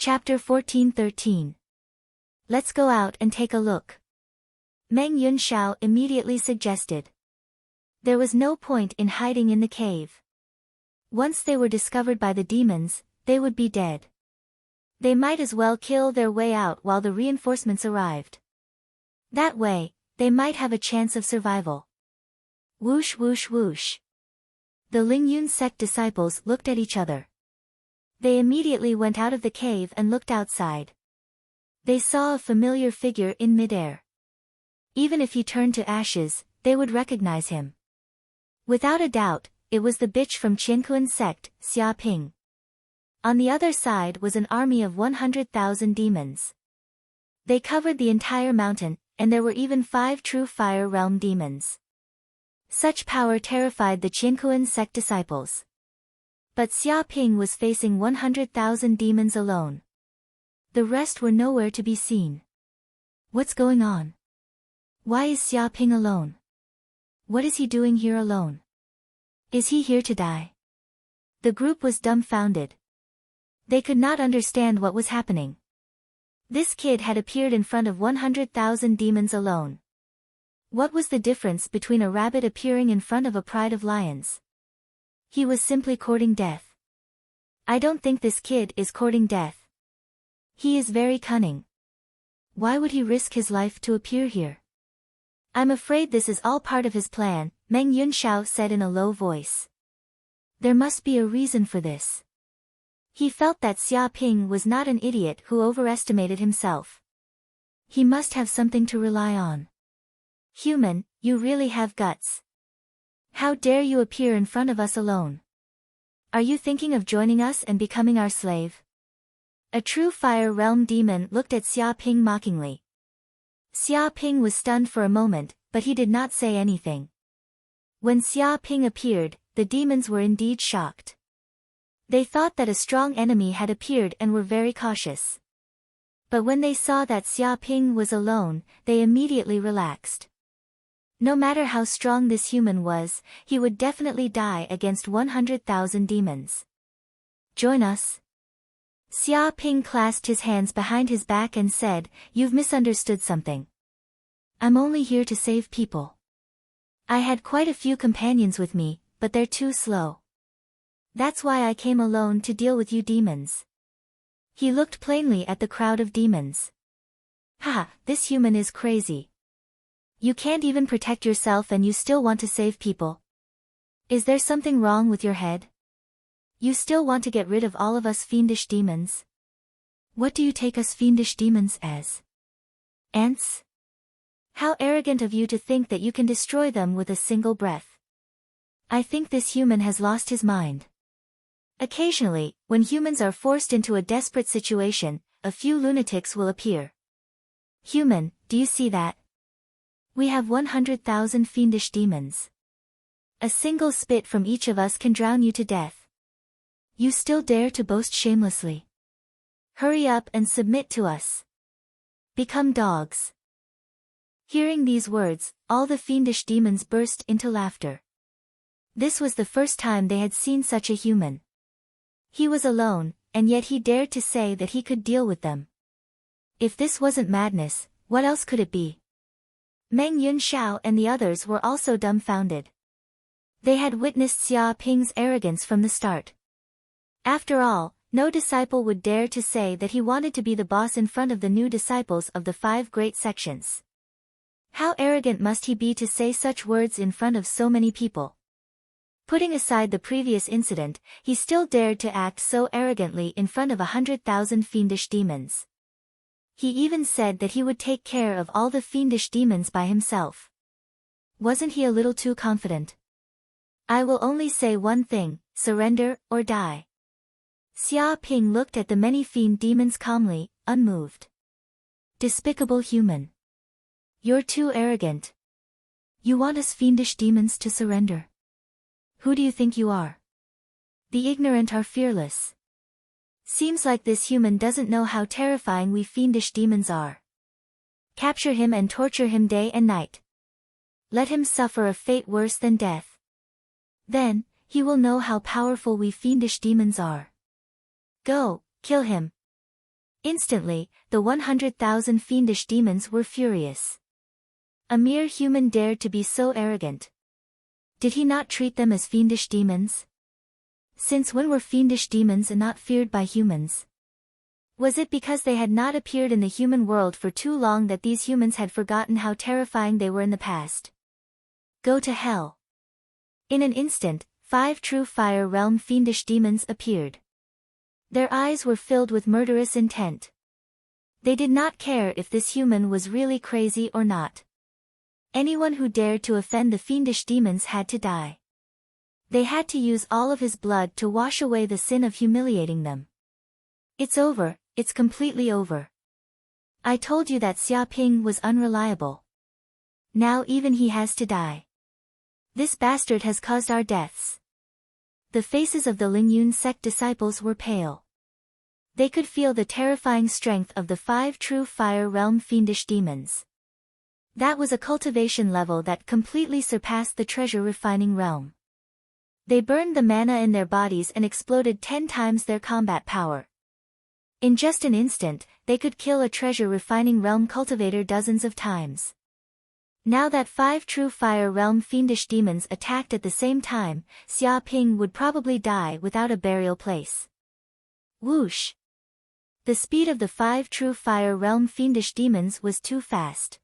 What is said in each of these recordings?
Chapter 14-13. Let's go out and take a look. Meng Yunxiao immediately suggested. There was no point in hiding in the cave. Once they were discovered by the demons, they would be dead. They might as well kill their way out while the reinforcements arrived. That way, they might have a chance of survival. Whoosh whoosh whoosh. The Lingyun sect disciples looked at each other. They immediately went out of the cave and looked outside. They saw a familiar figure in midair. Even if he turned to ashes, they would recognize him. Without a doubt, it was the bitch from Qiankuan sect, Xia Ping. On the other side was an army of 100,000 demons. They covered the entire mountain, and there were even 5 true fire realm demons. Such power terrified the Qiankuan sect disciples. But Xia Ping was facing 100,000 demons alone. The rest were nowhere to be seen. What's going on? Why is Xia Ping alone? What is he doing here alone? Is he here to die? The group was dumbfounded. They could not understand what was happening. This kid had appeared in front of 100,000 demons alone. What was the difference between a rabbit appearing in front of a pride of lions? He was simply courting death. I don't think this kid is courting death. He is very cunning. Why would he risk his life to appear here? I'm afraid this is all part of his plan, Meng Yunxiao said in a low voice. There must be a reason for this. He felt that Xia Ping was not an idiot who overestimated himself. He must have something to rely on. Human, you really have guts. How dare you appear in front of us alone? Are you thinking of joining us and becoming our slave? A true fire realm demon looked at Xia Ping mockingly. Xia Ping was stunned for a moment, but he did not say anything. When Xia Ping appeared, the demons were indeed shocked. They thought that a strong enemy had appeared and were very cautious. But when they saw that Xia Ping was alone, they immediately relaxed. No matter how strong this human was, he would definitely die against 100,000 demons. Join us. Xia Ping clasped his hands behind his back and said, You've misunderstood something. I'm only here to save people. I had quite a few companions with me, but they're too slow. That's why I came alone to deal with you demons. He looked plainly at the crowd of demons. Ha, this human is crazy. You can't even protect yourself and you still want to save people. Is there something wrong with your head? You still want to get rid of all of us fiendish demons? What do you take us fiendish demons as? Ants? How arrogant of you to think that you can destroy them with a single breath. I think this human has lost his mind. Occasionally, when humans are forced into a desperate situation, a few lunatics will appear. Human, do you see that? We have 100,000 fiendish demons. A single spit from each of us can drown you to death. You still dare to boast shamelessly. Hurry up and submit to us. Become dogs. Hearing these words, all the fiendish demons burst into laughter. This was the first time they had seen such a human. He was alone, and yet he dared to say that he could deal with them. If this wasn't madness, what else could it be? Meng Yunxiao and the others were also dumbfounded. They had witnessed Xia Ping's arrogance from the start. After all, no disciple would dare to say that he wanted to be the boss in front of the new disciples of the 5 great sections. How arrogant must he be to say such words in front of so many people? Putting aside the previous incident, he still dared to act so arrogantly in front of 100,000 fiendish demons. He even said that he would take care of all the fiendish demons by himself. Wasn't he a little too confident? I will only say one thing, surrender or die. Xia Ping looked at the many fiend demons calmly, unmoved. Despicable human. You're too arrogant. You want us fiendish demons to surrender? Who do you think you are? The ignorant are fearless. Seems like this human doesn't know how terrifying we fiendish demons are. Capture him and torture him day and night. Let him suffer a fate worse than death. Then, he will know how powerful we fiendish demons are. Go, kill him. Instantly, the 100,000 fiendish demons were furious. A mere human dared to be so arrogant. Did he not treat them as fiendish demons? Since when were fiendish demons not feared by humans? Was it because they had not appeared in the human world for too long that these humans had forgotten how terrifying they were in the past? Go to hell. In an instant, 5 true fire realm fiendish demons appeared. Their eyes were filled with murderous intent. They did not care if this human was really crazy or not. Anyone who dared to offend the fiendish demons had to die. They had to use all of his blood to wash away the sin of humiliating them. It's over, it's completely over. I told you that Xia Ping was unreliable. Now even he has to die. This bastard has caused our deaths. The faces of the Lingyun sect disciples were pale. They could feel the terrifying strength of the 5 true fire realm fiendish demons. That was a cultivation level that completely surpassed the treasure refining realm. They burned the mana in their bodies and exploded 10 times their combat power. In just an instant, they could kill a treasure refining realm cultivator dozens of times. Now that 5 true fire realm fiendish demons attacked at the same time, Xia Ping would probably die without a burial place. Whoosh! The speed of the 5 true fire realm fiendish demons was too fast.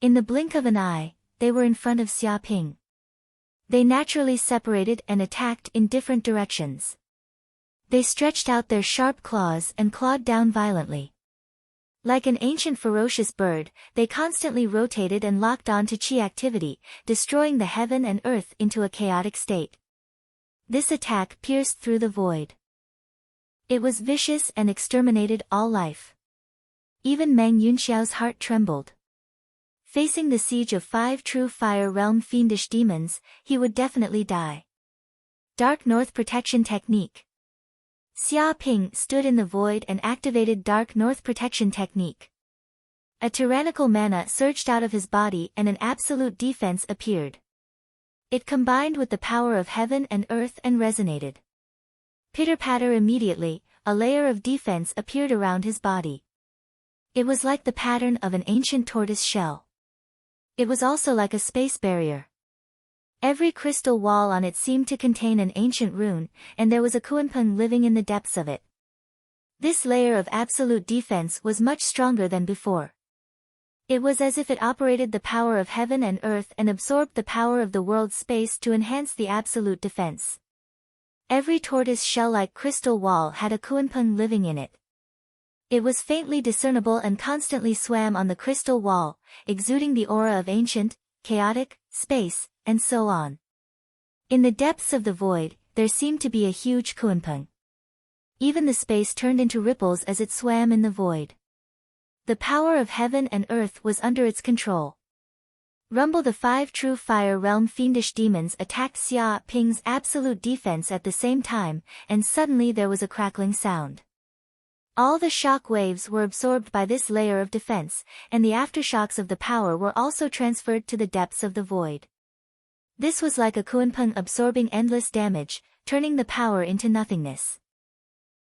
In the blink of an eye, they were in front of Xia Ping. They naturally separated and attacked in different directions. They stretched out their sharp claws and clawed down violently. Like an ancient ferocious bird, they constantly rotated and locked on to chi activity, destroying the heaven and earth into a chaotic state. This attack pierced through the void. It was vicious and exterminated all life. Even Meng Yunxiao's heart trembled. Facing the siege of 5 true fire realm fiendish demons, he would definitely die. Dark North Protection Technique. Xia Ping stood in the void and activated Dark North Protection Technique. A tyrannical mana surged out of his body and an absolute defense appeared. It combined with the power of heaven and earth and resonated. Pitter-patter immediately, a layer of defense appeared around his body. It was like the pattern of an ancient tortoise shell. It was also like a space barrier. Every crystal wall on it seemed to contain an ancient rune, and there was a Kuanpeng living in the depths of it. This layer of absolute defense was much stronger than before. It was as if it operated the power of heaven and earth and absorbed the power of the world's space to enhance the absolute defense. Every tortoise shell-like crystal wall had a Kuanpeng living in it. It was faintly discernible and constantly swam on the crystal wall, exuding the aura of ancient, chaotic, space, and so on. In the depths of the void, there seemed to be a huge Kuanpeng. Even the space turned into ripples as it swam in the void. The power of heaven and earth was under its control. Rumble the 5 true fire realm fiendish demons attacked Xia Ping's absolute defense at the same time, and suddenly there was a crackling sound. All the shock waves were absorbed by this layer of defense, and the aftershocks of the power were also transferred to the depths of the void. This was like a Kuanpeng absorbing endless damage, turning the power into nothingness.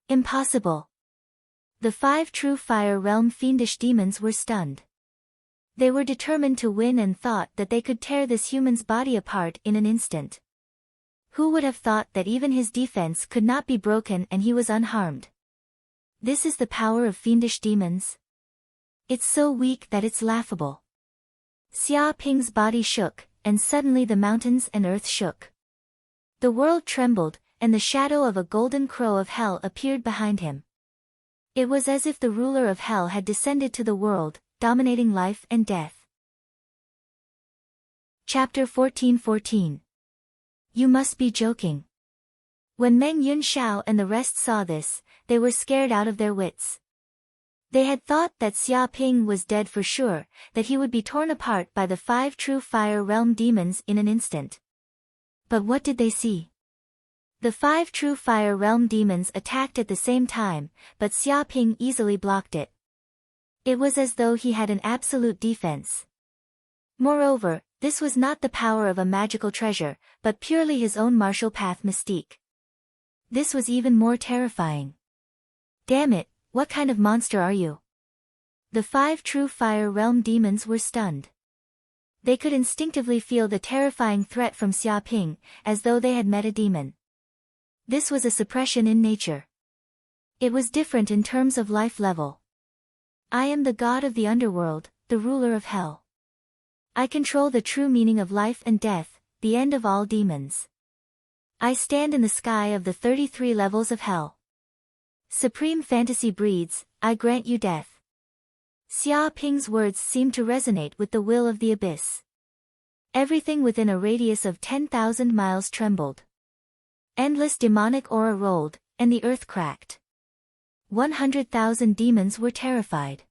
Impossible. The 5 true fire realm fiendish demons were stunned. They were determined to win and thought that they could tear this human's body apart in an instant. Who would have thought that even his defense could not be broken and he was unharmed? This is the power of fiendish demons. It's so weak that it's laughable. Xia Ping's body shook, and suddenly the mountains and earth shook. The world trembled, and the shadow of a golden crow of hell appeared behind him. It was as if the ruler of hell had descended to the world, dominating life and death. Chapter 14:14. You must be joking. When Meng Yunxiao and the rest saw this, they were scared out of their wits. They had thought that Xia Ping was dead for sure, that he would be torn apart by the 5 true fire realm demons in an instant. But what did they see? The 5 true fire realm demons attacked at the same time, but Xia Ping easily blocked it. It was as though he had an absolute defense. Moreover, this was not the power of a magical treasure, but purely his own martial path mystique. This was even more terrifying. Damn it, What kind of monster are you? The 5 true fire realm demons were stunned. They could instinctively feel the terrifying threat from Xiaoping, as though they had met a demon. This was a suppression in nature. It was different in terms of life level. I am the god of the underworld, the ruler of hell. I control the true meaning of life and death, the end of all demons. I stand in the sky of the 33 levels of hell. Supreme fantasy breeds, I grant you death. Xia Ping's words seemed to resonate with the will of the abyss. Everything within a radius of 10,000 miles trembled. Endless demonic aura rolled, and the earth cracked. 100,000 demons were terrified.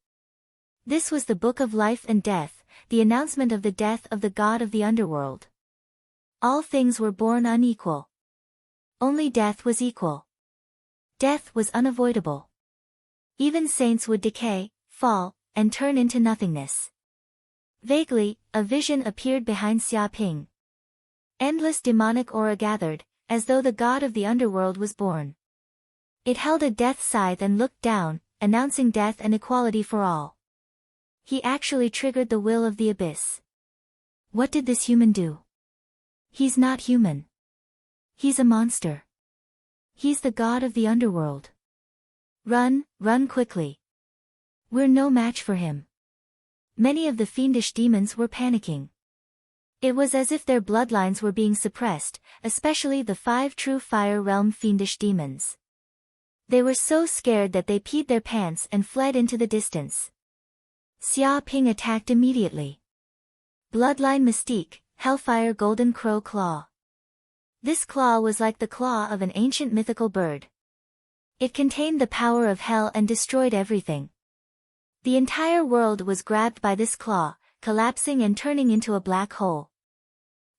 This was the book of life and death, the announcement of the death of the god of the underworld. All things were born unequal. Only death was equal. Death was unavoidable. Even saints would decay, fall, and turn into nothingness. Vaguely, a vision appeared behind Xiaoping. Endless demonic aura gathered, as though the god of the underworld was born. It held a death scythe and looked down, announcing death and equality for all. He actually triggered the will of the abyss. What did this human do? He's not human. He's a monster. He's the god of the underworld. Run, run quickly. We're no match for him. Many of the fiendish demons were panicking. It was as if their bloodlines were being suppressed, especially the 5 true fire realm fiendish demons. They were so scared that they peed their pants and fled into the distance. Xia Ping attacked immediately. Bloodline Mystique, Hellfire Golden Crow Claw. This claw was like the claw of an ancient mythical bird. It contained the power of hell and destroyed everything. The entire world was grabbed by this claw, collapsing and turning into a black hole.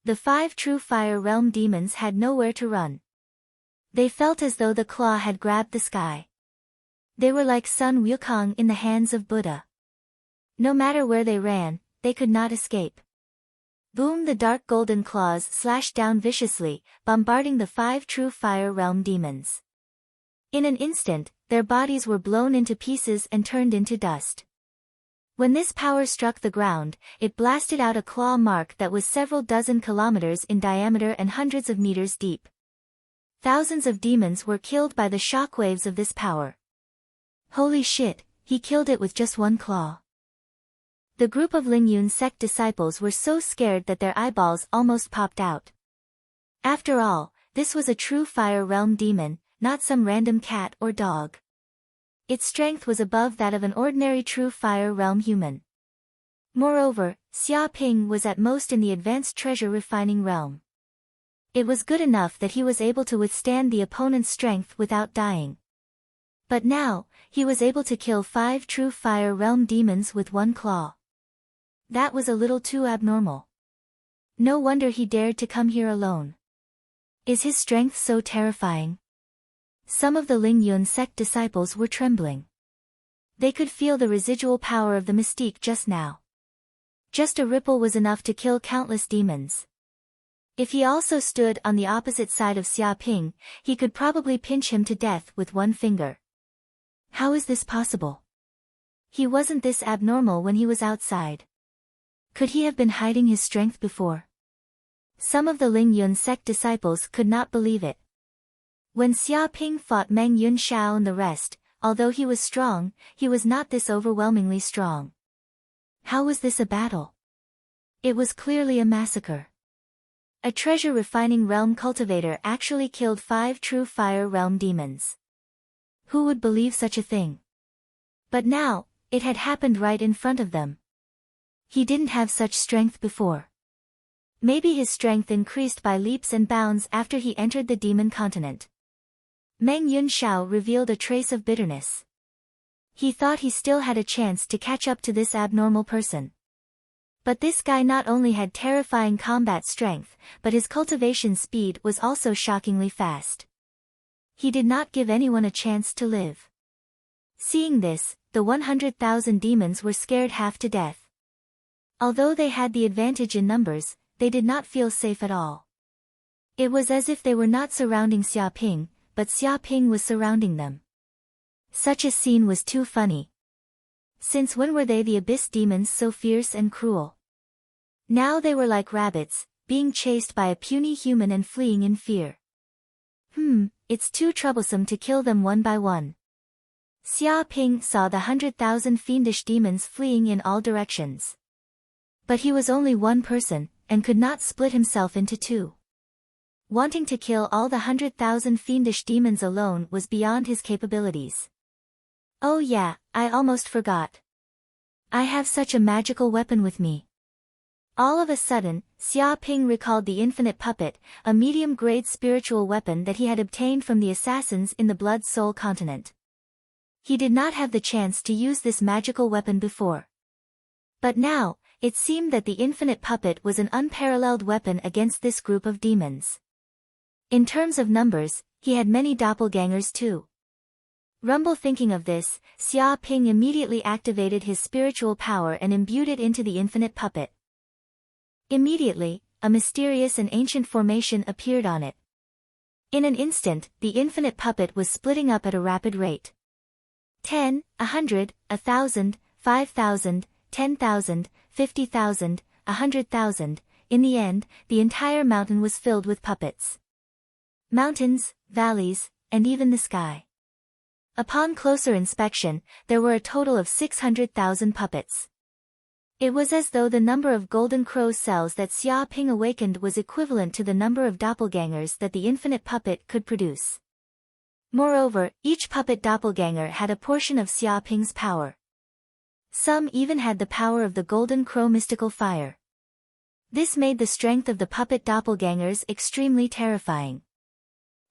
The 5 true fire realm demons had nowhere to run. They felt as though the claw had grabbed the sky. They were like Sun Wukong in the hands of Buddha. No matter where they ran, they could not escape. Boom! The dark golden claws slashed down viciously, bombarding the 5 true fire realm demons. In an instant, their bodies were blown into pieces and turned into dust. When this power struck the ground, it blasted out a claw mark that was several dozen kilometers in diameter and hundreds of meters deep. Thousands of demons were killed by the shockwaves of this power. Holy shit, he killed it with just one claw. The group of Lingyun sect disciples were so scared that their eyeballs almost popped out. After all, this was a true fire realm demon, not some random cat or dog. Its strength was above that of an ordinary true fire realm human. Moreover, Xia Ping was at most in the advanced treasure refining realm. It was good enough that he was able to withstand the opponent's strength without dying. But now, he was able to kill 5 true fire realm demons with one claw. That was a little too abnormal. No wonder he dared to come here alone. Is his strength so terrifying? Some of the Lingyun sect disciples were trembling. They could feel the residual power of the mystique just now. Just a ripple was enough to kill countless demons. If he also stood on the opposite side of Xiaoping, he could probably pinch him to death with one finger. How is this possible? He wasn't this abnormal when he was outside. Could he have been hiding his strength before? Some of the Lingyun sect disciples could not believe it. When Xiaoping fought Meng Yunshao and the rest, although he was strong, he was not this overwhelmingly strong. How was this a battle? It was clearly a massacre. A treasure refining realm cultivator actually killed 5 true fire realm demons. Who would believe such a thing? But now, it had happened right in front of them. He didn't have such strength before. Maybe his strength increased by leaps and bounds after he entered the demon continent. Meng Yunshao revealed a trace of bitterness. He thought he still had a chance to catch up to this abnormal person. But this guy not only had terrifying combat strength, but his cultivation speed was also shockingly fast. He did not give anyone a chance to live. Seeing this, the 100,000 demons were scared half to death. Although they had the advantage in numbers, they did not feel safe at all. It was as if they were not surrounding Xiaoping, but Xiaoping was surrounding them. Such a scene was too funny. Since when were they, the abyss demons, so fierce and cruel? Now they were like rabbits, being chased by a puny human and fleeing in fear. It's too troublesome to kill them one by one. Xia Ping saw the 100,000 fiendish demons fleeing in all directions. But he was only one person, and could not split himself into two. Wanting to kill all the 100,000 fiendish demons alone was beyond his capabilities. Oh yeah, I almost forgot. I have such a magical weapon with me. All of a sudden, Xia Ping recalled the infinite puppet, a medium-grade spiritual weapon that he had obtained from the assassins in the Blood Soul continent. He did not have the chance to use this magical weapon before. But now, it seemed that the infinite puppet was an unparalleled weapon against this group of demons. In terms of numbers, he had many doppelgangers too. Rumble, thinking of this, Xia Ping immediately activated his spiritual power and imbued it into the infinite puppet. Immediately, a mysterious and ancient formation appeared on it. In an instant, the infinite puppet was splitting up at a rapid rate. 10, 100, 1,000, 5,000, 10,000, 50,000, 100,000, in the end, the entire mountain was filled with puppets. Mountains, valleys, and even the sky. Upon closer inspection, there were a total of 600,000 puppets. It was as though the number of golden crow cells that Xia Ping awakened was equivalent to the number of doppelgangers that the infinite puppet could produce. Moreover, each puppet doppelganger had a portion of Xia Ping's power. Some even had the power of the golden crow mystical fire. This made the strength of the puppet doppelgangers extremely terrifying.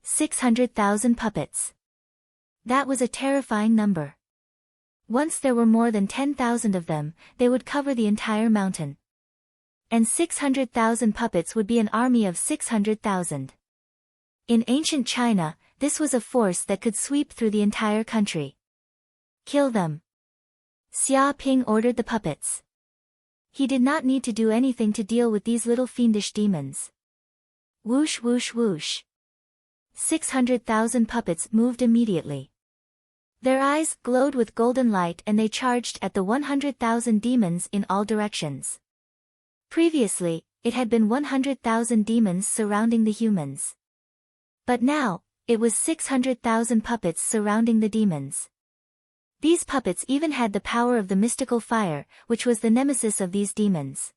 600,000 puppets. That was a terrifying number. Once there were more than 10,000 of them, they would cover the entire mountain. And 600,000 puppets would be an army of 600,000. In ancient China, this was a force that could sweep through the entire country. Kill them. Xia Ping ordered the puppets. He did not need to do anything to deal with these little fiendish demons. Whoosh whoosh whoosh. 600,000 puppets moved immediately. Their eyes glowed with golden light and they charged at the 100,000 demons in all directions. Previously, it had been 100,000 demons surrounding the humans. But now, it was 600,000 puppets surrounding the demons. These puppets even had the power of the mystical fire, which was the nemesis of these demons.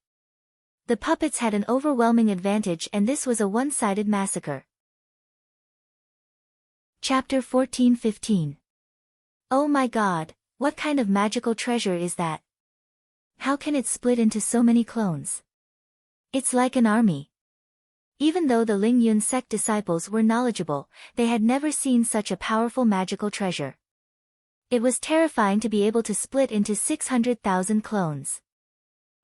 The puppets had an overwhelming advantage and this was a one-sided massacre. Chapter 14-15. Oh my god, what kind of magical treasure is that? How can it split into so many clones? It's like an army. Even though the Ling Yun sect disciples were knowledgeable, they had never seen such a powerful magical treasure. It was terrifying to be able to split into 600,000 clones.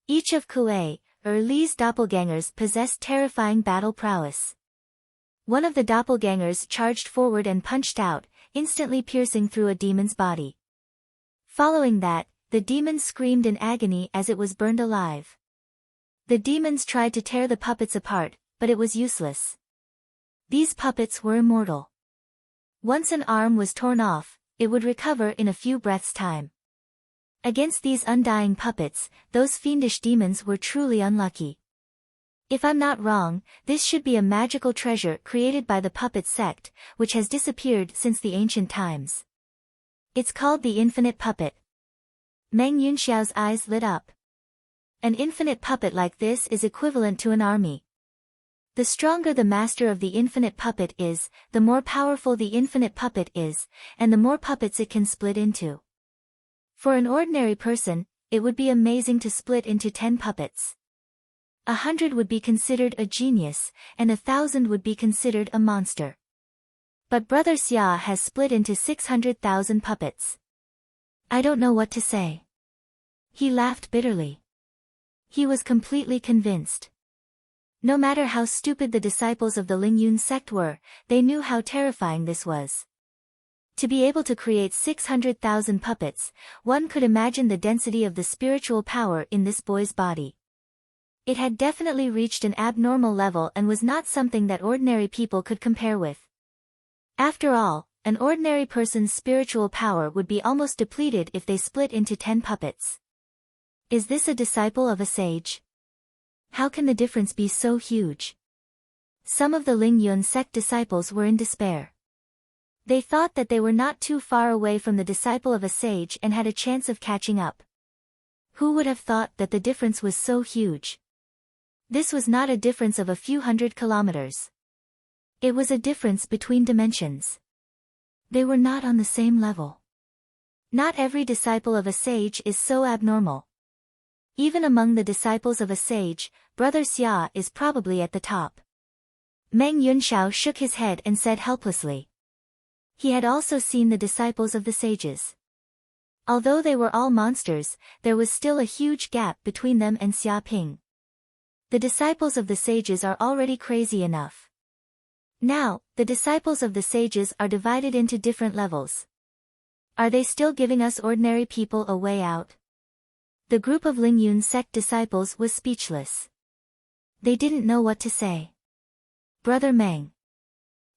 Each of Kuei, Li's doppelgangers possessed terrifying battle prowess. One of the doppelgangers charged forward and punched out, instantly piercing through a demon's body. Following that, the demon screamed in agony as it was burned alive. The demons tried to tear the puppets apart, but it was useless. These puppets were immortal. Once an arm was torn off, it would recover in a few breaths' time. Against these undying puppets, those fiendish demons were truly unlucky. If I'm not wrong, this should be a magical treasure created by the puppet sect, which has disappeared since the ancient times. It's called the infinite puppet. Meng Yunxiao's eyes lit up. An infinite puppet like this is equivalent to an army. The stronger the master of the infinite puppet is, the more powerful the infinite puppet is, and the more puppets it can split into. For an ordinary person, it would be amazing to split into 10 puppets. 100 would be considered a genius, and 1,000 would be considered a monster. But Brother Xia has split into 600,000 puppets. I don't know what to say. He laughed bitterly. He was completely convinced. No matter how stupid the disciples of the Ling Yun sect were, they knew how terrifying this was. To be able to create 600,000 puppets, one could imagine the density of the spiritual power in this boy's body. It had definitely reached an abnormal level and was not something that ordinary people could compare with. After all, an ordinary person's spiritual power would be almost depleted if they split into 10 puppets. Is this a disciple of a sage? How can the difference be so huge? Some of the Lingyun sect disciples were in despair. They thought that they were not too far away from the disciple of a sage and had a chance of catching up. Who would have thought that the difference was so huge? This was not a difference of a few hundred kilometers. It was a difference between dimensions. They were not on the same level. Not every disciple of a sage is so abnormal. Even among the disciples of a sage, Brother Xia is probably at the top. Meng Yunxiao shook his head and said helplessly. He had also seen the disciples of the sages. Although they were all monsters, there was still a huge gap between them and Xia Ping. The disciples of the sages are already crazy enough. Now, the disciples of the sages are divided into different levels. Are they still giving us ordinary people a way out? The group of Lingyun sect disciples was speechless. They didn't know what to say. Brother Meng.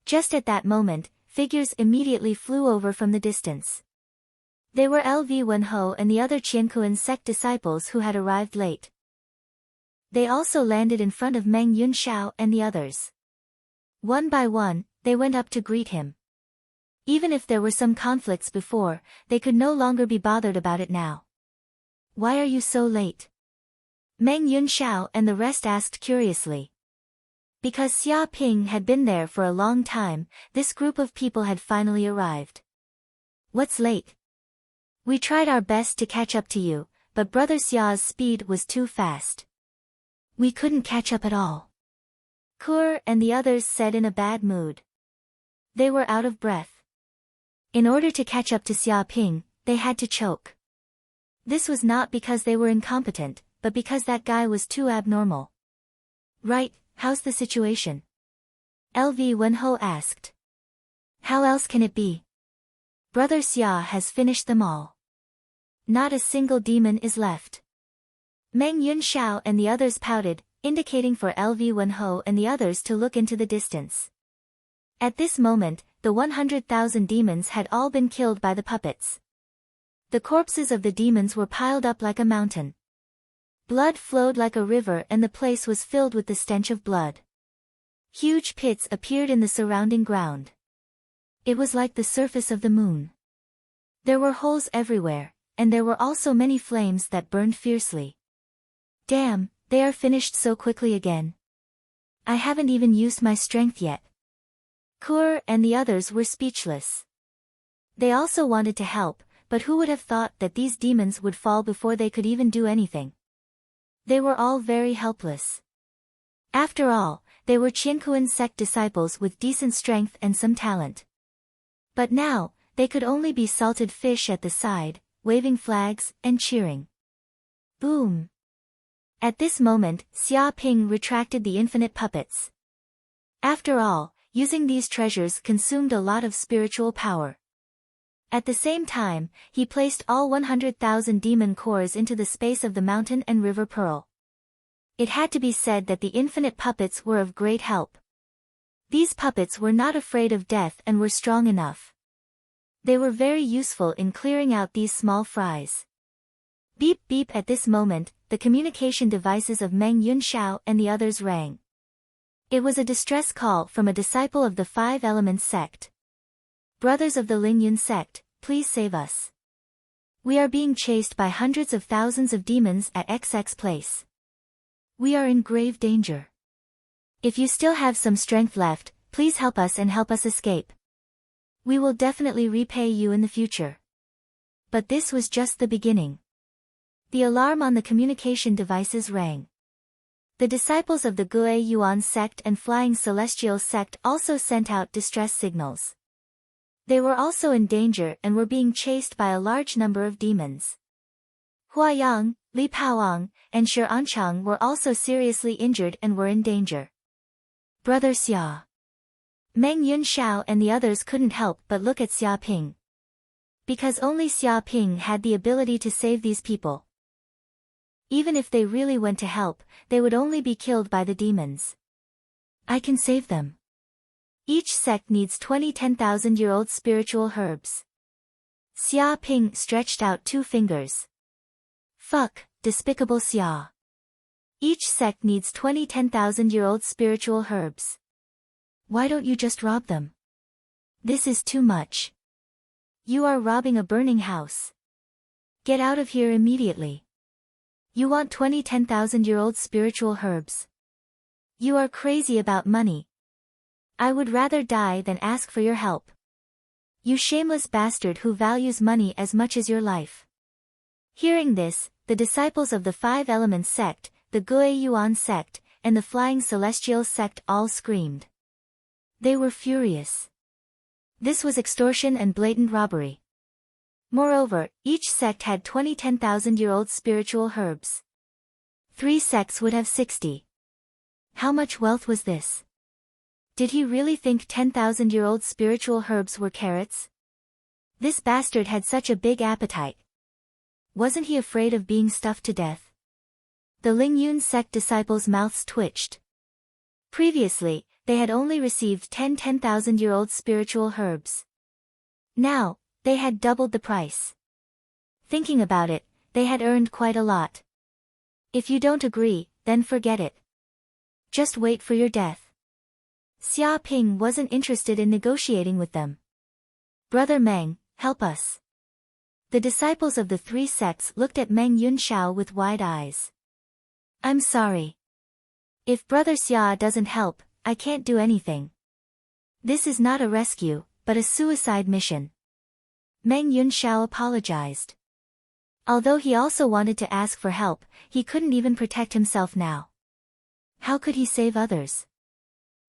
Just at that moment, figures immediately flew over from the distance. They were LV Wenho and the other Qiankuan sect disciples who had arrived late. They also landed in front of Meng Yunxiao and the others. One by one, they went up to greet him. Even if there were some conflicts before, they could no longer be bothered about it now. Why are you so late? Meng Yunxiao and the rest asked curiously. Because Xia Ping had been there for a long time, this group of people had finally arrived. What's late? We tried our best to catch up to you, but Brother Xia's speed was too fast. We couldn't catch up at all. Kur and the others said in a bad mood. They were out of breath. In order to catch up to Xia Ping, they had to choke. This was not because they were incompetent, but because that guy was too abnormal. Right, how's the situation? LV Wenho asked. How else can it be? Brother Xia has finished them all. Not a single demon is left. Meng Yunxiao and the others pouted, indicating for LV Wenho and the others to look into the distance. At this moment, the 100,000 demons had all been killed by the puppets. The corpses of the demons were piled up like a mountain. Blood flowed like a river and the place was filled with the stench of blood. Huge pits appeared in the surrounding ground. It was like the surface of the moon. There were holes everywhere, and there were also many flames that burned fiercely. Damn, they are finished so quickly again. I haven't even used my strength yet. Kur and the others were speechless. They also wanted to help, but who would have thought that these demons would fall before they could even do anything? They were all very helpless. After all, they were Qiankuan sect disciples with decent strength and some talent. But now, they could only be salted fish at the side, waving flags and cheering. Boom! At this moment, Xia Ping retracted the infinite puppets. After all, using these treasures consumed a lot of spiritual power. At the same time, he placed all 100,000 demon cores into the space of the mountain and river pearl. It had to be said that the infinite puppets were of great help. These puppets were not afraid of death and were strong enough. They were very useful in clearing out these small fries. Beep beep. At this moment, the communication devices of Meng Yunxiao and the others rang. It was a distress call from a disciple of the Five Elements sect. Brothers of the Lingyun sect, please save us. We are being chased by hundreds of thousands of demons at XX place. We are in grave danger. If you still have some strength left, please help us and help us escape. We will definitely repay you in the future. But this was just the beginning. The alarm on the communication devices rang. The disciples of the Gue Yuan sect and Flying Celestial sect also sent out distress signals. They were also in danger and were being chased by a large number of demons. Huayang, Li Paoang, and Shi Anchang were also seriously injured and were in danger. Brother Xia. Meng Yunxiao and the others couldn't help but look at Xia Ping. Because only Xia Ping had the ability to save these people. Even if they really went to help, they would only be killed by the demons. I can save them. Each sect needs 20 10,000-year-old spiritual herbs. Xia Ping stretched out 2 fingers. Fuck, despicable Xia. Each sect needs 20 10,000-year-old spiritual herbs. Why don't you just rob them? This is too much. You are robbing a burning house. Get out of here immediately. You want 20 10,000-year-old spiritual herbs. You are crazy about money. I would rather die than ask for your help. You shameless bastard who values money as much as your life. Hearing this, the disciples of the 5 Elements sect, the Gue Yuan sect, and the Flying Celestials sect all screamed. They were furious. This was extortion and blatant robbery. Moreover, each sect had 20 10,000-year-old spiritual herbs. 3 sects would have 60. How much wealth was this? Did he really think 10,000-year-old spiritual herbs were carrots? This bastard had such a big appetite. Wasn't he afraid of being stuffed to death? The Lingyun sect disciples' mouths twitched. Previously, they had only received 10 10,000-year-old spiritual herbs. Now, they had doubled the price. Thinking about it, they had earned quite a lot. If you don't agree, then forget it. Just wait for your death. Xia Ping wasn't interested in negotiating with them. Brother Meng, help us. The disciples of the 3 sects looked at Meng Yunxiao with wide eyes. I'm sorry. If Brother Xia doesn't help, I can't do anything. This is not a rescue, but a suicide mission. Meng Yunxiao apologized. Although he also wanted to ask for help, he couldn't even protect himself now. How could he save others?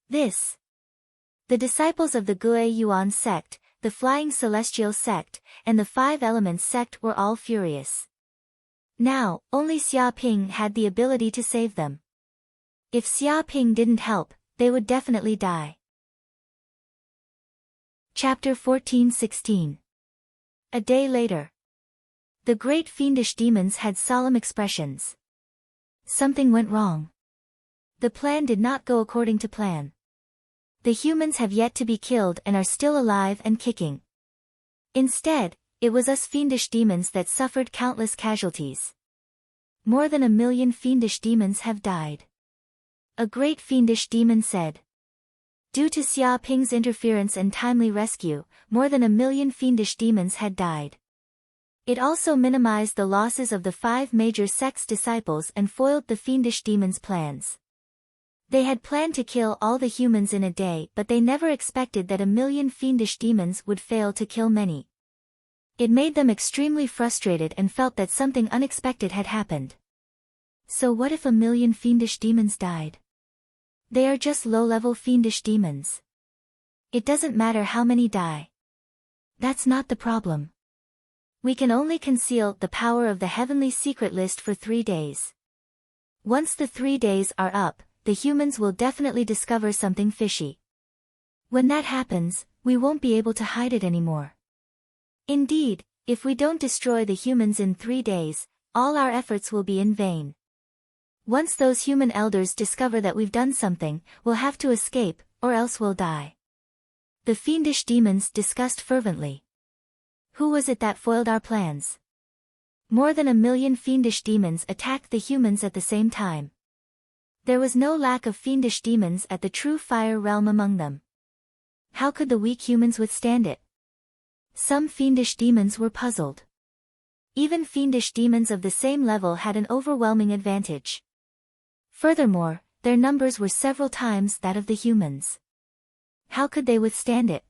The disciples of the Gue Yuan sect, the Flying Celestial sect, and the 5 Elements sect were all furious. Now, only Xia Ping had the ability to save them. If Xia Ping didn't help, they would definitely die. Chapter 14-16. A day later. The great fiendish demons had solemn expressions. Something went wrong. The plan did not go according to plan. The humans have yet to be killed and are still alive and kicking. Instead, it was us fiendish demons that suffered countless casualties. More than 1 million fiendish demons have died. A great fiendish demon said. Due to Xia Ping's interference and timely rescue, more than 1 million fiendish demons had died. It also minimized the losses of the 5 major sects' disciples and foiled the fiendish demons' plans. They had planned to kill all the humans in a day, but they never expected that 1 million fiendish demons would fail to kill many. It made them extremely frustrated and felt that something unexpected had happened. So what if 1 million fiendish demons died? They are just low-level fiendish demons. It doesn't matter how many die. That's not the problem. We can only conceal the power of the heavenly secret list for 3 days. Once the 3 days are up, the humans will definitely discover something fishy. When that happens, we won't be able to hide it anymore. Indeed, if we don't destroy the humans in 3 days, all our efforts will be in vain. Once those human elders discover that we've done something, we'll have to escape, or else we'll die. The fiendish demons discussed fervently. Who was it that foiled our plans? More than 1 million fiendish demons attacked the humans at the same time. There was no lack of fiendish demons at the true fire realm among them. How could the weak humans withstand it? Some fiendish demons were puzzled. Even fiendish demons of the same level had an overwhelming advantage. Furthermore, their numbers were several times that of the humans. How could they withstand it?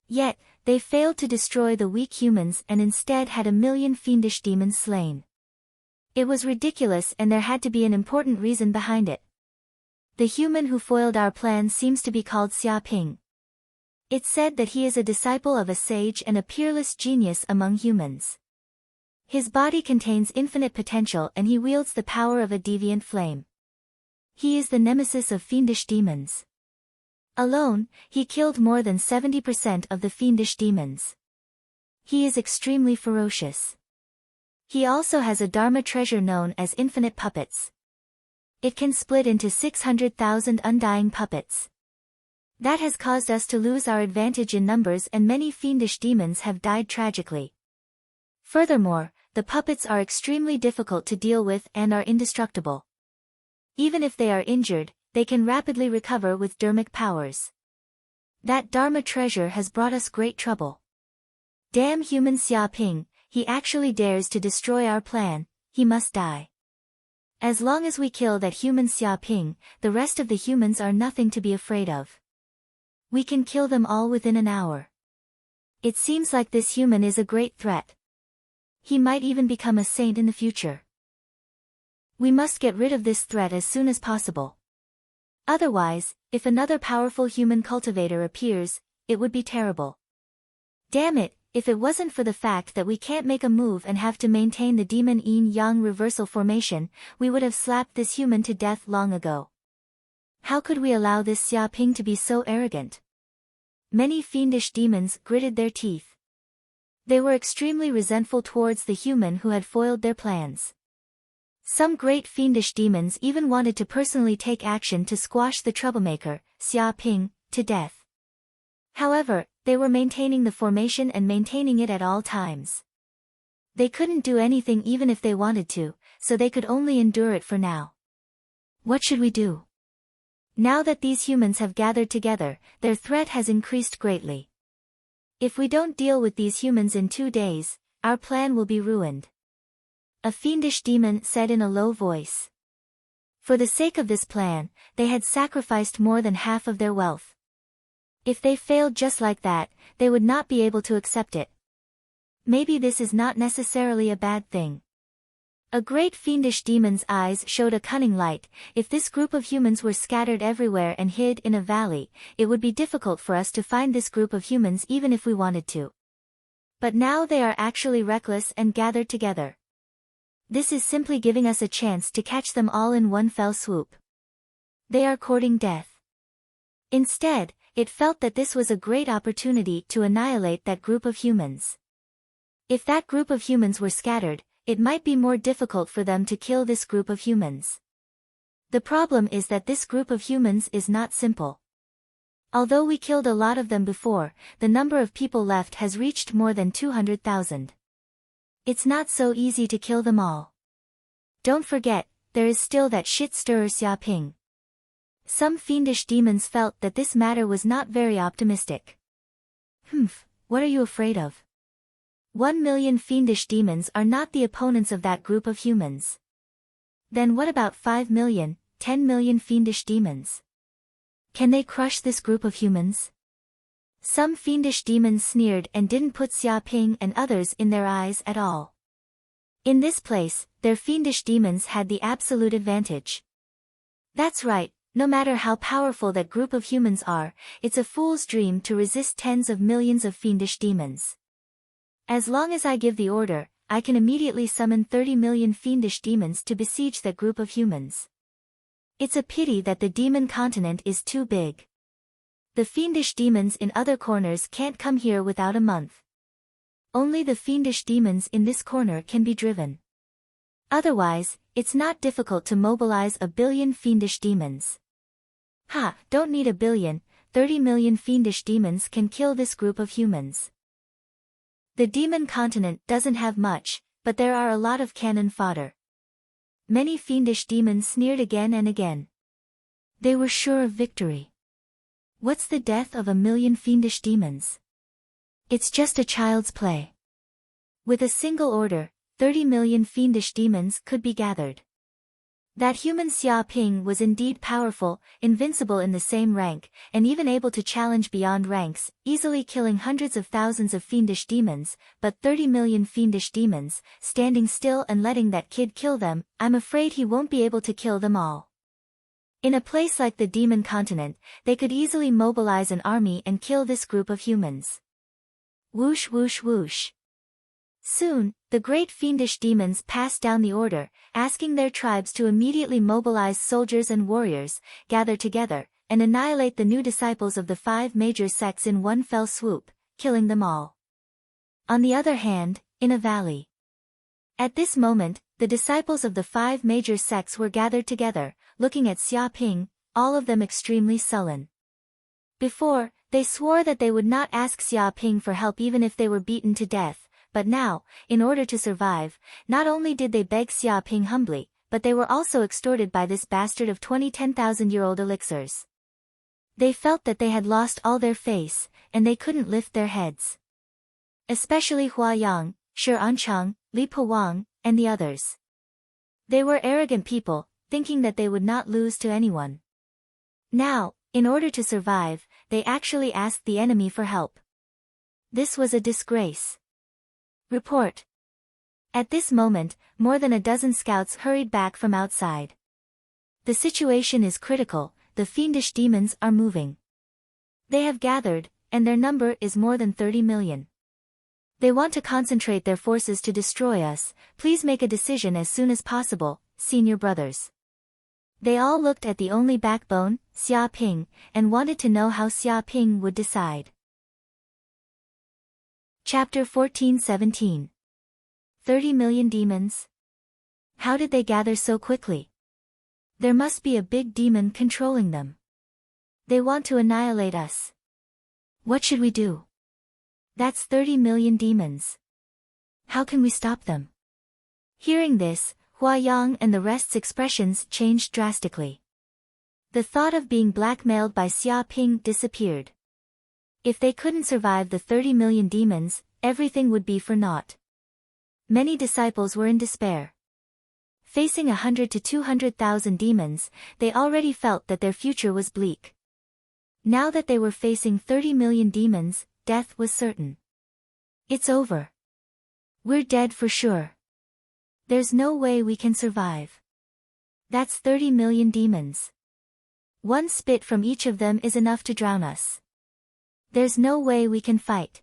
Yet, they failed to destroy the weak humans and instead had 1 million fiendish demons slain. It was ridiculous, and there had to be an important reason behind it. The human who foiled our plan seems to be called Xia Ping. It's said that he is a disciple of a sage and a peerless genius among humans. His body contains infinite potential and he wields the power of a deviant flame. He is the nemesis of fiendish demons. Alone, he killed more than 70% of the fiendish demons. He is extremely ferocious. He also has a Dharma treasure known as infinite puppets. It can split into 600,000 undying puppets. That has caused us to lose our advantage in numbers, and many fiendish demons have died tragically. Furthermore, the puppets are extremely difficult to deal with and are indestructible. Even if they are injured, they can rapidly recover with dermic powers. That Dharma treasure has brought us great trouble. Damn human Xia Ping, he actually dares to destroy our plan, he must die. As long as we kill that human Xia Ping, the rest of the humans are nothing to be afraid of. We can kill them all within an hour. It seems like this human is a great threat. He might even become a saint in the future. We must get rid of this threat as soon as possible. Otherwise, if another powerful human cultivator appears, it would be terrible. Damn it, if it wasn't for the fact that we can't make a move and have to maintain the demon yin-yang reversal formation, we would have slapped this human to death long ago. How could we allow this Xia Ping to be so arrogant? Many fiendish demons gritted their teeth. They were extremely resentful towards the human who had foiled their plans. Some great fiendish demons even wanted to personally take action to squash the troublemaker, Xia Ping, to death. However, they were maintaining the formation and maintaining it at all times. They couldn't do anything even if they wanted to, so they could only endure it for now. What should we do? Now that these humans have gathered together, their threat has increased greatly. If we don't deal with these humans in 2 days, our plan will be ruined. A fiendish demon said in a low voice. For the sake of this plan, they had sacrificed more than half of their wealth. If they failed just like that, they would not be able to accept it. Maybe this is not necessarily a bad thing. A great fiendish demon's eyes showed a cunning light. If this group of humans were scattered everywhere and hid in a valley, it would be difficult for us to find this group of humans even if we wanted to. But now they are actually reckless and gathered together. This is simply giving us a chance to catch them all in one fell swoop. They are courting death. Instead, it felt that this was a great opportunity to annihilate that group of humans. If that group of humans were scattered, it might be more difficult for them to kill this group of humans. The problem is that this group of humans is not simple. Although we killed a lot of them before, the number of people left has reached more than 200,000. It's not so easy to kill them all. Don't forget, there is still that shit-stirrer Xia Ping. Some fiendish demons felt that this matter was not very optimistic. What are you afraid of? 1 million fiendish demons are not the opponents of that group of humans. Then what about 5 million, 10 million fiendish demons? Can they crush this group of humans? Some fiendish demons sneered and didn't put Xia Ping and others in their eyes at all. In this place, their fiendish demons had the absolute advantage. That's right. No matter how powerful that group of humans are, it's a fool's dream to resist tens of millions of fiendish demons. As long as I give the order, I can immediately summon 30 million fiendish demons to besiege that group of humans. It's a pity that the demon continent is too big. The fiendish demons in other corners can't come here without a month. Only the fiendish demons in this corner can be driven. Otherwise, it's not difficult to mobilize 1 billion fiendish demons. Don't need 1 billion, 30 million fiendish demons can kill this group of humans. The demon continent doesn't have much, but there are a lot of cannon fodder. Many fiendish demons sneered again and again. They were sure of victory. What's the death of 1 million fiendish demons? It's just a child's play. With a single order, 30 million fiendish demons could be gathered. That human Xia Ping was indeed powerful, invincible in the same rank, and even able to challenge beyond ranks, easily killing hundreds of thousands of fiendish demons, but 30 million fiendish demons, standing still and letting that kid kill them, I'm afraid he won't be able to kill them all. In a place like the demon continent, they could easily mobilize an army and kill this group of humans. Whoosh whoosh whoosh. Soon, the great fiendish demons passed down the order, asking their tribes to immediately mobilize soldiers and warriors, gather together, and annihilate the new disciples of the 5 major sects in one fell swoop, killing them all. On the other hand, in a valley. At this moment, the disciples of the 5 major sects were gathered together, looking at Xia Ping, all of them extremely sullen. Before, they swore that they would not ask Xia Ping for help even if they were beaten to death, but now, in order to survive, not only did they beg Xia Ping humbly, but they were also extorted by this bastard of 10,000-year-old elixirs. They felt that they had lost all their face, and they couldn't lift their heads. Especially Hua Yang, Shi Ancheng, Li Puwang, and the others. They were arrogant people, thinking that they would not lose to anyone. Now, in order to survive, they actually asked the enemy for help. This was a disgrace. Report. At this moment, more than a dozen scouts hurried back from outside. The situation is critical, the fiendish demons are moving. They have gathered, and their number is more than 30 million. They want to concentrate their forces to destroy us. Please make a decision as soon as possible, senior brothers. They all looked at the only backbone, Xia Ping, and wanted to know how Xia Ping would decide. Chapter 14-17. 30 million demons? How did they gather so quickly? There must be a big demon controlling them. They want to annihilate us. What should we do? That's 30 million demons. How can we stop them? Hearing this, Hua Yang and the rest's expressions changed drastically. The thought of being blackmailed by Xia Ping disappeared. If they couldn't survive the 30 million demons, everything would be for naught. Many disciples were in despair. Facing 100 to 200,000 demons, they already felt that their future was bleak. Now that they were facing 30 million demons, death was certain. It's over. We're dead for sure. There's no way we can survive. That's 30 million demons. One spit from each of them is enough to drown us. There's no way we can fight.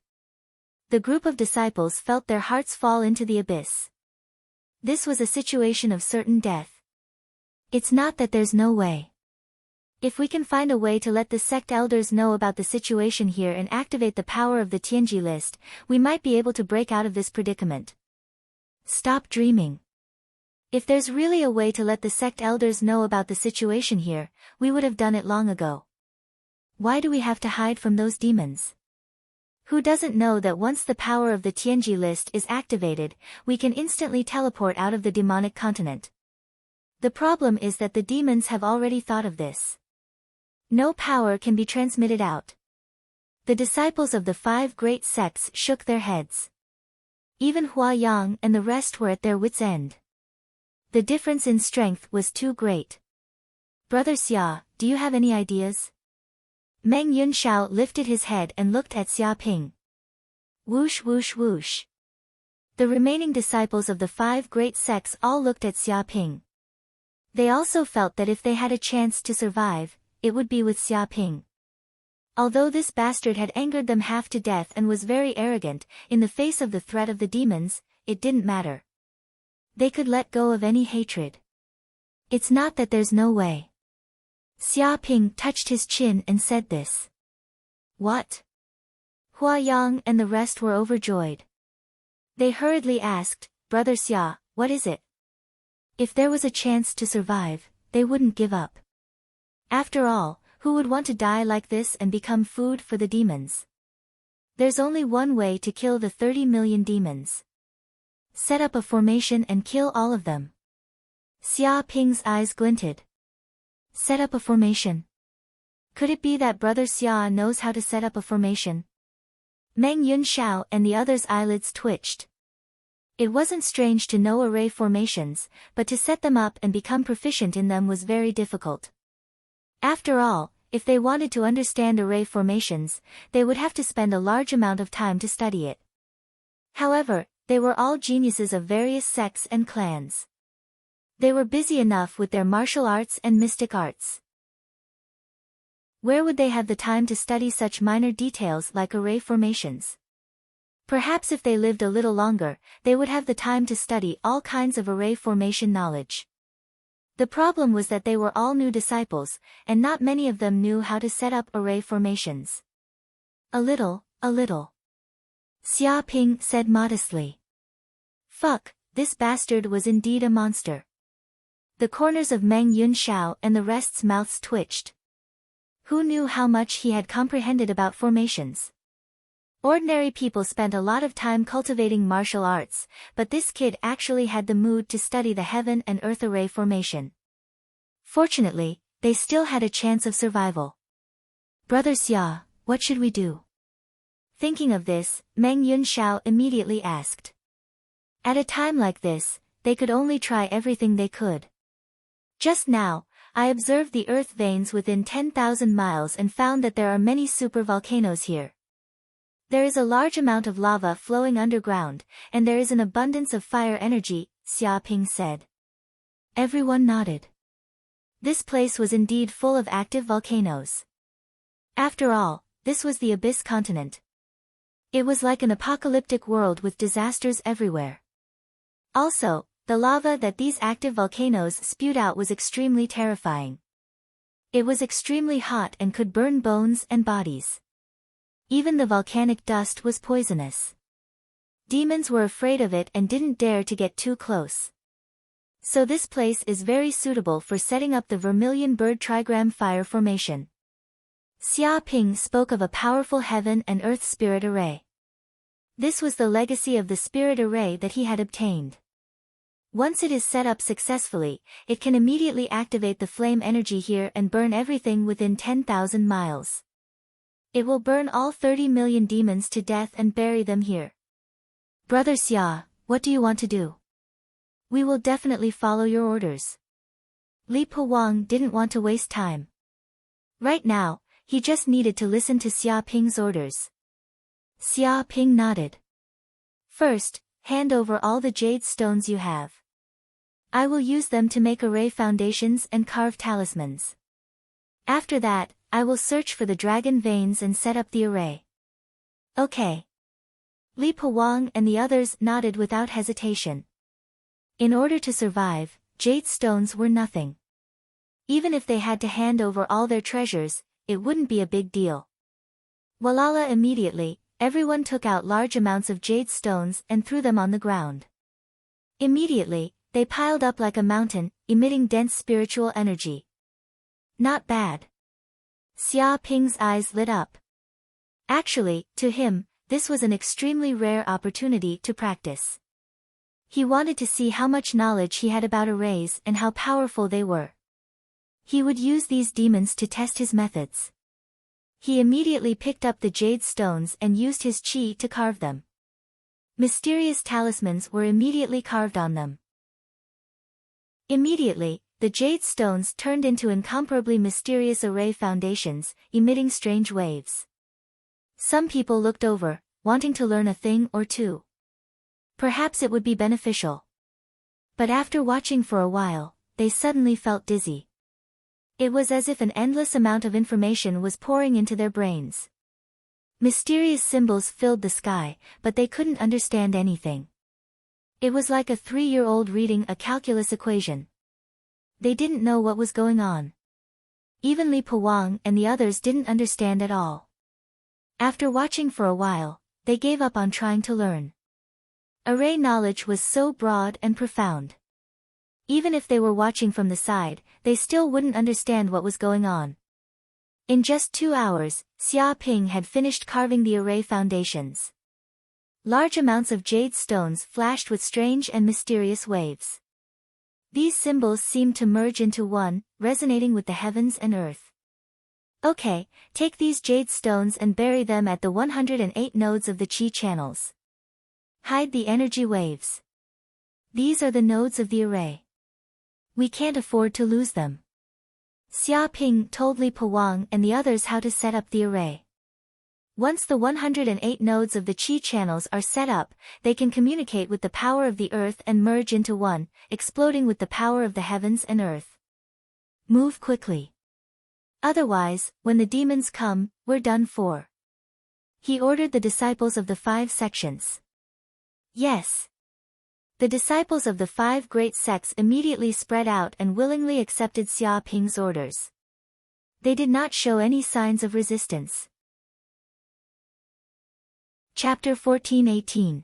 The group of disciples felt their hearts fall into the abyss. This was a situation of certain death. It's not that there's no way. If we can find a way to let the sect elders know about the situation here and activate the power of the Tianji list, we might be able to break out of this predicament. Stop dreaming. If there's really a way to let the sect elders know about the situation here, we would have done it long ago. Why do we have to hide from those demons? Who doesn't know that once the power of the Tianji list is activated, we can instantly teleport out of the demonic continent? The problem is that the demons have already thought of this. No power can be transmitted out. The disciples of the 5 great sects shook their heads. Even Hua Yang and the rest were at their wits' end. The difference in strength was too great. Brother Xia, do you have any ideas? Meng Yunxiao lifted his head and looked at Xia Ping. Whoosh whoosh whoosh. The remaining disciples of the 5 great sects all looked at Xia Ping. They also felt that if they had a chance to survive, it would be with Xia Ping. Although this bastard had angered them half to death and was very arrogant, in the face of the threat of the demons, it didn't matter. They could let go of any hatred. It's not that there's no way. Xia Ping touched his chin and said this. What? Hua Yang and the rest were overjoyed. They hurriedly asked, Brother Xia, what is it? If there was a chance to survive, they wouldn't give up. After all, who would want to die like this and become food for the demons? There's only one way to kill the 30 million demons. Set up a formation and kill all of them. Xia Ping's eyes glinted. Set up a formation. Could it be that Brother Xia knows how to set up a formation? Meng Yunxiao and the others' eyelids twitched. It wasn't strange to know array formations, but to set them up and become proficient in them was very difficult. After all, if they wanted to understand array formations, they would have to spend a large amount of time to study it. However, they were all geniuses of various sects and clans. They were busy enough with their martial arts and mystic arts. Where would they have the time to study such minor details like array formations? Perhaps if they lived a little longer, they would have the time to study all kinds of array formation knowledge. The problem was that they were all new disciples, and not many of them knew how to set up array formations. A little. Xia Ping said modestly. Fuck, this bastard was indeed a monster. The corners of Meng Yunxiao and the rest's mouths twitched. Who knew how much he had comprehended about formations? Ordinary people spent a lot of time cultivating martial arts, but this kid actually had the mood to study the heaven and earth array formation. Fortunately, they still had a chance of survival. Brother Xia, what should we do? Thinking of this, Meng Yunxiao immediately asked. At a time like this, they could only try everything they could. Just now, I observed the earth veins within 10,000 miles and found that there are many supervolcanoes here. There is a large amount of lava flowing underground, and there is an abundance of fire energy, Xia Ping said. Everyone nodded. This place was indeed full of active volcanoes. After all, this was the Abyss continent. It was like an apocalyptic world with disasters everywhere. Also, the lava that these active volcanoes spewed out was extremely terrifying. It was extremely hot and could burn bones and bodies. Even the volcanic dust was poisonous. Demons were afraid of it and didn't dare to get too close. So this place is very suitable for setting up the Vermilion Bird Trigram Fire Formation. Xia Ping spoke of a powerful heaven and earth spirit array. This was the legacy of the spirit array that he had obtained. Once it is set up successfully, it can immediately activate the flame energy here and burn everything within 10,000 miles. It will burn all 30 million demons to death and bury them here. Brother Xia, what do you want to do? We will definitely follow your orders. Li Puwang didn't want to waste time. Right now, he just needed to listen to Xia Ping's orders. Xia Ping nodded. First, hand over all the jade stones you have. I will use them to make array foundations and carve talismans. After that, I will search for the dragon veins and set up the array. Okay. Li Puwang and the others nodded without hesitation. In order to survive, jade stones were nothing. Even if they had to hand over all their treasures, it wouldn't be a big deal. Walala immediately, everyone took out large amounts of jade stones and threw them on the ground. Immediately, they piled up like a mountain, emitting dense spiritual energy. Not bad. Xia Ping's eyes lit up. Actually, to him, this was an extremely rare opportunity to practice. He wanted to see how much knowledge he had about arrays and how powerful they were. He would use these demons to test his methods. He immediately picked up the jade stones and used his qi to carve them. Mysterious talismans were immediately carved on them. Immediately, the jade stones turned into incomparably mysterious array foundations, emitting strange waves. Some people looked over, wanting to learn a thing or two. Perhaps it would be beneficial. But after watching for a while, they suddenly felt dizzy. It was as if an endless amount of information was pouring into their brains. Mysterious symbols filled the sky, but they couldn't understand anything. It was like a 3-year-old reading a calculus equation. They didn't know what was going on. Even Li Puwang and the others didn't understand at all. After watching for a while, they gave up on trying to learn. Array knowledge was so broad and profound. Even if they were watching from the side, they still wouldn't understand what was going on. In just 2 hours, Xia Ping had finished carving the array foundations. Large amounts of jade stones flashed with strange and mysterious waves. These symbols seemed to merge into one, resonating with the heavens and earth. Okay, take these jade stones and bury them at the 108 nodes of the qi channels. Hide the energy waves. These are the nodes of the array. We can't afford to lose them. Xia Ping told Li Puwang and the others how to set up the array. Once the 108 nodes of the qi channels are set up, they can communicate with the power of the earth and merge into one, exploding with the power of the heavens and earth. Move quickly. Otherwise, when the demons come, we're done for. He ordered the disciples of the 5 sections. Yes. The disciples of the 5 great sects immediately spread out and willingly accepted Xia Ping's orders. They did not show any signs of resistance. Chapter 14:18.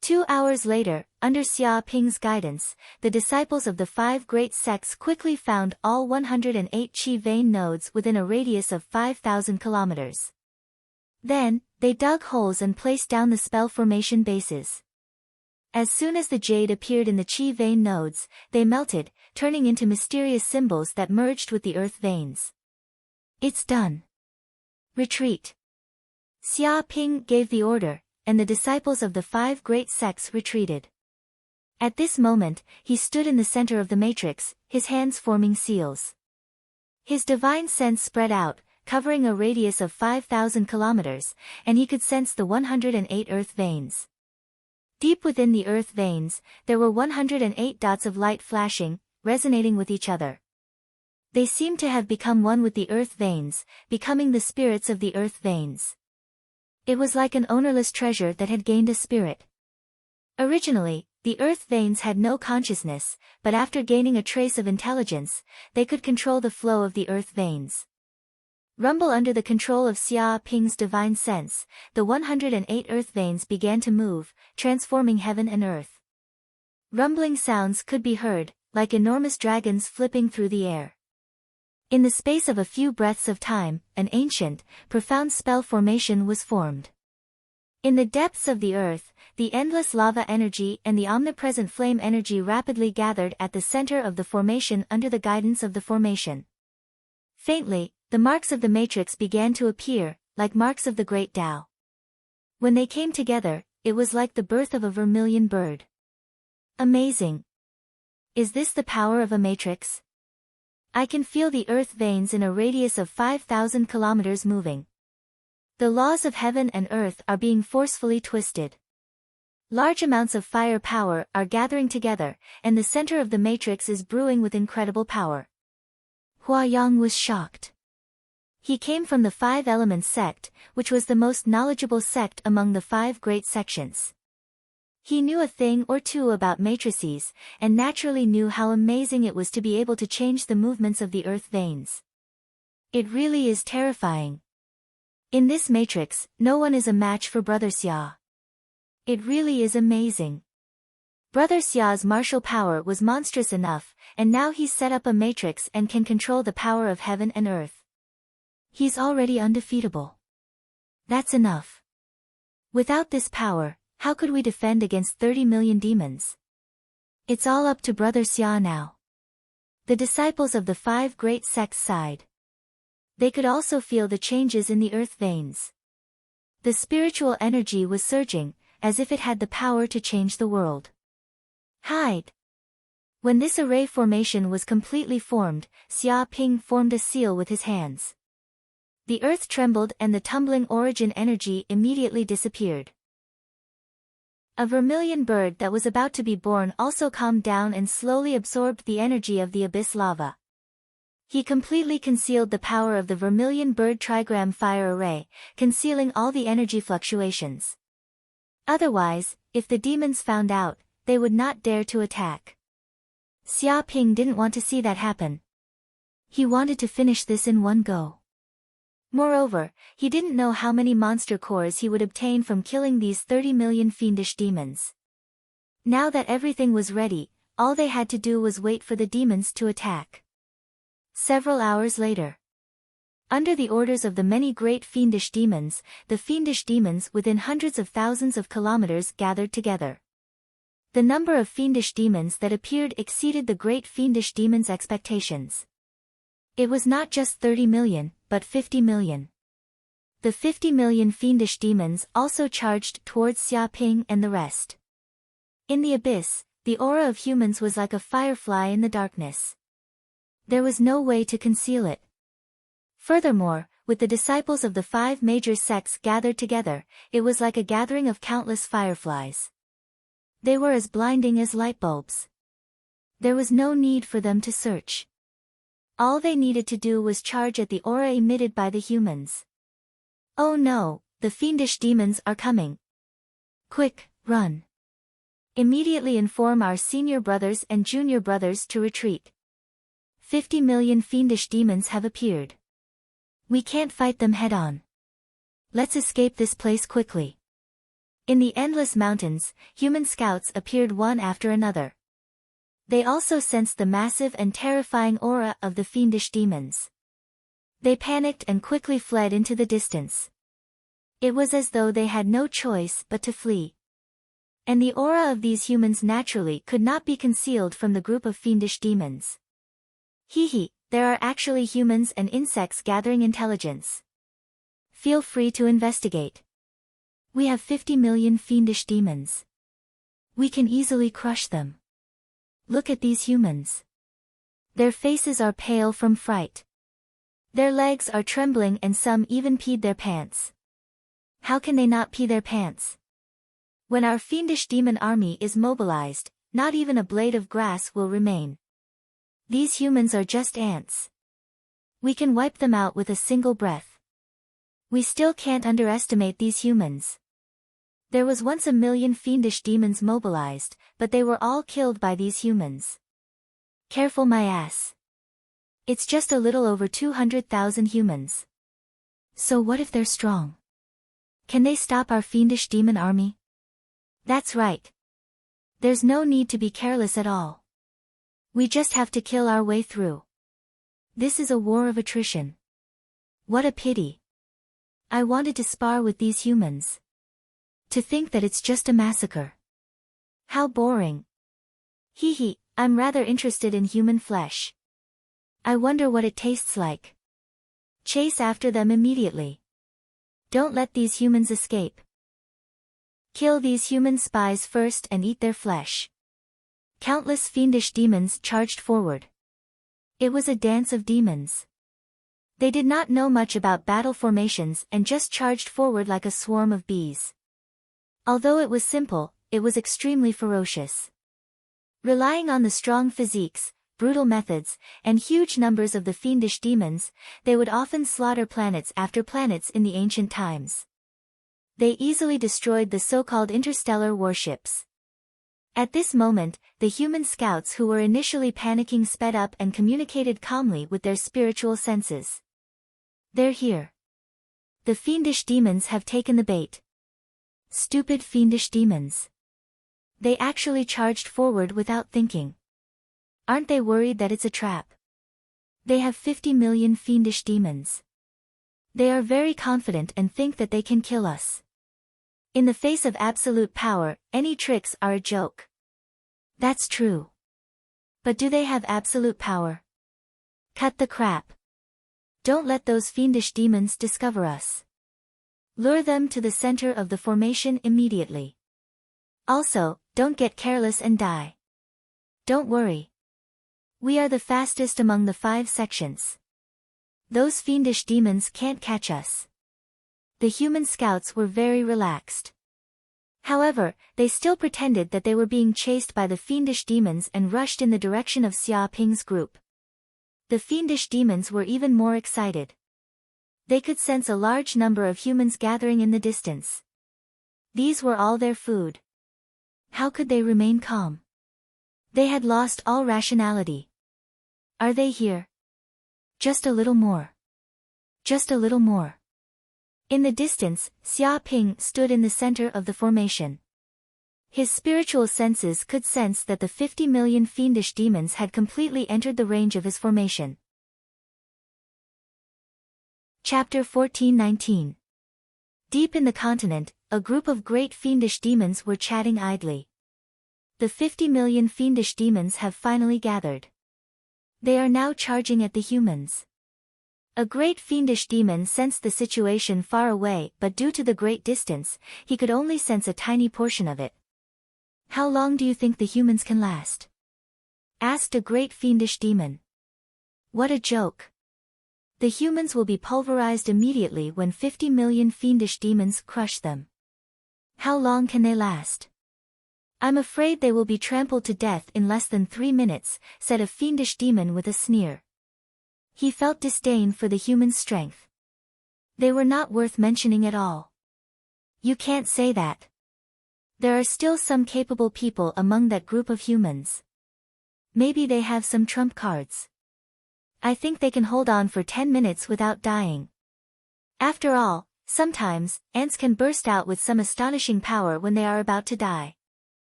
2 hours later, under Xia Ping's guidance, the disciples of the 5 great sects quickly found all 108 qi vein nodes within a radius of 5,000 kilometers. Then, they dug holes and placed down the spell formation bases. As soon as the jade appeared in the qi vein nodes, they melted, turning into mysterious symbols that merged with the earth veins. It's done. Retreat. Xia Ping gave the order, and the disciples of the 5 great sects retreated. At this moment, he stood in the center of the matrix, his hands forming seals. His divine sense spread out, covering a radius of 5,000 kilometers, and he could sense the 108 earth veins. Deep within the earth veins, there were 108 dots of light flashing, resonating with each other. They seemed to have become one with the earth veins, becoming the spirits of the earth veins. It was like an ownerless treasure that had gained a spirit. Originally, the earth veins had no consciousness, but after gaining a trace of intelligence, they could control the flow of the earth veins. Rumble under the control of Xia Ping's divine sense, the 108 earth veins began to move, transforming heaven and earth. Rumbling sounds could be heard, like enormous dragons flipping through the air. In the space of a few breaths of time, an ancient, profound spell formation was formed. In the depths of the earth, the endless lava energy and the omnipresent flame energy rapidly gathered at the center of the formation under the guidance of the formation. Faintly, the marks of the matrix began to appear, like marks of the great Tao. When they came together, it was like the birth of a vermilion bird. Amazing. Is this the power of a matrix? I can feel the earth veins in a radius of 5,000 kilometers moving. The laws of heaven and earth are being forcefully twisted. Large amounts of fire power are gathering together, and the center of the matrix is brewing with incredible power. Hua Yang was shocked. He came from the 5 Elements sect, which was the most knowledgeable sect among the 5 great sections. He knew a thing or two about matrices, and naturally knew how amazing it was to be able to change the movements of the earth veins. It really is terrifying. In this matrix, no one is a match for Brother Xia. It really is amazing. Brother Xia's martial power was monstrous enough, and now he's set up a matrix and can control the power of heaven and earth. He's already undefeatable. That's enough. Without this power, how could we defend against 30 million demons? It's all up to Brother Xia now. The disciples of the 5 great sects sighed. They could also feel the changes in the earth veins. The spiritual energy was surging, as if it had the power to change the world. Hide. When this array formation was completely formed, Xia Ping formed a seal with his hands. The earth trembled and the tumbling origin energy immediately disappeared. A vermilion bird that was about to be born also calmed down and slowly absorbed the energy of the abyss lava. He completely concealed the power of the vermilion bird trigram fire array, concealing all the energy fluctuations. Otherwise, if the demons found out, they would not dare to attack. Xia Ping didn't want to see that happen. He wanted to finish this in one go. Moreover, he didn't know how many monster cores he would obtain from killing these 30 million fiendish demons. Now that everything was ready, all they had to do was wait for the demons to attack. Several hours later. Under the orders of the many great fiendish demons, the fiendish demons within hundreds of thousands of kilometers gathered together. The number of fiendish demons that appeared exceeded the great fiendish demons' expectations. It was not just 30 million, but 50 million. The 50 million fiendish demons also charged towards Xia Ping and the rest. In the abyss, the aura of humans was like a firefly in the darkness. There was no way to conceal it. Furthermore, with the disciples of the 5 major sects gathered together, it was like a gathering of countless fireflies. They were as blinding as light bulbs. There was no need for them to search. All they needed to do was charge at the aura emitted by the humans. Oh no, the fiendish demons are coming. Quick, run. Immediately inform our senior brothers and junior brothers to retreat. 50 million fiendish demons have appeared. We can't fight them head-on. Let's escape this place quickly. In the endless mountains, human scouts appeared one after another. They also sensed the massive and terrifying aura of the fiendish demons. They panicked and quickly fled into the distance. It was as though they had no choice but to flee. And the aura of these humans naturally could not be concealed from the group of fiendish demons. Hee, there are actually humans and insects gathering intelligence. Feel free to investigate. We have 50 million fiendish demons. We can easily crush them. Look at these humans. Their faces are pale from fright. Their legs are trembling and some even peed their pants. How can they not pee their pants? When our fiendish demon army is mobilized, not even a blade of grass will remain. These humans are just ants. We can wipe them out with a single breath. We still can't underestimate these humans. There was once 1 million fiendish demons mobilized, but they were all killed by these humans. Careful my ass. It's just a little over 200,000 humans. So what if they're strong? Can they stop our fiendish demon army? That's right. There's no need to be careless at all. We just have to kill our way through. This is a war of attrition. What a pity. I wanted to spar with these humans. To think that it's just a massacre. How boring. Hee, I'm rather interested in human flesh. I wonder what it tastes like. Chase after them immediately. Don't let these humans escape. Kill these human spies first and eat their flesh. Countless fiendish demons charged forward. It was a dance of demons. They did not know much about battle formations and just charged forward like a swarm of bees. Although it was simple, it was extremely ferocious. Relying on the strong physiques, brutal methods, and huge numbers of the fiendish demons, they would often slaughter planets after planets in the ancient times. They easily destroyed the so-called interstellar warships. At this moment, the human scouts who were initially panicking sped up and communicated calmly with their spiritual senses. They're here. The fiendish demons have taken the bait. Stupid fiendish demons. They actually charged forward without thinking. Aren't they worried that it's a trap? They have 50 million fiendish demons. They are very confident and think that they can kill us. In the face of absolute power, any tricks are a joke. That's true. But do they have absolute power? Cut the crap. Don't let those fiendish demons discover us. Lure them to the center of the formation immediately. Also, don't get careless and die. Don't worry. We are the fastest among the 5 sections. Those fiendish demons can't catch us. The human scouts were very relaxed. However, they still pretended that they were being chased by the fiendish demons and rushed in the direction of Xia Ping's group. The fiendish demons were even more excited. They could sense a large number of humans gathering in the distance. These were all their food. How could they remain calm? They had lost all rationality. Are they here? Just a little more. Just a little more. In the distance, Xia Ping stood in the center of the formation. His spiritual senses could sense that the 50 million fiendish demons had completely entered the range of his formation. Chapter 14:19. Deep in the continent, a group of great fiendish demons were chatting idly. The 50 million fiendish demons have finally gathered. They are now charging at the humans. A great fiendish demon sensed the situation far away, but due to the great distance, he could only sense a tiny portion of it. How long do you think the humans can last? Asked a great fiendish demon. What a joke. The humans will be pulverized immediately when 50 million fiendish demons crush them. How long can they last? I'm afraid they will be trampled to death in less than 3 minutes, said a fiendish demon with a sneer. He felt disdain for the human strength. They were not worth mentioning at all. You can't say that. There are still some capable people among that group of humans. Maybe they have some trump cards. I think they can hold on for 10 minutes without dying. After all, Sometimes, ants can burst out with some astonishing power when they are about to die.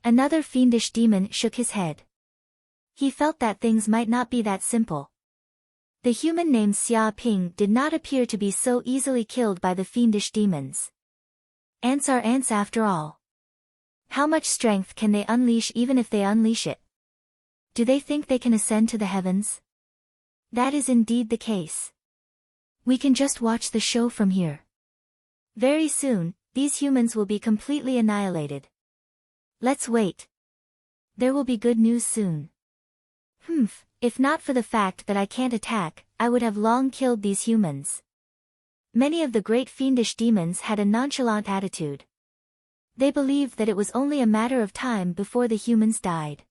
Another fiendish demon shook his head. He felt that things might not be that simple. The human named Xia Ping did not appear to be so easily killed by the fiendish demons. Ants are ants after all. How much strength can they unleash even if they unleash it? Do they think they can ascend to the heavens? That is indeed the case. We can just watch the show from here. Very soon, these humans will be completely annihilated. Let's wait. There will be good news soon. If not for the fact that I can't attack, I would have long killed these humans. Many of the great fiendish demons had a nonchalant attitude. They believed that it was only a matter of time before the humans died.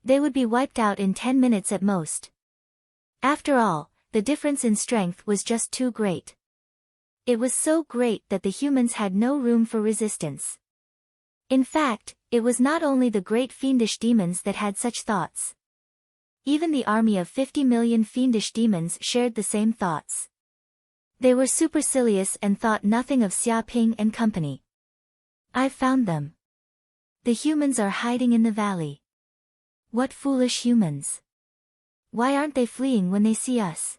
They would be wiped out in 10 minutes at most. After all, the difference in strength was just too great. It was so great that the humans had no room for resistance. In fact, it was not only the great fiendish demons that had such thoughts. Even the army of 50 million fiendish demons shared the same thoughts. They were supercilious and thought nothing of Xia Ping and company. I've found them. The humans are hiding in the valley. What foolish humans! Why aren't they fleeing when they see us?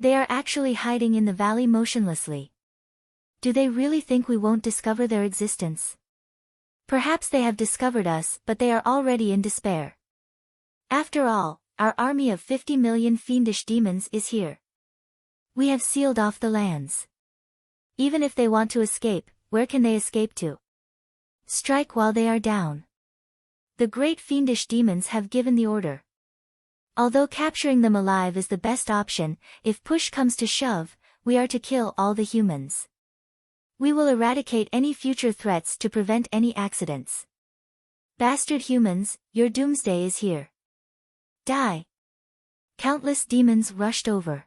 They are actually hiding in the valley motionlessly. Do they really think we won't discover their existence? Perhaps they have discovered us, but they are already in despair. After all, our army of 50 million fiendish demons is here. We have sealed off the lands. Even if they want to escape, where can they escape to? Strike while they are down. The great fiendish demons have given the order. Although capturing them alive is the best option, if push comes to shove, we are to kill all the humans. We will eradicate any future threats to prevent any accidents. Bastard humans, your doomsday is here. Die! Countless demons rushed over.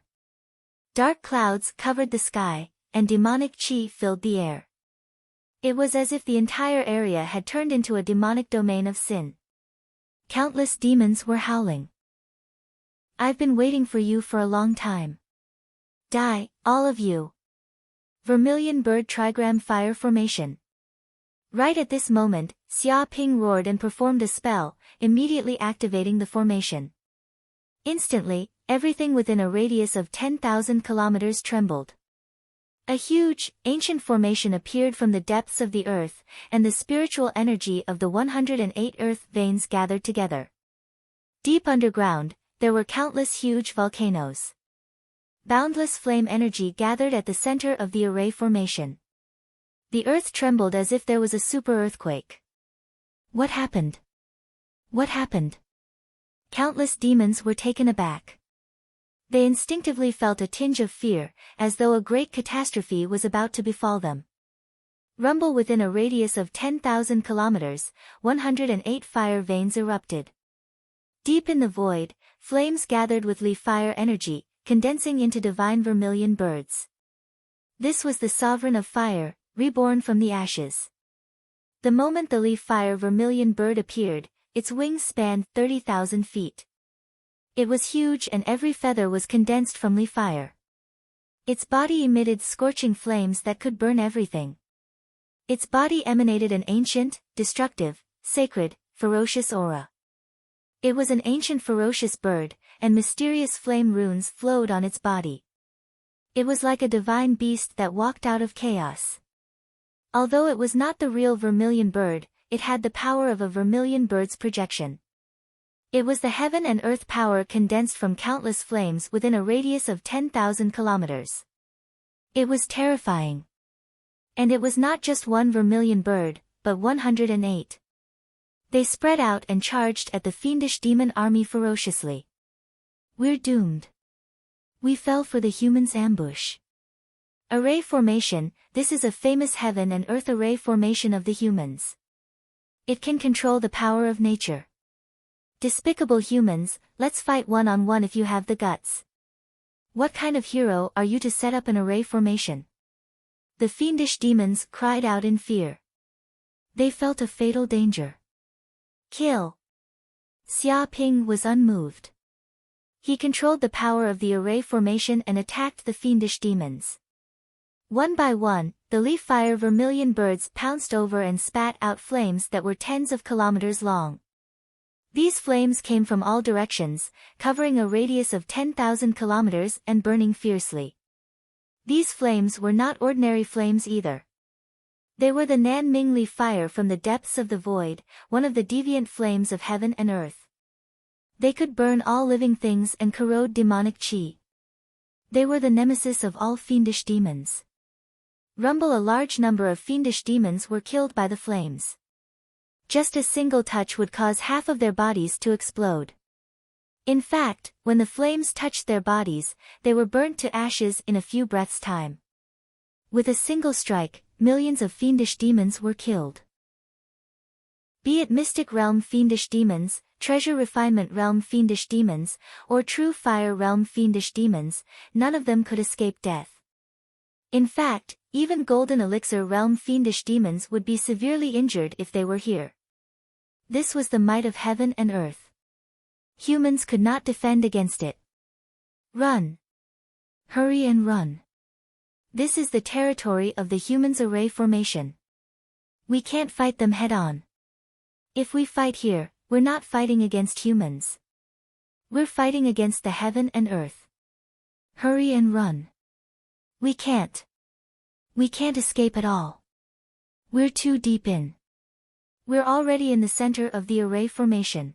Dark clouds covered the sky, and demonic chi filled the air. It was as if the entire area had turned into a demonic domain of sin. Countless demons were howling. I've been waiting for you for a long time. Die, all of you. Vermilion bird trigram fire formation. Right at this moment, Xia Ping roared and performed a spell, immediately activating the formation. Instantly, everything within a radius of 10,000 kilometers trembled. A huge, ancient formation appeared from the depths of the earth, and the spiritual energy of the 108 earth veins gathered together. Deep underground, there were countless huge volcanoes. Boundless flame energy gathered at the center of the array formation. The earth trembled as if there was a super earthquake. What happened? What happened? Countless demons were taken aback. They instinctively felt a tinge of fear, as though a great catastrophe was about to befall them. Rumble within a radius of 10,000 kilometers, 108 fire veins erupted. Deep in the void, flames gathered with leaf fire energy, condensing into divine vermilion birds. This was the sovereign of fire, reborn from the ashes. The moment the leaf fire vermilion bird appeared, its wings spanned 30,000 feet. It was huge and every feather was condensed from leaf fire. Its body emitted scorching flames that could burn everything. Its body emanated an ancient, destructive, sacred, ferocious aura. It was an ancient ferocious bird, and mysterious flame runes flowed on its body. It was like a divine beast that walked out of chaos. Although it was not the real vermilion bird, it had the power of a vermilion bird's projection. It was the heaven and earth power condensed from countless flames within a radius of 10,000 kilometers. It was terrifying. And it was not just one vermilion bird, but 108. They spread out and charged at the fiendish demon army ferociously. We're doomed. We fell for the humans' ambush. Array formation, this is a famous heaven and earth array formation of the humans. It can control the power of nature. Despicable humans, let's fight one-on-one if you have the guts. What kind of hero are you to set up an array formation? The fiendish demons cried out in fear. They felt a fatal danger. Kill. Xia Ping was unmoved. He controlled the power of the array formation and attacked the fiendish demons. One by one, the leaf fire vermilion birds pounced over and spat out flames that were tens of kilometers long. These flames came from all directions, covering a radius of 10,000 kilometers and burning fiercely. These flames were not ordinary flames either. They were the Nanming leaf fire from the depths of the void, one of the deviant flames of heaven and earth. They could burn all living things and corrode demonic qi. They were the nemesis of all fiendish demons. Rumble, a large number of fiendish demons were killed by the flames. Just a single touch would cause half of their bodies to explode. In fact, when the flames touched their bodies, they were burnt to ashes in a few breaths' time. With a single strike, millions of fiendish demons were killed. Be it mystic realm fiendish demons, treasure refinement realm fiendish demons, or true fire realm fiendish demons, none of them could escape death. In fact, even golden elixir realm fiendish demons would be severely injured if they were here. This was the might of heaven and earth. Humans could not defend against it. Run! Hurry and run! This is the territory of the humans' array formation. We can't fight them head-on. If we fight here, we're not fighting against humans. We're fighting against the heaven and earth. Hurry and run. We can't. We can't escape at all. We're too deep in. We're already in the center of the array formation.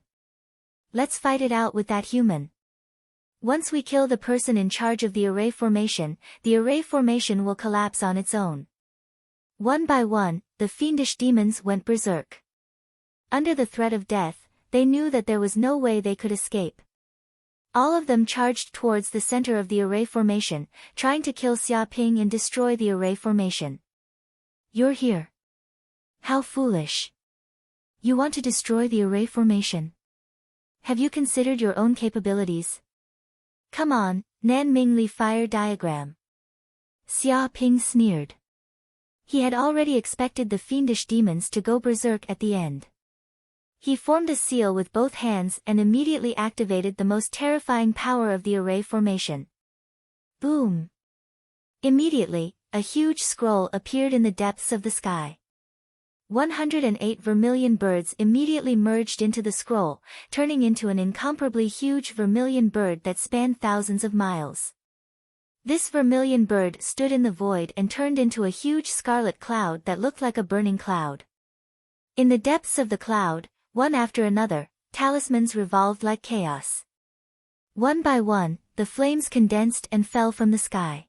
Let's fight it out with that human. Once we kill the person in charge of the array formation will collapse on its own. One by one, the fiendish demons went berserk. Under the threat of death, they knew that there was no way they could escape. All of them charged towards the center of the array formation, trying to kill Xiaoping and destroy the array formation. You're here. How foolish. You want to destroy the array formation? Have you considered your own capabilities? Come on, Nanming Li fire diagram. Xiaoping sneered. He had already expected the fiendish demons to go berserk at the end. He formed a seal with both hands and immediately activated the most terrifying power of the array formation. Boom! Immediately, a huge scroll appeared in the depths of the sky. 108 vermilion birds immediately merged into the scroll, turning into an incomparably huge vermilion bird that spanned thousands of miles. This vermilion bird stood in the void and turned into a huge scarlet cloud that looked like a burning cloud. In the depths of the cloud, one after another, talismans revolved like chaos. One by one, the flames condensed and fell from the sky.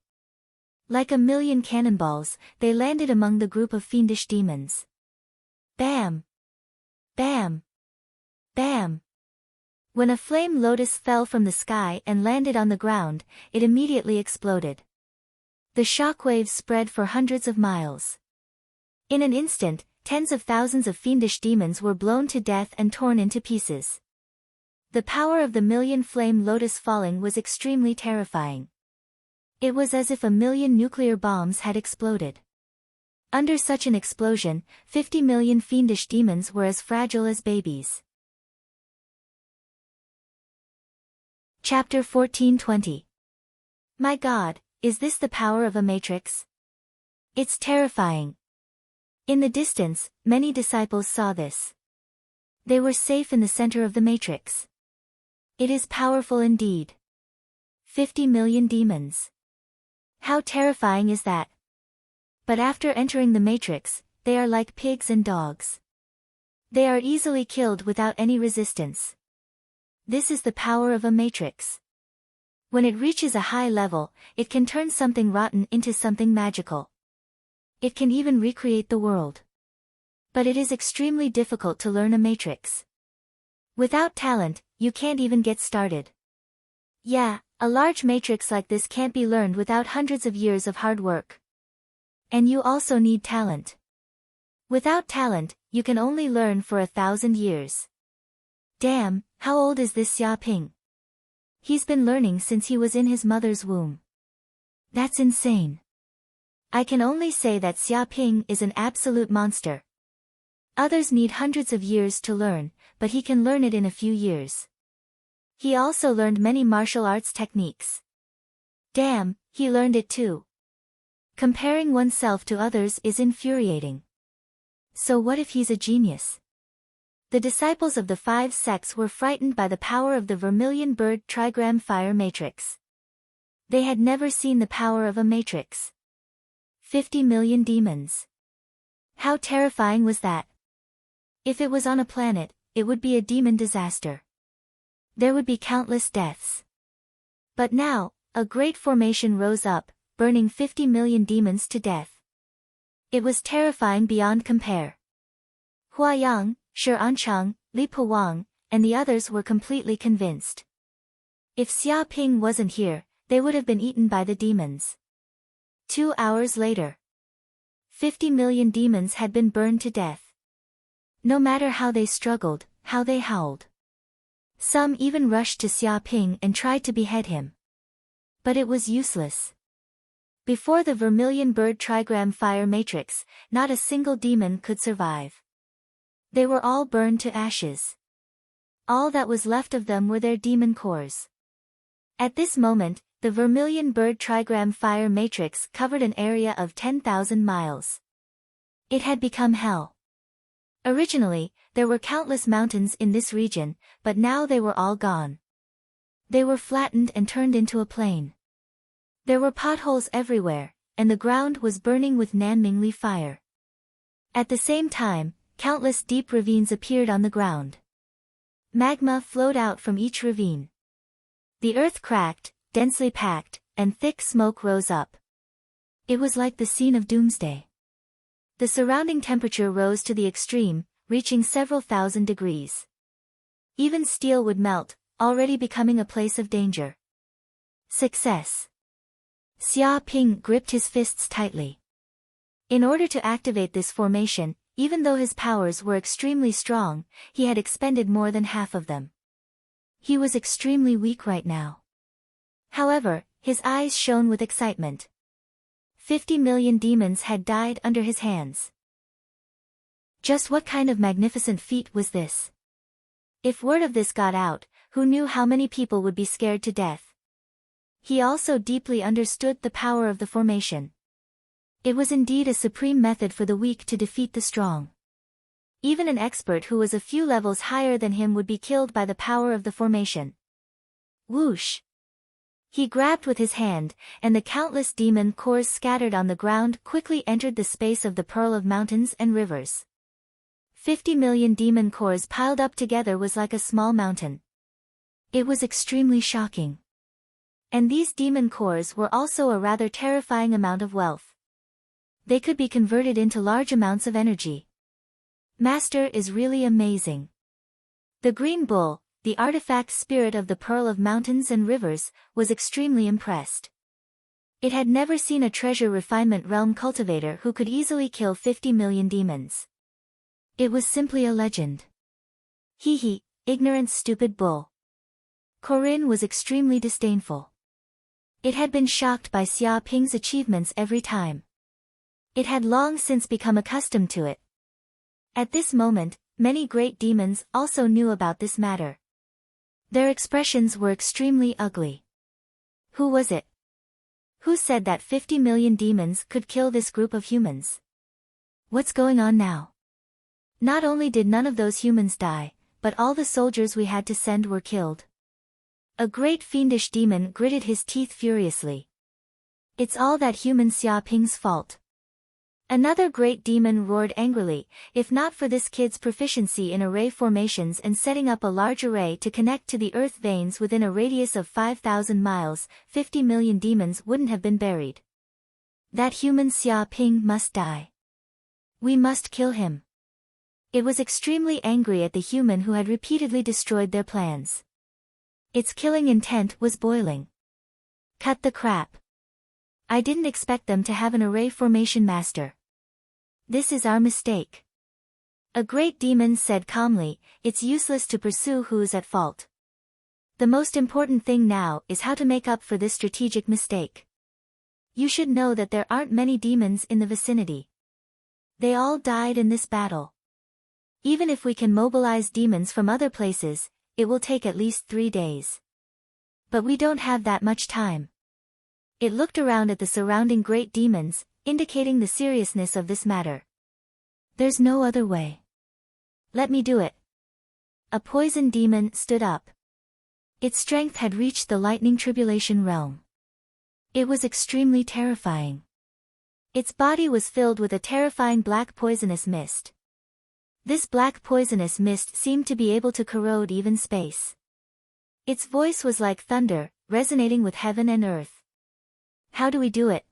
Like a million cannonballs, they landed among the group of fiendish demons. Bam! Bam! Bam! When a flame lotus fell from the sky and landed on the ground, it immediately exploded. The shock waves spread for hundreds of miles. In an instant, tens of thousands of fiendish demons were blown to death and torn into pieces. The power of the million flame lotus falling was extremely terrifying. It was as if a million nuclear bombs had exploded. Under such an explosion, 50 million fiendish demons were as fragile as babies. Chapter 14:20. My God, is this the power of a matrix? It's terrifying. In the distance, many disciples saw this. They were safe in the center of the matrix. It is powerful indeed. 50 million demons. How terrifying is that? But after entering the matrix, they are like pigs and dogs. They are easily killed without any resistance. This is the power of a matrix. When it reaches a high level, it can turn something rotten into something magical. It can even recreate the world. But it is extremely difficult to learn a matrix. Without talent, you can't even get started. Yeah, a large matrix like this can't be learned without hundreds of years of hard work. And you also need talent. Without talent, you can only learn for 1,000 years. Damn, how old is this Xiaoping? He's been learning since he was in his mother's womb. That's insane. I can only say that Xiaoping is an absolute monster. Others need hundreds of years to learn, but he can learn it in a few years. He also learned many martial arts techniques. Damn, he learned it too. Comparing oneself to others is infuriating. So what if he's a genius? The disciples of the 5 sects were frightened by the power of the vermilion bird trigram fire matrix. They had never seen the power of a matrix. 50 million demons. How terrifying was that? If it was on a planet, it would be a demon disaster. There would be countless deaths. But now, a great formation rose up, burning 50 million demons to death. It was terrifying beyond compare. Huayang, Shi Ancheng, Li Puwang, and the others were completely convinced. If Xia Ping wasn't here, they would have been eaten by the demons. 2 hours later, 50 million demons had been burned to death. No matter how they struggled, how they howled. Some even rushed to Xia Ping and tried to behead him. But it was useless. Before the vermilion bird trigram fire matrix, not a single demon could survive. They were all burned to ashes. All that was left of them were their demon cores. At this moment, the vermilion bird trigram fire matrix covered an area of 10,000 miles. It had become hell. Originally, there were countless mountains in this region, but now they were all gone. They were flattened and turned into a plain. There were potholes everywhere, and the ground was burning with Nanmingli fire. At the same time, countless deep ravines appeared on the ground. Magma flowed out from each ravine. The earth cracked, densely packed, and thick smoke rose up. It was like the scene of doomsday. The surrounding temperature rose to the extreme, reaching several thousand degrees. Even steel would melt, already becoming a place of danger. Success. Xia Ping gripped his fists tightly. In order to activate this formation, even though his powers were extremely strong, he had expended more than half of them. He was extremely weak right now. However, his eyes shone with excitement. 50 million demons had died under his hands. Just what kind of magnificent feat was this? If word of this got out, who knew how many people would be scared to death? He also deeply understood the power of the formation. It was indeed a supreme method for the weak to defeat the strong. Even an expert who was a few levels higher than him would be killed by the power of the formation. Whoosh! He grabbed with his hand, and the countless demon cores scattered on the ground quickly entered the space of the pearl of mountains and rivers. 50 million demon cores piled up together was like a small mountain. It was extremely shocking. And these demon cores were also a rather terrifying amount of wealth. They could be converted into large amounts of energy. Master is really amazing. The green bull, the artifact spirit of the pearl of mountains and rivers, was extremely impressed. It had never seen a treasure refinement realm cultivator who could easily kill 50 million demons. It was simply a legend. Hee hee, ignorant stupid bull. Corinne was extremely disdainful. It had been shocked by Xia Ping's achievements every time. It had long since become accustomed to it. At this moment, many great demons also knew about this matter. Their expressions were extremely ugly. Who was it? Who said that 50 million demons could kill this group of humans? What's going on now? Not only did none of those humans die, but all the soldiers we had to send were killed. A great fiendish demon gritted his teeth furiously. It's all that human Xia Ping's fault. Another great demon roared angrily, if not for this kid's proficiency in array formations and setting up a large array to connect to the earth veins within a radius of 5,000 miles, 50 million demons wouldn't have been buried. That human Xia Ping must die. We must kill him. It was extremely angry at the human who had repeatedly destroyed their plans. Its killing intent was boiling. Cut the crap. I didn't expect them to have an array formation master. This is our mistake. A great demon said calmly, it's useless to pursue who's at fault. The most important thing now is how to make up for this strategic mistake. You should know that there aren't many demons in the vicinity. They all died in this battle. Even if we can mobilize demons from other places, it will take at least 3 days. But we don't have that much time. It looked around at the surrounding great demons, indicating the seriousness of this matter. There's no other way. Let me do it. A poison demon stood up. Its strength had reached the lightning tribulation realm. It was extremely terrifying. Its body was filled with a terrifying black poisonous mist. This black poisonous mist seemed to be able to corrode even space. Its voice was like thunder, resonating with heaven and earth. How do we do it?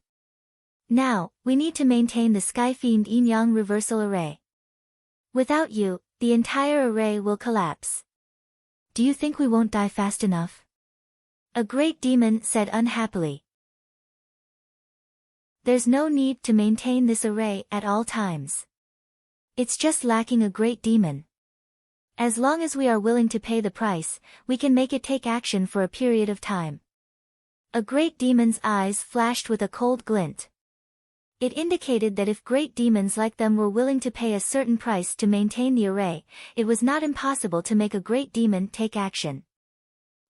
Now, we need to maintain the Skyfiend Yin-Yang reversal array. Without you, the entire array will collapse. Do you think we won't die fast enough? A great demon said unhappily. There's no need to maintain this array at all times. It's just lacking a great demon. As long as we are willing to pay the price, we can make it take action for a period of time. A great demon's eyes flashed with a cold glint. It indicated that if great demons like them were willing to pay a certain price to maintain the array, it was not impossible to make a great demon take action.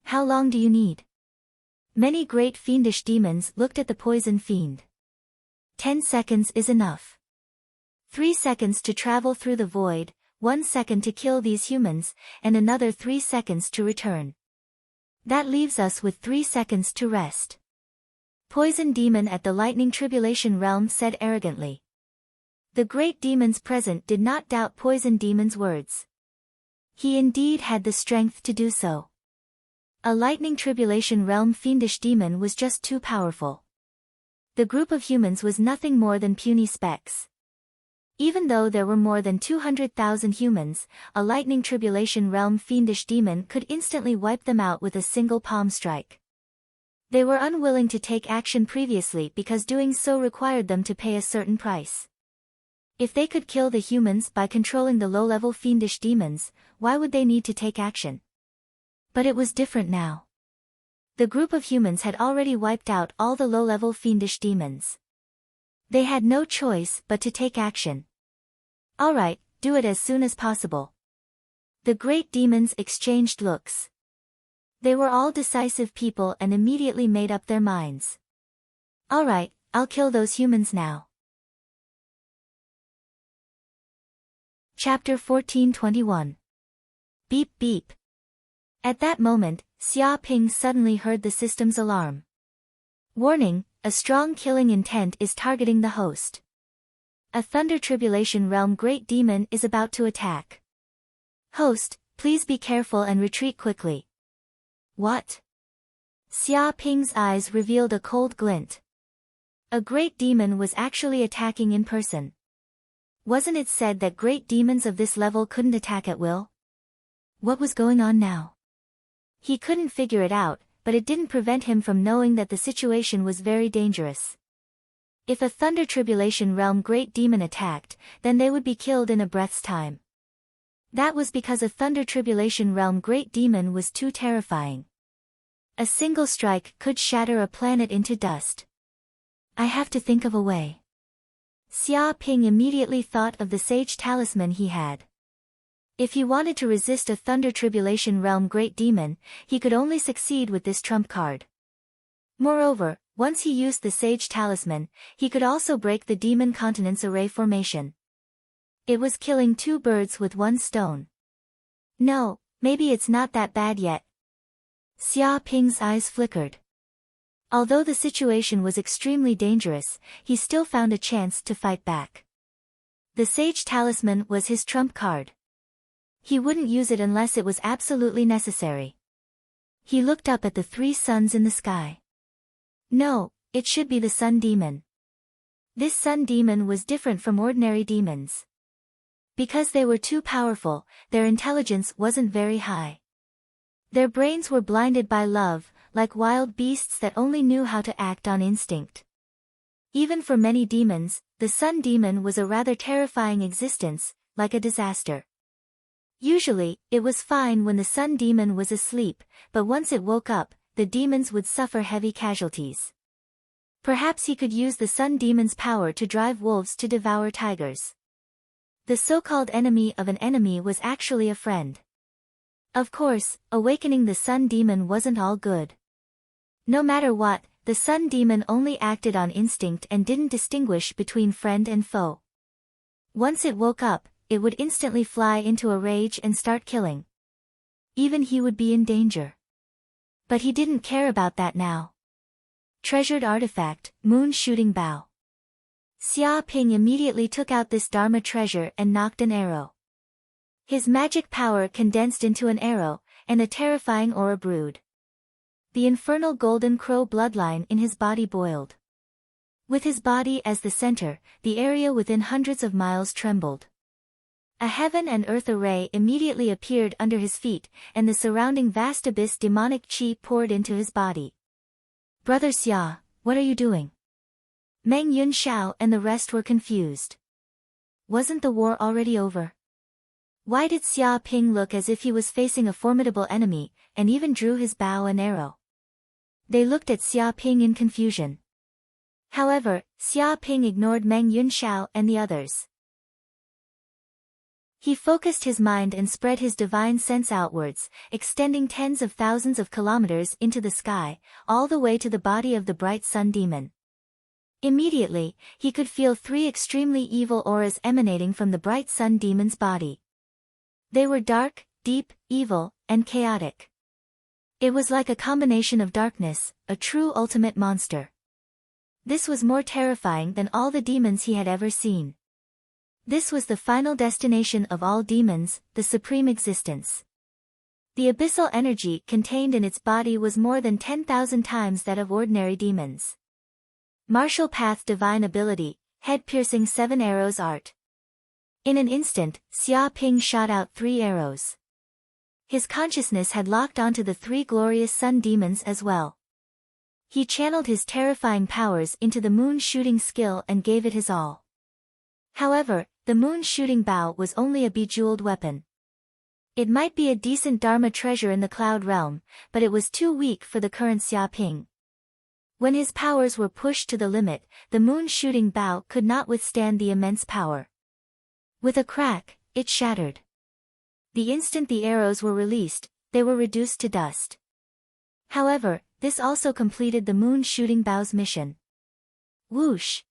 How long do you need? Many great fiendish demons looked at the poison fiend. 10 seconds is enough. 3 seconds to travel through the void, 1 second to kill these humans, and another 3 seconds to return. That leaves us with 3 seconds to rest. Poison demon at the lightning tribulation realm said arrogantly. The great demons present did not doubt poison demon's words. He indeed had the strength to do so. A lightning tribulation realm fiendish demon was just too powerful. The group of humans was nothing more than puny specks. Even though there were more than 200,000 humans, a lightning tribulation realm fiendish demon could instantly wipe them out with a single palm strike. They were unwilling to take action previously because doing so required them to pay a certain price. If they could kill the humans by controlling the low-level fiendish demons, why would they need to take action? But it was different now. The group of humans had already wiped out all the low-level fiendish demons. They had no choice but to take action. Alright, do it as soon as possible. The great demons exchanged looks. They were all decisive people and immediately made up their minds. Alright, I'll kill those humans now. Chapter 14:21. Beep beep. At that moment, Xia Ping suddenly heard the system's alarm. Warning, a strong killing intent is targeting the host. A Thunder Tribulation Realm Great Demon is about to attack. Host, please be careful and retreat quickly. What? Xia Ping's eyes revealed a cold glint. A great demon was actually attacking in person. Wasn't it said that great demons of this level couldn't attack at will? What was going on now? He couldn't figure it out, but it didn't prevent him from knowing that the situation was very dangerous. If a Thunder Tribulation Realm Great Demon attacked, then they would be killed in a breath's time. That was because a Thunder Tribulation Realm Great Demon was too terrifying. A single strike could shatter a planet into dust. I have to think of a way. Xia Ping immediately thought of the sage talisman he had. If he wanted to resist a Thunder Tribulation Realm Great Demon, he could only succeed with this trump card. Moreover, once he used the sage talisman, he could also break the Demon Continent's array formation. It was killing 2 birds with 1 stone. No, maybe it's not that bad yet. Xia Ping's eyes flickered. Although the situation was extremely dangerous, he still found a chance to fight back. The sage talisman was his trump card. He wouldn't use it unless it was absolutely necessary. He looked up at the 3 suns in the sky. No, it should be the sun demon. This sun demon was different from ordinary demons. Because they were too powerful, their intelligence wasn't very high. Their brains were blinded by love, like wild beasts that only knew how to act on instinct. Even for many demons, the sun demon was a rather terrifying existence, like a disaster. Usually, it was fine when the sun demon was asleep, but once it woke up, the demons would suffer heavy casualties. Perhaps he could use the sun demon's power to drive wolves to devour tigers. The so-called enemy of an enemy was actually a friend. Of course, awakening the sun demon wasn't all good. No matter what, the sun demon only acted on instinct and didn't distinguish between friend and foe. Once it woke up, it would instantly fly into a rage and start killing. Even he would be in danger. But he didn't care about that now. Treasured artifact, moon shooting bow. Xia Ping immediately took out this Dharma treasure and nocked an arrow. His magic power condensed into an arrow, and a terrifying aura brewed. The infernal golden crow bloodline in his body boiled. With his body as the center, the area within hundreds of miles trembled. A heaven and earth array immediately appeared under his feet, and the surrounding vast abyss demonic chi poured into his body. Brother Xia, what are you doing? Meng Yunxiao and the rest were confused. Wasn't the war already over? Why did Xia Ping look as if he was facing a formidable enemy, and even drew his bow and arrow? They looked at Xia Ping in confusion. However, Xia Ping ignored Meng Yunxiao and the others. He focused his mind and spread his divine sense outwards, extending tens of thousands of kilometers into the sky, all the way to the body of the bright sun demon. Immediately, he could feel 3 extremely evil auras emanating from the bright sun demon's body. They were dark, deep, evil, and chaotic. It was like a combination of darkness, a true ultimate monster. This was more terrifying than all the demons he had ever seen. This was the final destination of all demons, the supreme existence. The abyssal energy contained in its body was more than 10,000 times that of ordinary demons. Martial path divine ability, head-piercing 7 arrows art. In an instant, Xia Ping shot out 3 arrows. His consciousness had locked onto the 3 glorious sun demons as well. He channeled his terrifying powers into the moon shooting skill and gave it his all. However, the moon shooting bow was only a bejeweled weapon. It might be a decent Dharma treasure in the cloud realm, but it was too weak for the current Xia Ping. When his powers were pushed to the limit, the moon shooting bow could not withstand the immense power. With a crack, it shattered. The instant the arrows were released, they were reduced to dust. However, this also completed the moon shooting bow's mission. Whoosh!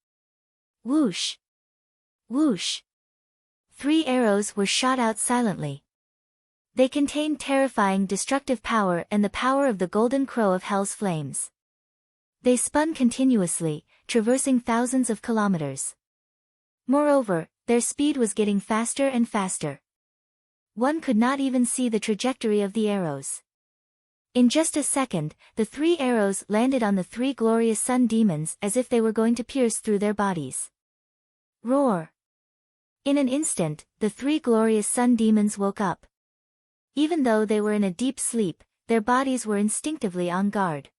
Whoosh! Whoosh! 3 arrows were shot out silently. They contained terrifying destructive power and the power of the golden crow of hell's flames. They spun continuously, traversing thousands of kilometers. Moreover, their speed was getting faster and faster. One could not even see the trajectory of the arrows. In just a second, the 3 arrows landed on the 3 glorious sun demons as if they were going to pierce through their bodies. Roar! In an instant, the 3 glorious sun demons woke up. Even though they were in a deep sleep, their bodies were instinctively on guard.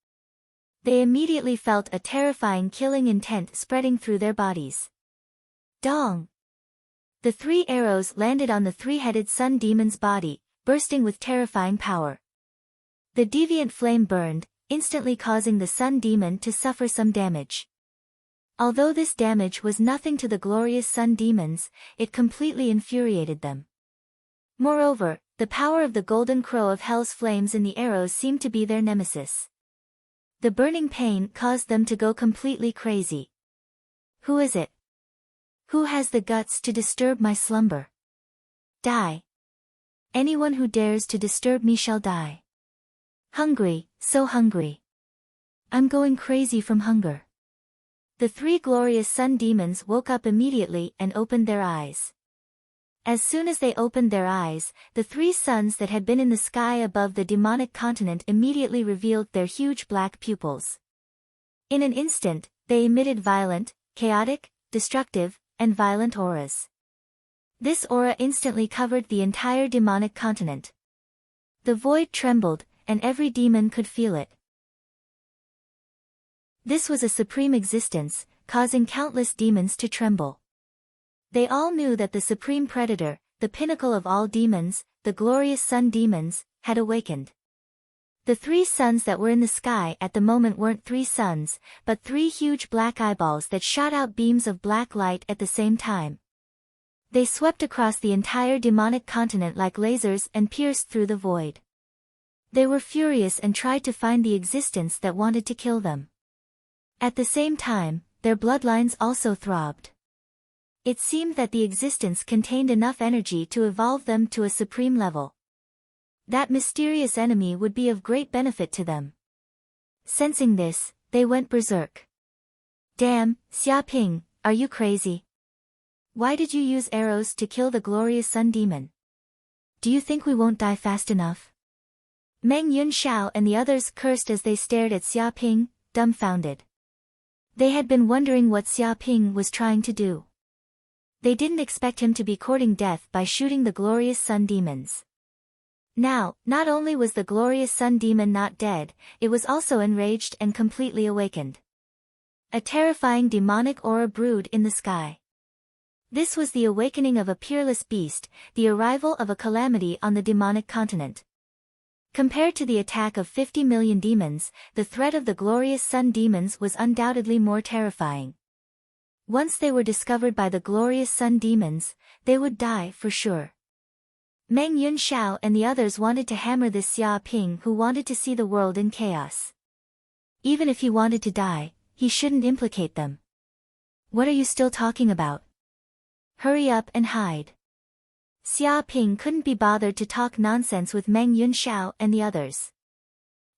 They immediately felt a terrifying killing intent spreading through their bodies. Dong! The 3 arrows landed on the 3-headed sun demon's body, bursting with terrifying power. The deviant flame burned, instantly causing the sun demon to suffer some damage. Although this damage was nothing to the glorious sun demons, it completely infuriated them. Moreover, the power of the golden crow of hell's flames in the arrows seemed to be their nemesis. The burning pain caused them to go completely crazy. Who is it? Who has the guts to disturb my slumber? Die. Anyone who dares to disturb me shall die. Hungry, so hungry. I'm going crazy from hunger. The 3 glorious sun demons woke up immediately and opened their eyes. As soon as they opened their eyes, the 3 suns that had been in the sky above the demonic continent immediately revealed their huge black pupils. In an instant, they emitted violent, chaotic, destructive, and violent auras. This aura instantly covered the entire demonic continent. The void trembled, and every demon could feel it. This was a supreme existence, causing countless demons to tremble. They all knew that the supreme predator, the pinnacle of all demons, the glorious sun demons, had awakened. The 3 suns that were in the sky at the moment weren't 3 suns, but 3 huge black eyeballs that shot out beams of black light at the same time. They swept across the entire demonic continent like lasers and pierced through the void. They were furious and tried to find the existence that wanted to kill them. At the same time, their bloodlines also throbbed. It seemed that the existence contained enough energy to evolve them to a supreme level. That mysterious enemy would be of great benefit to them. Sensing this, they went berserk. Damn, Xiaoping, are you crazy? Why did you use arrows to kill the glorious sun demon? Do you think we won't die fast enough? Meng Yunxiao and the others cursed as they stared at Xiaoping, dumbfounded. They had been wondering what Xiaoping was trying to do. They didn't expect him to be courting death by shooting the glorious sun demons. Now, not only was the glorious sun demon not dead, it was also enraged and completely awakened. A terrifying demonic aura brewed in the sky. This was the awakening of a peerless beast, the arrival of a calamity on the demonic continent. Compared to the attack of 50 million demons, the threat of the glorious sun demons was undoubtedly more terrifying. Once they were discovered by the glorious sun demons, they would die for sure. Meng Yunxiao and the others wanted to hammer this Xiaoping who wanted to see the world in chaos. Even if he wanted to die, he shouldn't implicate them. What are you still talking about? Hurry up and hide. Xiaoping couldn't be bothered to talk nonsense with Meng Yunxiao and the others.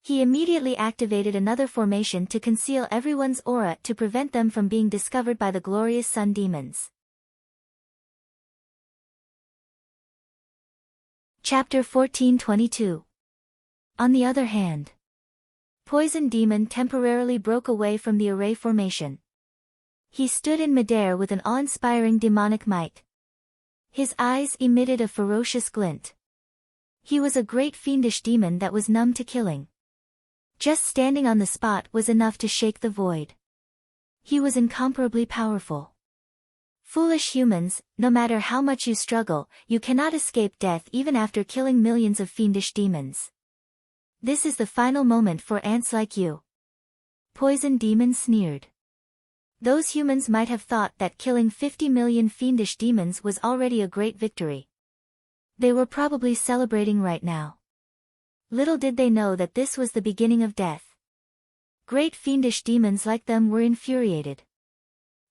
He immediately activated another formation to conceal everyone's aura to prevent them from being discovered by the glorious sun demons. Chapter 14:22. On the other hand, Poison Demon temporarily broke away from the array formation. He stood in midair with an awe-inspiring demonic might. His eyes emitted a ferocious glint. He was a great fiendish demon that was numb to killing. Just standing on the spot was enough to shake the void. He was incomparably powerful. Foolish humans, no matter how much you struggle, you cannot escape death even after killing millions of fiendish demons. This is the final moment for ants like you. Poison Demon sneered. Those humans might have thought that killing 50 million fiendish demons was already a great victory. They were probably celebrating right now. Little did they know that this was the beginning of death. Great fiendish demons like them were infuriated.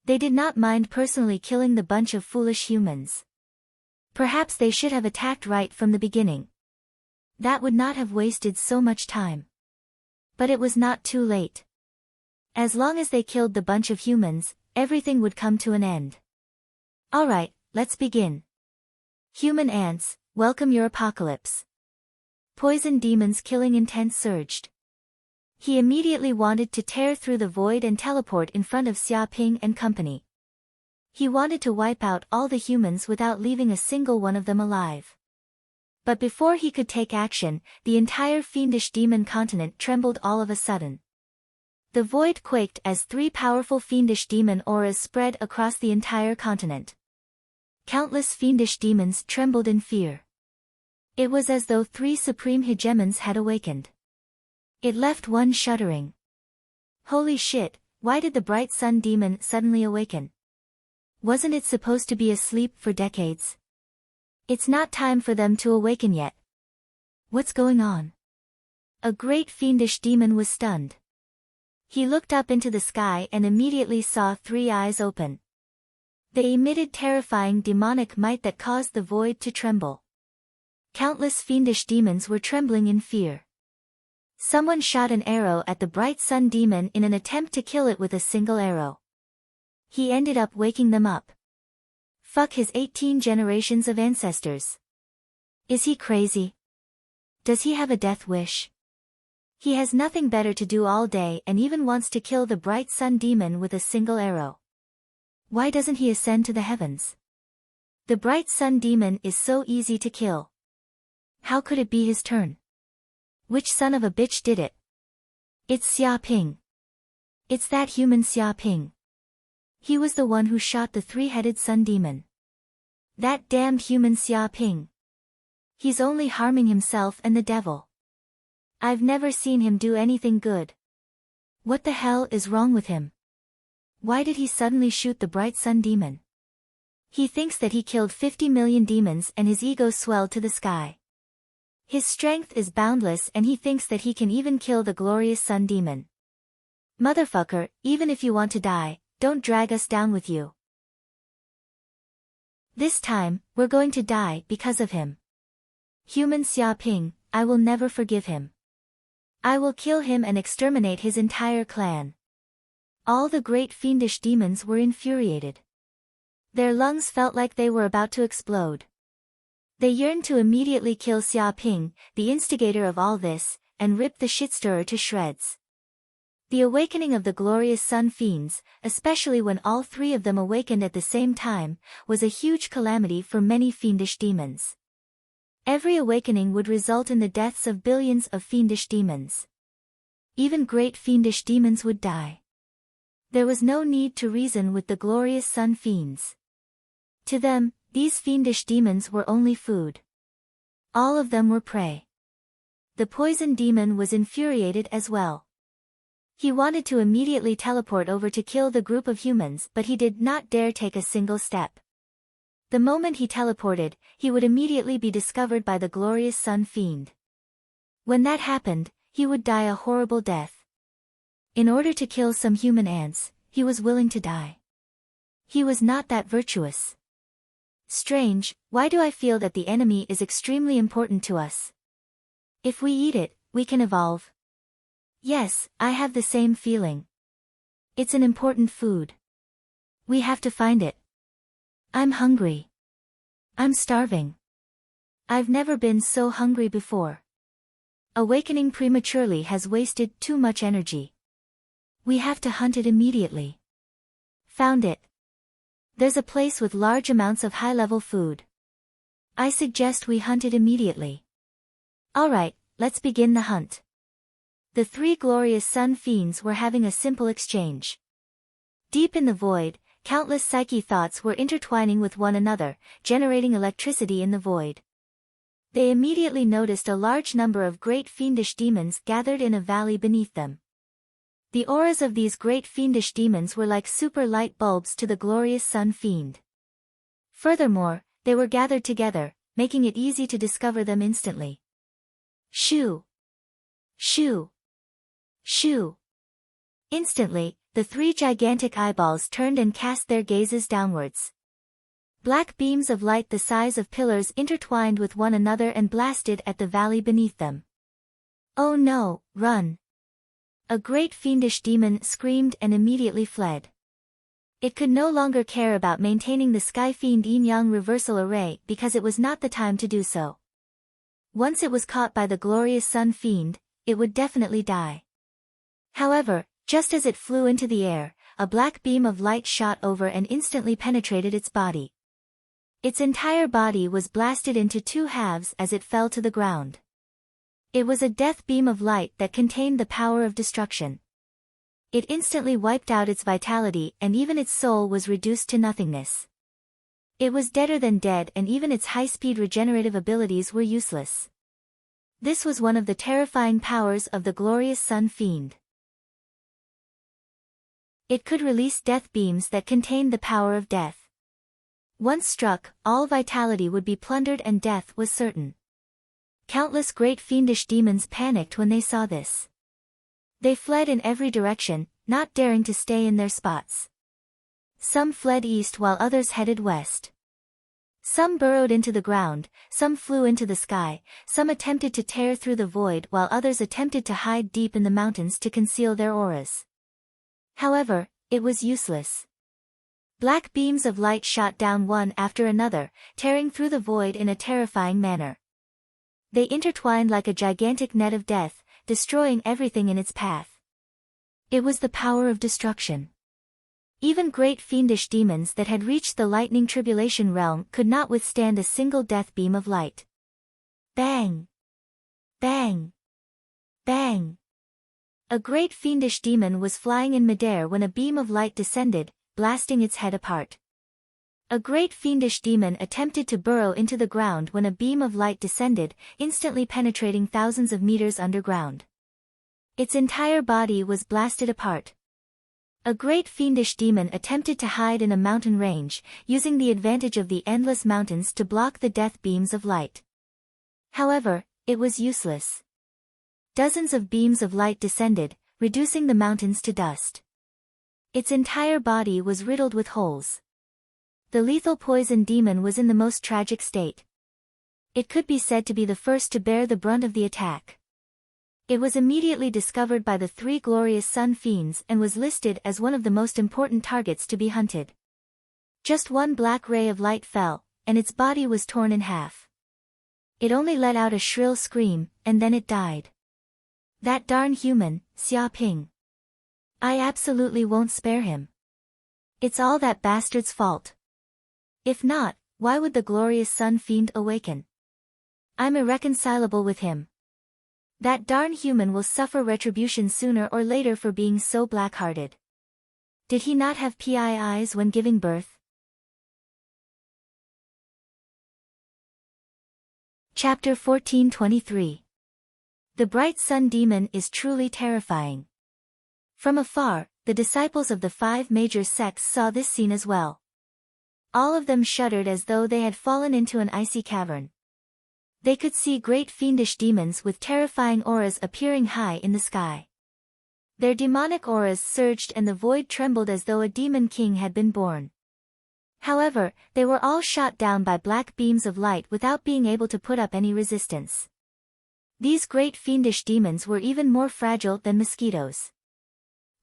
They did not mind personally killing the bunch of foolish humans. Perhaps they should have attacked right from the beginning. That would not have wasted so much time. But it was not too late. As long as they killed the bunch of humans, everything would come to an end. Alright, let's begin. Human ants, welcome your apocalypse. Poison Demon's killing intent surged. He immediately wanted to tear through the void and teleport in front of Xiaoping and company. He wanted to wipe out all the humans without leaving a single one of them alive. But before he could take action, the entire fiendish demon continent trembled all of a sudden. The void quaked as 3 powerful fiendish demon auras spread across the entire continent. Countless fiendish demons trembled in fear. It was as though 3 supreme hegemons had awakened. It left one shuddering. Holy shit, why did the bright sun demon suddenly awaken? Wasn't it supposed to be asleep for decades? It's not time for them to awaken yet. What's going on? A great fiendish demon was stunned. He looked up into the sky and immediately saw 3 eyes open. They emitted terrifying demonic might that caused the void to tremble. Countless fiendish demons were trembling in fear. Someone shot an arrow at the bright sun demon in an attempt to kill it with a single arrow. He ended up waking them up. Fuck his 18 generations of ancestors. Is he crazy? Does he have a death wish? He has nothing better to do all day and even wants to kill the bright sun demon with a single arrow. Why doesn't he ascend to the heavens? The bright sun demon is so easy to kill. How could it be his turn? Which son of a bitch did it? It's Xiaoping. It's that human Xiaoping. He was the one who shot the 3-headed sun demon. That damned human Xiaoping. He's only harming himself and the devil. I've never seen him do anything good. What the hell is wrong with him? Why did he suddenly shoot the bright sun demon? He thinks that he killed 50 million demons and his ego swelled to the sky. His strength is boundless and he thinks that he can even kill the glorious sun demon. Motherfucker, even if you want to die, don't drag us down with you. This time, we're going to die because of him. Human Xiaoping, I will never forgive him. I will kill him and exterminate his entire clan. All the great fiendish demons were infuriated. Their lungs felt like they were about to explode. They yearned to immediately kill Xiaoping, the instigator of all this, and rip the shitstirrer to shreds. The awakening of the glorious Sun Fiends, especially when all three of them awakened at the same time, was a huge calamity for many fiendish demons. Every awakening would result in the deaths of billions of fiendish demons. Even great fiendish demons would die. There was no need to reason with the glorious Sun Fiends. To them, these fiendish demons were only food. All of them were prey. The poison demon was infuriated as well. He wanted to immediately teleport over to kill the group of humans, but he did not dare take a single step. The moment he teleported, he would immediately be discovered by the glorious Sun Fiend. When that happened, he would die a horrible death. In order to kill some human ants, he was willing to die. He was not that virtuous. Strange, why do I feel that the enemy is extremely important to us? If we eat it, we can evolve. Yes, I have the same feeling. It's an important food. We have to find it. I'm hungry. I'm starving. I've never been so hungry before. Awakening prematurely has wasted too much energy. We have to hunt it immediately. Found it. There's a place with large amounts of high-level food. I suggest we hunt it immediately. Alright, let's begin the hunt. The three glorious Sun Fiends were having a simple exchange. Deep in the void, countless psyche thoughts were intertwining with one another, generating electricity in the void. They immediately noticed a large number of great fiendish demons gathered in a valley beneath them. The auras of these great fiendish demons were like super light bulbs to the glorious Sun Fiend. Furthermore, they were gathered together, making it easy to discover them instantly. Shoo! Shoo! Shoo! Instantly, the three gigantic eyeballs turned and cast their gazes downwards. Black beams of light the size of pillars intertwined with one another and blasted at the valley beneath them. Oh no, run! A great fiendish demon screamed and immediately fled. It could no longer care about maintaining the Sky Fiend Yin-Yang reversal array because it was not the time to do so. Once it was caught by the glorious Sun Fiend, it would definitely die. However, just as it flew into the air, a black beam of light shot over and instantly penetrated its body. Its entire body was blasted into two halves as it fell to the ground. It was a death beam of light that contained the power of destruction. It instantly wiped out its vitality and even its soul was reduced to nothingness. It was deader than dead and even its high-speed regenerative abilities were useless. This was one of the terrifying powers of the glorious Sun Fiend. It could release death beams that contained the power of death. Once struck, all vitality would be plundered and death was certain. Countless great fiendish demons panicked when they saw this. They fled in every direction, not daring to stay in their spots. Some fled east while others headed west. Some burrowed into the ground, some flew into the sky, some attempted to tear through the void while others attempted to hide deep in the mountains to conceal their auras. However, it was useless. Black beams of light shot down one after another, tearing through the void in a terrifying manner. They intertwined like a gigantic net of death, destroying everything in its path. It was the power of destruction. Even great fiendish demons that had reached the lightning tribulation realm could not withstand a single death beam of light. Bang! Bang! Bang! A great fiendish demon was flying in midair when a beam of light descended, blasting its head apart. A great fiendish demon attempted to burrow into the ground when a beam of light descended, instantly penetrating thousands of meters underground. Its entire body was blasted apart. A great fiendish demon attempted to hide in a mountain range, using the advantage of the endless mountains to block the death beams of light. However, it was useless. Dozens of beams of light descended, reducing the mountains to dust. Its entire body was riddled with holes. The lethal poison demon was in the most tragic state. It could be said to be the first to bear the brunt of the attack. It was immediately discovered by the three glorious sun fiends and was listed as one of the most important targets to be hunted. Just one black ray of light fell, and its body was torn in half. It only let out a shrill scream, and then it died. That darn human, Xia Ping. I absolutely won't spare him. It's all that bastard's fault. If not, why would the glorious sun fiend awaken? I'm irreconcilable with him. That darn human will suffer retribution sooner or later for being so black-hearted. Did he not have PIIs when giving birth? Chapter 14:23. The bright sun demon is truly terrifying. From afar, the disciples of the 5 major sects saw this scene as well. All of them shuddered as though they had fallen into an icy cavern. They could see great fiendish demons with terrifying auras appearing high in the sky. Their demonic auras surged and the void trembled as though a demon king had been born. However, they were all shot down by black beams of light without being able to put up any resistance. These great fiendish demons were even more fragile than mosquitoes.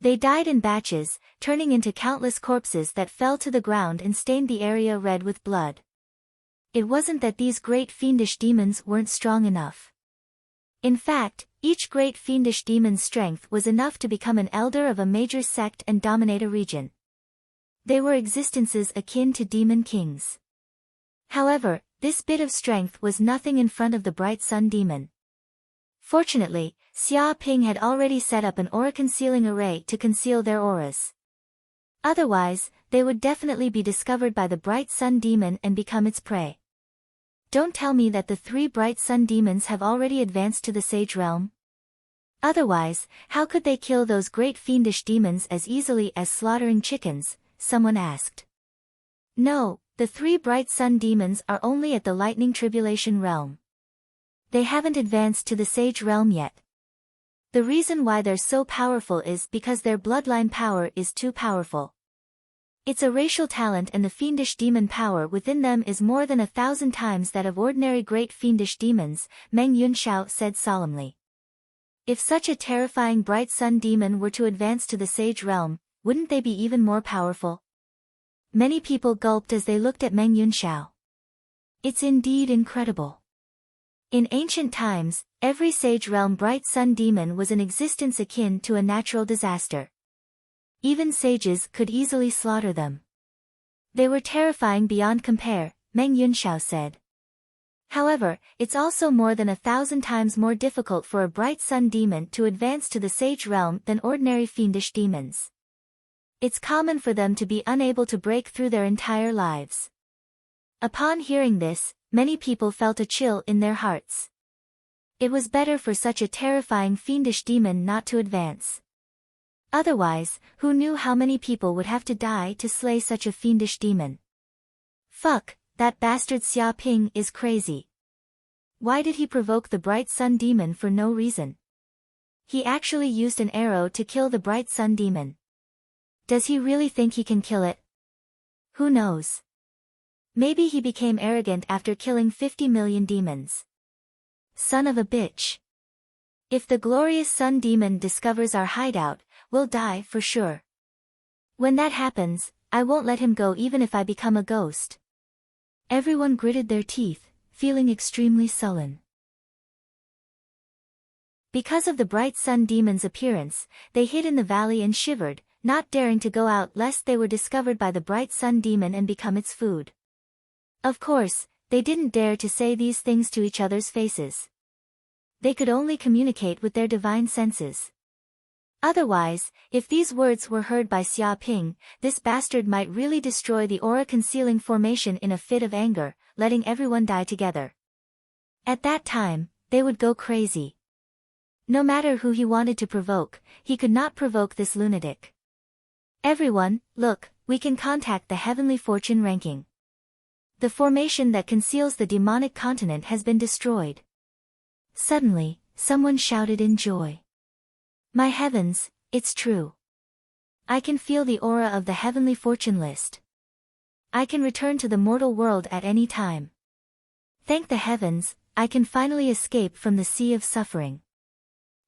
They died in batches, turning into countless corpses that fell to the ground and stained the area red with blood. It wasn't that these great fiendish demons weren't strong enough. In fact, each great fiendish demon's strength was enough to become an elder of a major sect and dominate a region. They were existences akin to demon kings. However, this bit of strength was nothing in front of the bright sun demon. Fortunately, Xia Ping had already set up an aura-concealing array to conceal their auras. Otherwise, they would definitely be discovered by the bright sun demon and become its prey. Don't tell me that the 3 bright sun demons have already advanced to the sage realm. Otherwise, how could they kill those great fiendish demons as easily as slaughtering chickens? Someone asked. No, the 3 bright sun demons are only at the lightning tribulation realm. They haven't advanced to the sage realm yet. The reason why they're so powerful is because their bloodline power is too powerful. It's a racial talent and the fiendish demon power within them is more than 1,000 times that of ordinary great fiendish demons, Meng Yunxiao said solemnly. If such a terrifying bright sun demon were to advance to the sage realm, wouldn't they be even more powerful? Many people gulped as they looked at Meng Yunxiao. It's indeed incredible. In ancient times, every sage realm bright sun demon was an existence akin to a natural disaster. Even sages could easily slaughter them. They were terrifying beyond compare, Meng Yunxiao said. However, it's also more than 1,000 times more difficult for a bright sun demon to advance to the sage realm than ordinary fiendish demons. It's common for them to be unable to break through their entire lives. Upon hearing this, many people felt a chill in their hearts. It was better for such a terrifying fiendish demon not to advance. Otherwise, who knew how many people would have to die to slay such a fiendish demon? Fuck, that bastard Xia Ping is crazy. Why did he provoke the bright sun demon for no reason? He actually used an arrow to kill the bright sun demon. Does he really think he can kill it? Who knows? Maybe he became arrogant after killing 50 million demons. Son of a bitch. If the glorious sun demon discovers our hideout, we'll die for sure. When that happens, I won't let him go even if I become a ghost. Everyone gritted their teeth, feeling extremely sullen. Because of the bright sun demon's appearance, they hid in the valley and shivered, not daring to go out lest they were discovered by the bright sun demon and become its food. Of course, they didn't dare to say these things to each other's faces. They could only communicate with their divine senses. Otherwise, if these words were heard by Xia Ping, this bastard might really destroy the aura-concealing formation in a fit of anger, letting everyone die together. At that time, they would go crazy. No matter who he wanted to provoke, he could not provoke this lunatic. Everyone, look, we can contact the heavenly fortune ranking. The formation that conceals the demonic continent has been destroyed. Suddenly, someone shouted in joy. My heavens, it's true. I can feel the aura of the heavenly fortune list. I can return to the mortal world at any time. Thank the heavens, I can finally escape from the sea of suffering.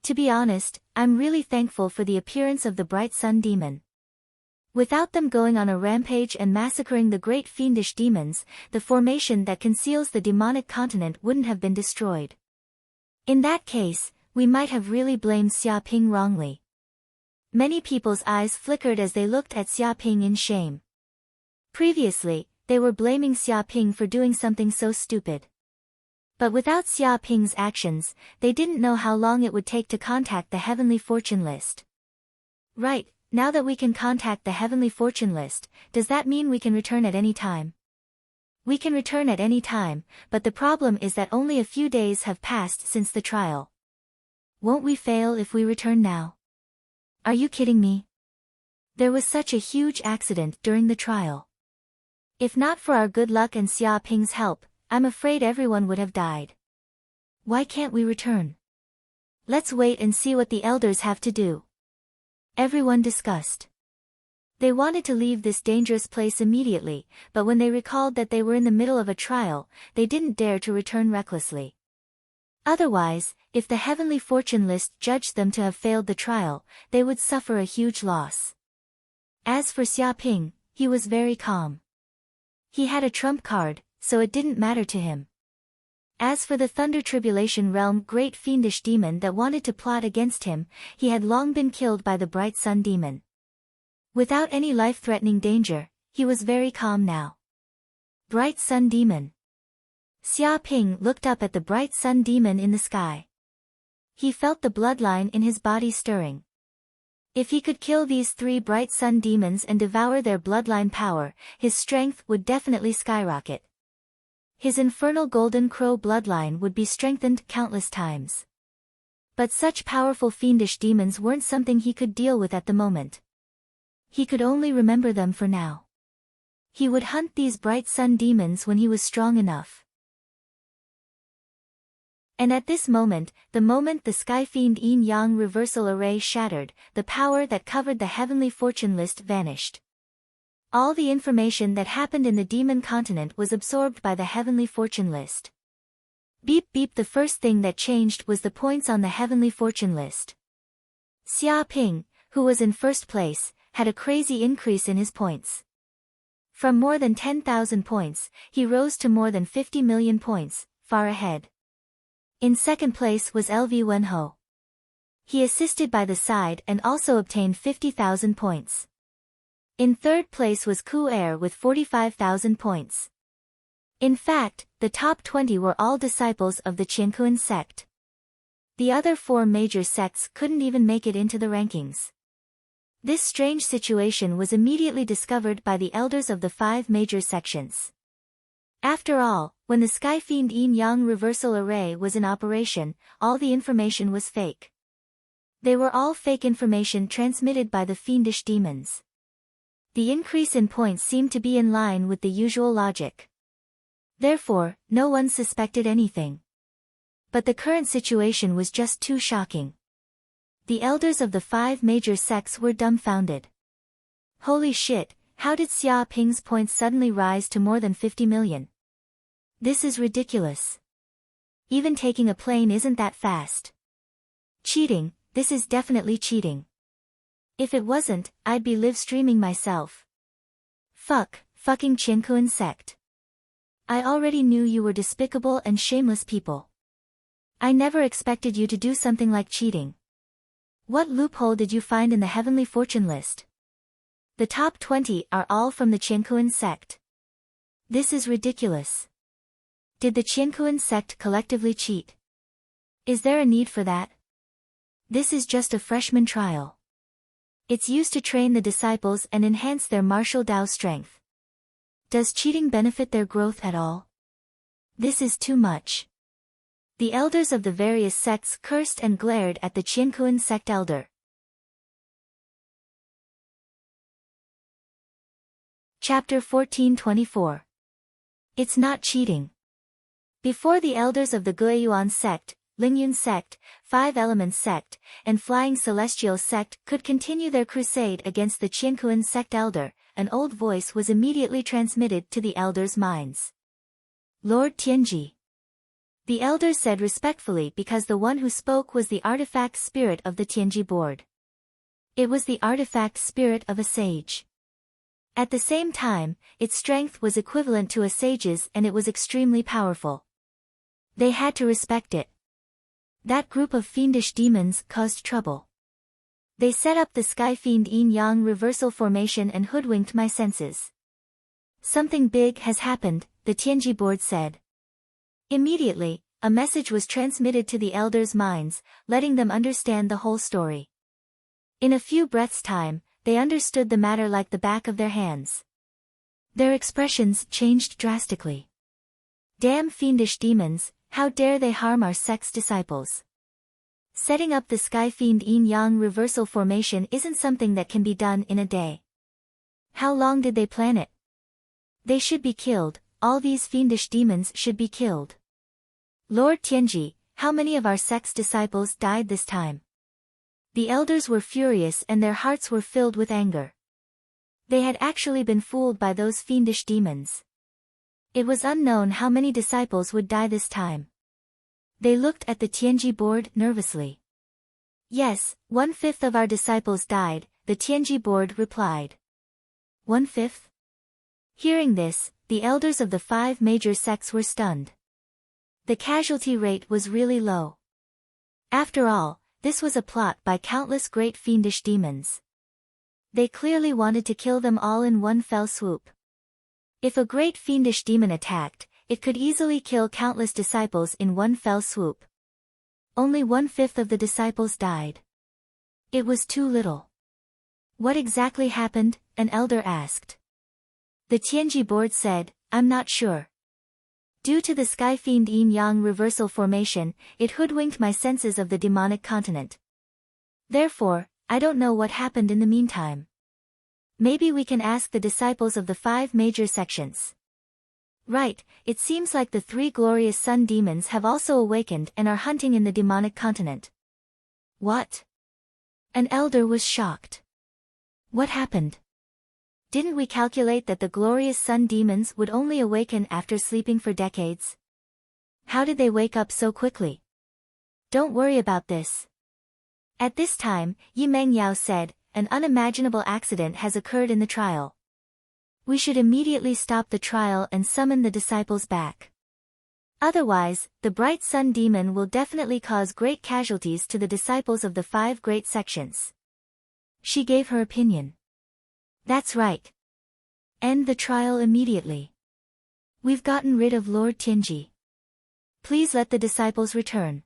To be honest, I'm really thankful for the appearance of the bright sun demon. Without them going on a rampage and massacring the great fiendish demons, the formation that conceals the demonic continent wouldn't have been destroyed. In that case, we might have really blamed Xia Ping wrongly. Many people's eyes flickered as they looked at Xia Ping in shame. Previously, they were blaming Xia Ping for doing something so stupid. But without Xia Ping's actions, they didn't know how long it would take to contact the heavenly fortune list. Right, now that we can contact the heavenly fortune list, does that mean we can return at any time? We can return at any time, but the problem is that only a few days have passed since the trial. Won't we fail if we return now? Are you kidding me? There was such a huge accident during the trial. If not for our good luck and Xia Ping's help, I'm afraid everyone would have died. Why can't we return? Let's wait and see what the elders have to do. Everyone discussed. They wanted to leave this dangerous place immediately, but when they recalled that they were in the middle of a trial, they didn't dare to return recklessly. Otherwise, if the heavenly fortune list judged them to have failed the trial, they would suffer a huge loss. As for Xia Ping, he was very calm. He had a trump card, so it didn't matter to him. As for the Thunder Tribulation Realm great fiendish demon that wanted to plot against him, he had long been killed by the Bright Sun Demon. Without any life-threatening danger, he was very calm now. Bright Sun Demon. Xia Ping looked up at the Bright Sun Demon in the sky. He felt the bloodline in his body stirring. If he could kill these 3 Bright Sun Demons and devour their bloodline power, his strength would definitely skyrocket. His infernal Golden Crow bloodline would be strengthened countless times. But such powerful fiendish demons weren't something he could deal with at the moment. He could only remember them for now. He would hunt these Bright Sun Demons when he was strong enough. And at this moment the Sky Fiend Yin Yang reversal array shattered, the power that covered the heavenly fortune list vanished. All the information that happened in the demon continent was absorbed by the heavenly fortune list. Beep beep, the first thing that changed was the points on the heavenly fortune list. Xia Ping, who was in first place, had a crazy increase in his points. From more than 10,000 points, he rose to more than 50 million points, far ahead. In second place was LV Wenho. He assisted by the side and also obtained 50,000 points. In third place was Ku Air with 45,000 points. In fact, the top 20 were all disciples of the Qiankuan sect. The other 4 major sects couldn't even make it into the rankings. This strange situation was immediately discovered by the elders of the 5 major sections. After all, when the Sky Fiend Yin Yang reversal array was in operation, all the information was fake. They were all fake information transmitted by the fiendish demons. The increase in points seemed to be in line with the usual logic. Therefore, no one suspected anything. But the current situation was just too shocking. The elders of the 5 major sects were dumbfounded. Holy shit, how did Xia Ping's points suddenly rise to more than 50 million? This is ridiculous. Even taking a plane isn't that fast. Cheating, this is definitely cheating. If it wasn't, I'd be live streaming myself. Fucking Qiankuan sect. I already knew you were despicable and shameless people. I never expected you to do something like cheating. What loophole did you find in the heavenly fortune list? The top 20 are all from the Qiankuan sect. This is ridiculous. Did the Qiankuan sect collectively cheat? Is there a need for that? This is just a freshman trial. It's used to train the disciples and enhance their martial Dao strength. Does cheating benefit their growth at all? This is too much. The elders of the various sects cursed and glared at the Qiankuan sect elder. Chapter 1424. It's not cheating. Before the elders of the Guiyuan sect, Lingyun sect, Five Elements sect, and Flying Celestial sect could continue their crusade against the Qiankuan sect elder, an old voice was immediately transmitted to the elders' minds. Lord Tianji. The elders said respectfully because the one who spoke was the artifact spirit of the Tianji board. It was the artifact spirit of a sage. At the same time, its strength was equivalent to a sage's and it was extremely powerful. They had to respect it. That group of fiendish demons caused trouble. They set up the Sky Fiend Yin-Yang reversal formation and hoodwinked my senses. Something big has happened, the Tianji board said. Immediately, a message was transmitted to the elders' minds, letting them understand the whole story. In a few breaths' time, they understood the matter like the back of their hands. Their expressions changed drastically. Damn fiendish demons, how dare they harm our sect's disciples? Setting up the Sky Fiend Yin-Yang reversal formation isn't something that can be done in a day. How long did they plan it? They should be killed, all these fiendish demons should be killed. Lord Tianji, how many of our sect's disciples died this time? The elders were furious and their hearts were filled with anger. They had actually been fooled by those fiendish demons. It was unknown how many disciples would die this time. They looked at the Tianji board nervously. Yes, 1/5 of our disciples died, the Tianji board replied. 1/5? Hearing this, the elders of the 5 major sects were stunned. The casualty rate was really low. After all, this was a plot by countless great fiendish demons. They clearly wanted to kill them all in one fell swoop. If a great fiendish demon attacked, it could easily kill countless disciples in one fell swoop. Only 1/5 of the disciples died. It was too little. What exactly happened? An elder asked. The Tianji board said, I'm not sure. Due to the Sky Fiend Yin-Yang reversal formation, it hoodwinked my senses of the demonic continent. Therefore, I don't know what happened in the meantime. Maybe we can ask the disciples of the 5 major sections. Right, it seems like the 3 glorious sun demons have also awakened and are hunting in the demonic continent. What? An elder was shocked. What happened? Didn't we calculate that the glorious sun demons would only awaken after sleeping for decades? How did they wake up so quickly? Don't worry about this. At this time, Yi Mengyao said, an unimaginable accident has occurred in the trial. We should immediately stop the trial and summon the disciples back. Otherwise, the bright sun demon will definitely cause great casualties to the disciples of the 5 great sections. She gave her opinion. That's right. End the trial immediately. We've gotten rid of Lord Tianji. Please let the disciples return.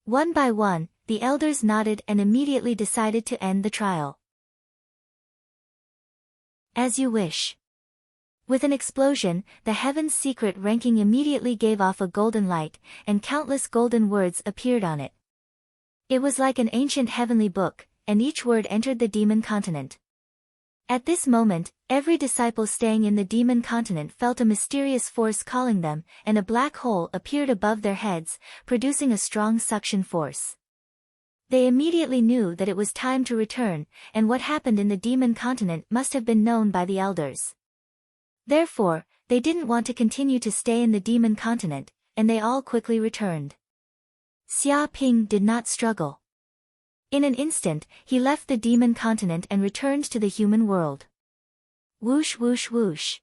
One by one, the elders nodded and immediately decided to end the trial. As you wish. With an explosion, the Heaven's Secret ranking immediately gave off a golden light, and countless golden words appeared on it. It was like an ancient heavenly book, and each word entered the demon continent. At this moment, every disciple staying in the demon continent felt a mysterious force calling them, and a black hole appeared above their heads, producing a strong suction force. They immediately knew that it was time to return, and what happened in the demon continent must have been known by the elders. Therefore, they didn't want to continue to stay in the demon continent, and they all quickly returned. Xia Ping did not struggle. In an instant, he left the demon continent and returned to the human world. Whoosh whoosh whoosh.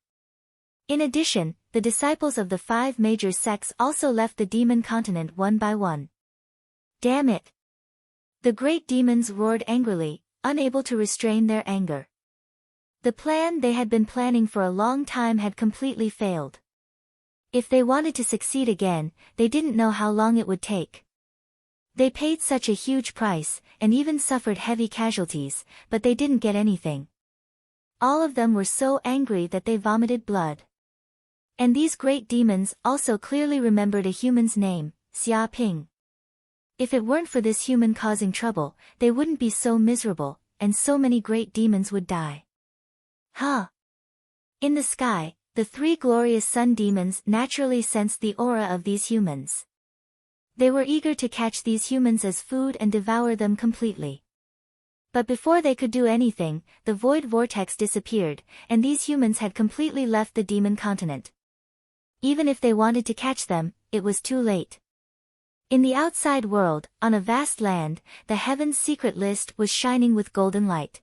In addition, the disciples of the 5 major sects also left the demon continent one by one. Damn it! The great demons roared angrily, unable to restrain their anger. The plan they had been planning for a long time had completely failed. If they wanted to succeed again, they didn't know how long it would take. They paid such a huge price, and even suffered heavy casualties, but they didn't get anything. All of them were so angry that they vomited blood. And these great demons also clearly remembered a human's name, Xia Ping. If it weren't for this human causing trouble, they wouldn't be so miserable, and so many great demons would die. Huh? In the sky, the 3 glorious sun demons naturally sensed the aura of these humans. They were eager to catch these humans as food and devour them completely. But before they could do anything, the void vortex disappeared, and these humans had completely left the demon continent. Even if they wanted to catch them, it was too late. In the outside world, on a vast land, the heaven's secret list was shining with golden light.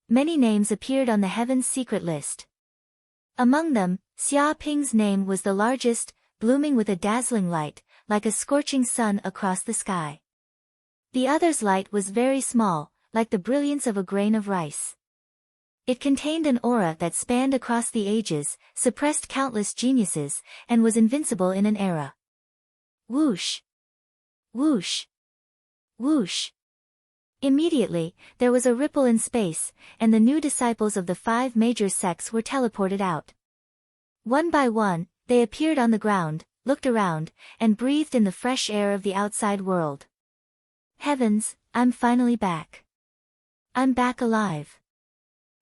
Many names appeared on the heaven's secret list. Among them, Xia Ping's name was the largest, blooming with a dazzling light, like a scorching sun across the sky. The other's light was very small, like the brilliance of a grain of rice. It contained an aura that spanned across the ages, suppressed countless geniuses, and was invincible in an era. Whoosh! Whoosh! Whoosh! Immediately, there was a ripple in space, and the new disciples of the 5 major sects were teleported out. One by one, they appeared on the ground, looked around, and breathed in the fresh air of the outside world. Heavens, I'm finally back. I'm back alive.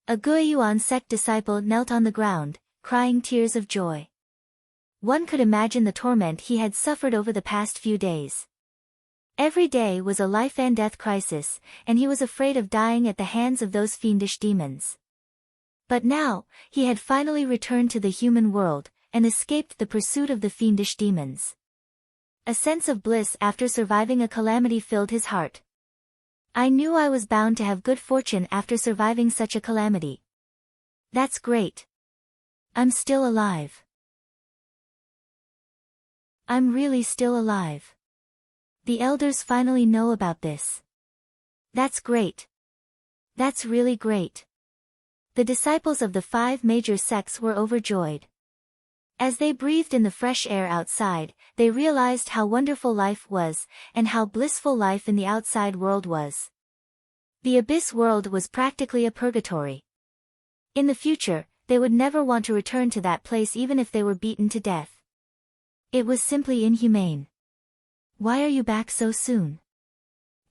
A Guiyuan sect disciple knelt on the ground, crying tears of joy. One could imagine the torment he had suffered over the past few days. Every day was a life and death crisis, and he was afraid of dying at the hands of those fiendish demons. But now, he had finally returned to the human world, and escaped the pursuit of the fiendish demons. A sense of bliss after surviving a calamity filled his heart. I knew I was bound to have good fortune after surviving such a calamity. That's great. I'm still alive. I'm really still alive. The elders finally know about this. That's great. That's really great. The disciples of the 5 major sects were overjoyed. As they breathed in the fresh air outside, they realized how wonderful life was, and how blissful life in the outside world was. The abyss world was practically a purgatory. In the future, they would never want to return to that place even if they were beaten to death. It was simply inhumane. Why are you back so soon?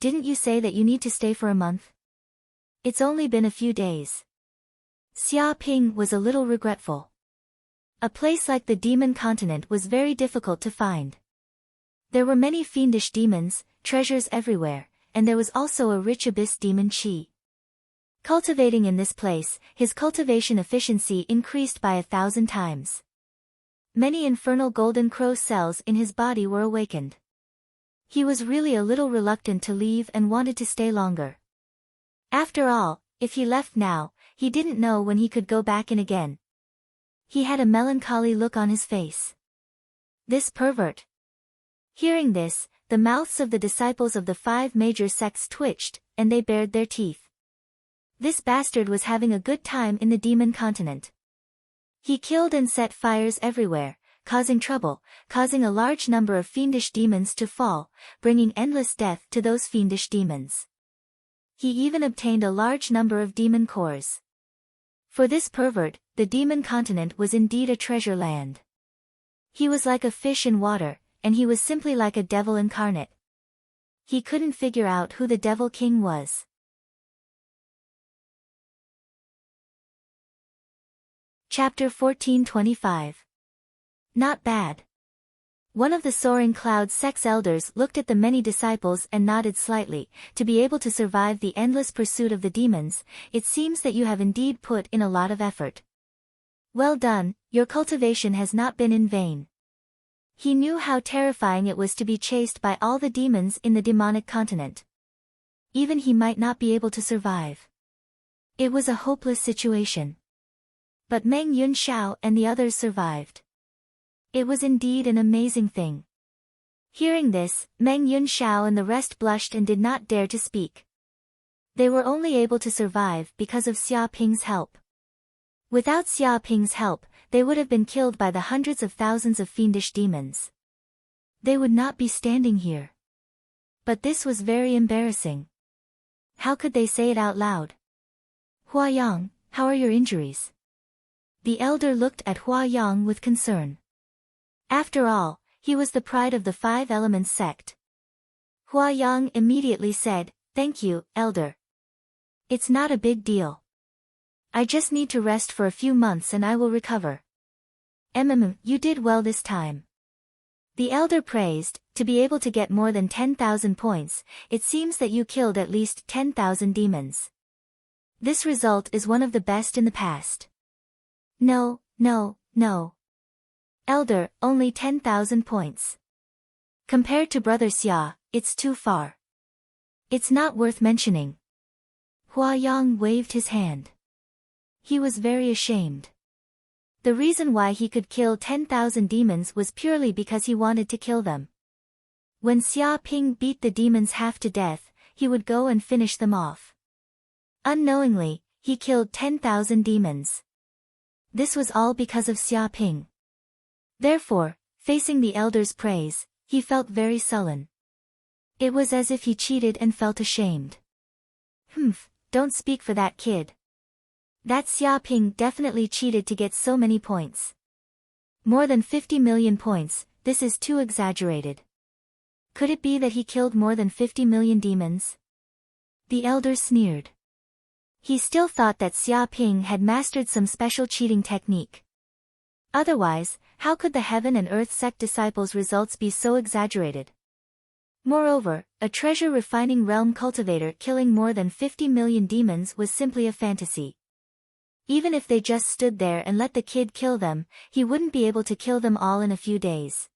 Didn't you say that you need to stay for a month? It's only been a few days. Xia Ping was a little regretful. A place like the demon continent was very difficult to find. There were many fiendish demons, treasures everywhere, and there was also a rich abyss demon chi. Cultivating in this place, his cultivation efficiency increased by 1,000 times. Many infernal golden crow cells in his body were awakened. He was really a little reluctant to leave and wanted to stay longer. After all, if he left now, he didn't know when he could go back in again. He had a melancholy look on his face. This pervert. Hearing this, the mouths of the disciples of the 5 major sects twitched, and they bared their teeth. This bastard was having a good time in the demon continent. He killed and set fires everywhere, causing trouble, causing a large number of fiendish demons to fall, bringing endless death to those fiendish demons. He even obtained a large number of demon cores. For this pervert, the demon continent was indeed a treasure land. He was like a fish in water, and he was simply like a devil incarnate. He couldn't figure out who the Devil King was. Chapter 1425. Not bad. One of the soaring cloud sect's elders looked at the many disciples and nodded slightly. To be able to survive the endless pursuit of the demons, it seems that you have indeed put in a lot of effort. Well done, your cultivation has not been in vain. He knew how terrifying it was to be chased by all the demons in the demonic continent. Even he might not be able to survive. It was a hopeless situation. But Meng Yunxiao and the others survived. It was indeed an amazing thing. Hearing this, Meng Yunxiao and the rest blushed and did not dare to speak. They were only able to survive because of Xia Ping's help. Without Xia Ping's help, they would have been killed by the hundreds of thousands of fiendish demons. They would not be standing here. But this was very embarrassing. How could they say it out loud? Hua Yang, how are your injuries? The elder looked at Hua Yang with concern. After all, he was the pride of the 5 Elements sect. Hua Yang immediately said, "Thank you, elder. It's not a big deal. I just need to rest for a few months and I will recover." You did well this time. The elder praised, to be able to get more than 10,000 points, it seems that you killed at least 10,000 demons. This result is one of the best in the past. No, no, no. Elder, only 10,000 points. Compared to Brother Xia, it's too far. It's not worth mentioning. Hua Yang waved his hand. He was very ashamed. The reason why he could kill 10,000 demons was purely because he wanted to kill them. When Xia Ping beat the demons half to death, he would go and finish them off. Unknowingly, he killed 10,000 demons. This was all because of Xia Ping. Therefore, facing the elder's praise, he felt very sullen. It was as if he cheated and felt ashamed. Don't speak for that kid. That Xia Ping definitely cheated to get so many points. More than 50 million points, this is too exaggerated. Could it be that he killed more than 50 million demons? The elder sneered. He still thought that Xia Ping had mastered some special cheating technique. Otherwise, how could the Heaven and Earth sect disciples' results be so exaggerated? Moreover, a treasure refining realm cultivator killing more than 50 million demons was simply a fantasy. Even if they just stood there and let the kid kill them, he wouldn't be able to kill them all in a few days.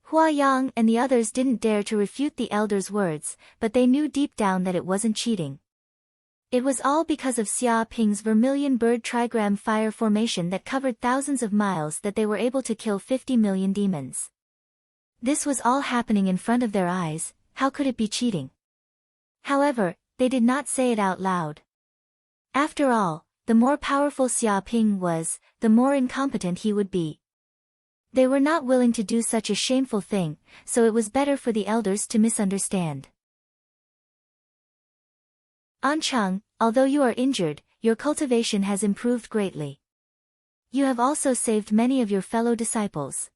Hua Yang and the others didn't dare to refute the elder's words, but they knew deep down that it wasn't cheating. It was all because of Xia Ping's vermilion bird trigram fire formation that covered thousands of miles that they were able to kill 50 million demons. This was all happening in front of their eyes, how could it be cheating? However, they did not say it out loud. After all, the more powerful Xia Ping was, the more incompetent he would be. They were not willing to do such a shameful thing, so it was better for the elders to misunderstand. Anchang, although you are injured, your cultivation has improved greatly. You have also saved many of your fellow disciples.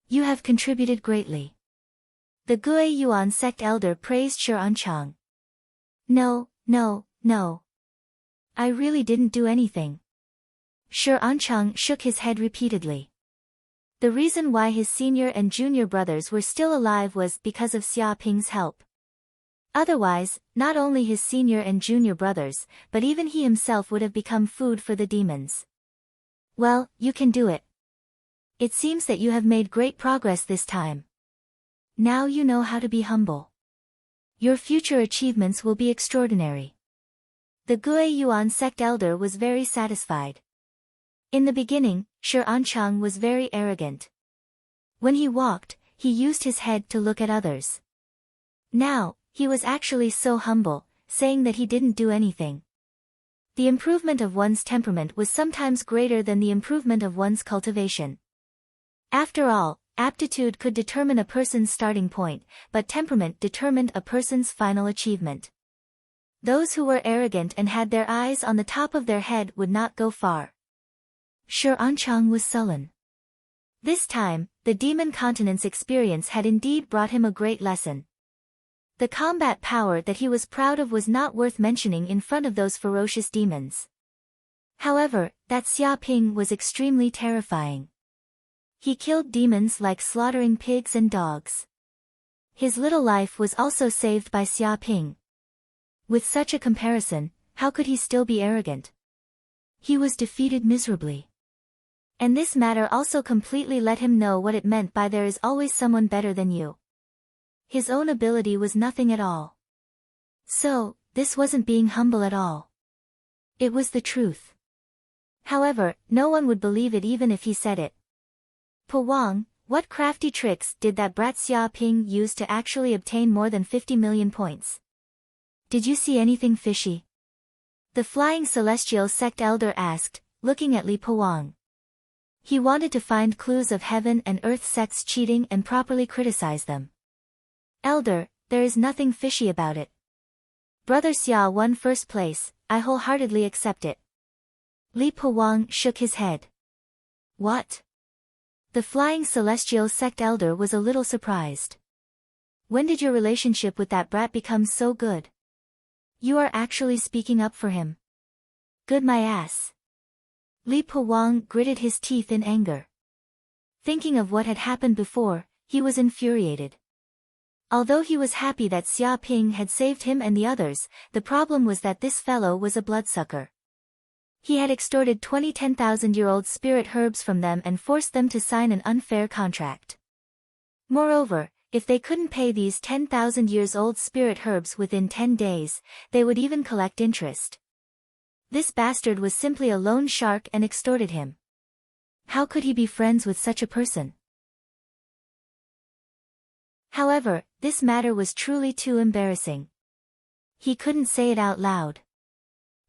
You have contributed greatly. The Gue Yuan sect elder praised Shi Anchang. No, no, no. I really didn't do anything. Shi Anchang shook his head repeatedly. The reason why his senior and junior brothers were still alive was because of Xia Ping's help. Otherwise, not only his senior and junior brothers, but even he himself would have become food for the demons. Well, you can do it. It seems that you have made great progress this time. Now you know how to be humble. Your future achievements will be extraordinary. The Gue Yuan sect elder was very satisfied. In the beginning, Shi Anchang was very arrogant. When he walked, he used his head to look at others. Now, he was actually so humble, saying that he didn't do anything. The improvement of one's temperament was sometimes greater than the improvement of one's cultivation. After all, aptitude could determine a person's starting point, but temperament determined a person's final achievement. Those who were arrogant and had their eyes on the top of their head would not go far. Shi Anchang was sullen. This time, the demon continent's experience had indeed brought him a great lesson. The combat power that he was proud of was not worth mentioning in front of those ferocious demons. However, that Xia Ping was extremely terrifying. He killed demons like slaughtering pigs and dogs. His little life was also saved by Xia Ping. With such a comparison, how could he still be arrogant? He was defeated miserably. And this matter also completely let him know what it meant by there is always someone better than you. His own ability was nothing at all. So, this wasn't being humble at all. It was the truth. However, no one would believe it even if he said it. Po Wang, what crafty tricks did that brat Xia Ping use to actually obtain more than 50 million points? Did you see anything fishy? The Flying Celestial sect elder asked, looking at Li Po Wang. He wanted to find clues of Heaven and Earth sects cheating and properly criticize them. Elder, there is nothing fishy about it. Brother Xia won first place, I wholeheartedly accept it. Li Po Wang shook his head. What? The Flying Celestial sect elder was a little surprised. When did your relationship with that brat become so good? You are actually speaking up for him. Good my ass. Li Po Wang gritted his teeth in anger. Thinking of what had happened before, he was infuriated. Although he was happy that Xia Ping had saved him and the others, the problem was that this fellow was a bloodsucker. He had extorted 20 10,000-year-old spirit herbs from them and forced them to sign an unfair contract. Moreover, if they couldn't pay these 10,000-years-old spirit herbs within 10 days, they would even collect interest. This bastard was simply a loan shark and extorted him. How could he be friends with such a person? However, this matter was truly too embarrassing. He couldn't say it out loud.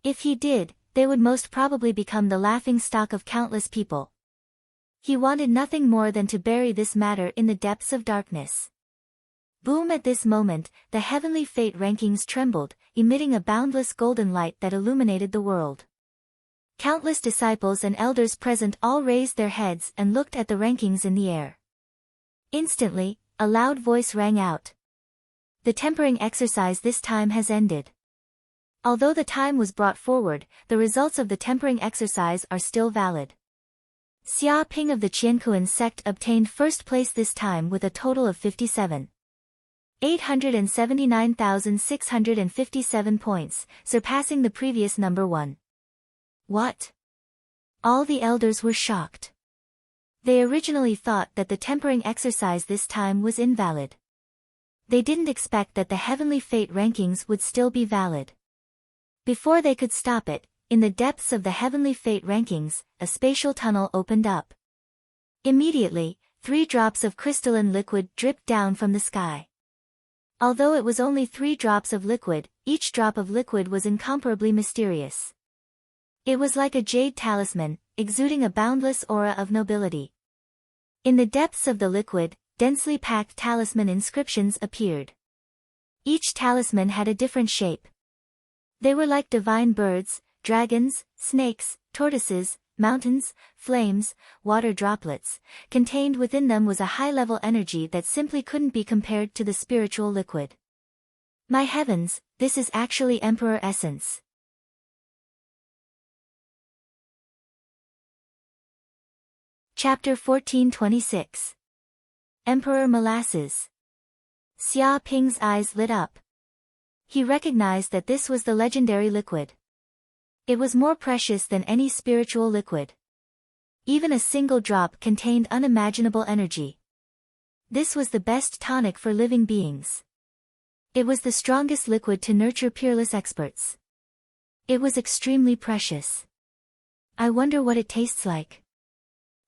If he did, they would most probably become the laughingstock of countless people. He wanted nothing more than to bury this matter in the depths of darkness. Boom! At this moment, the heavenly fate rankings trembled, emitting a boundless golden light that illuminated the world. Countless disciples and elders present all raised their heads and looked at the rankings in the air. Instantly, a loud voice rang out. The tempering exercise this time has ended. Although the time was brought forward, the results of the tempering exercise are still valid. Xia Ping of the Qiankuan sect obtained first place this time with a total of 57,879,657 points, surpassing the previous number 1. What? All the elders were shocked. They originally thought that the tempering exercise this time was invalid. They didn't expect that the heavenly fate rankings would still be valid. Before they could stop it, in the depths of the heavenly fate rankings, a spatial tunnel opened up. Immediately, 3 drops of crystalline liquid dripped down from the sky. Although it was only 3 drops of liquid, each drop of liquid was incomparably mysterious. It was like a jade talisman, exuding a boundless aura of nobility. In the depths of the liquid, densely packed talisman inscriptions appeared. Each talisman had a different shape. They were like divine birds, dragons, snakes, tortoises, mountains, flames, water droplets. Contained within them was a high-level energy that simply couldn't be compared to the spiritual liquid. My heavens, this is actually Emperor Essence. Chapter 1426. Emperor Molasses. Xia Ping's eyes lit up. He recognized that this was the legendary liquid. It was more precious than any spiritual liquid. Even a single drop contained unimaginable energy. This was the best tonic for living beings. It was the strongest liquid to nurture peerless experts. It was extremely precious. I wonder what it tastes like.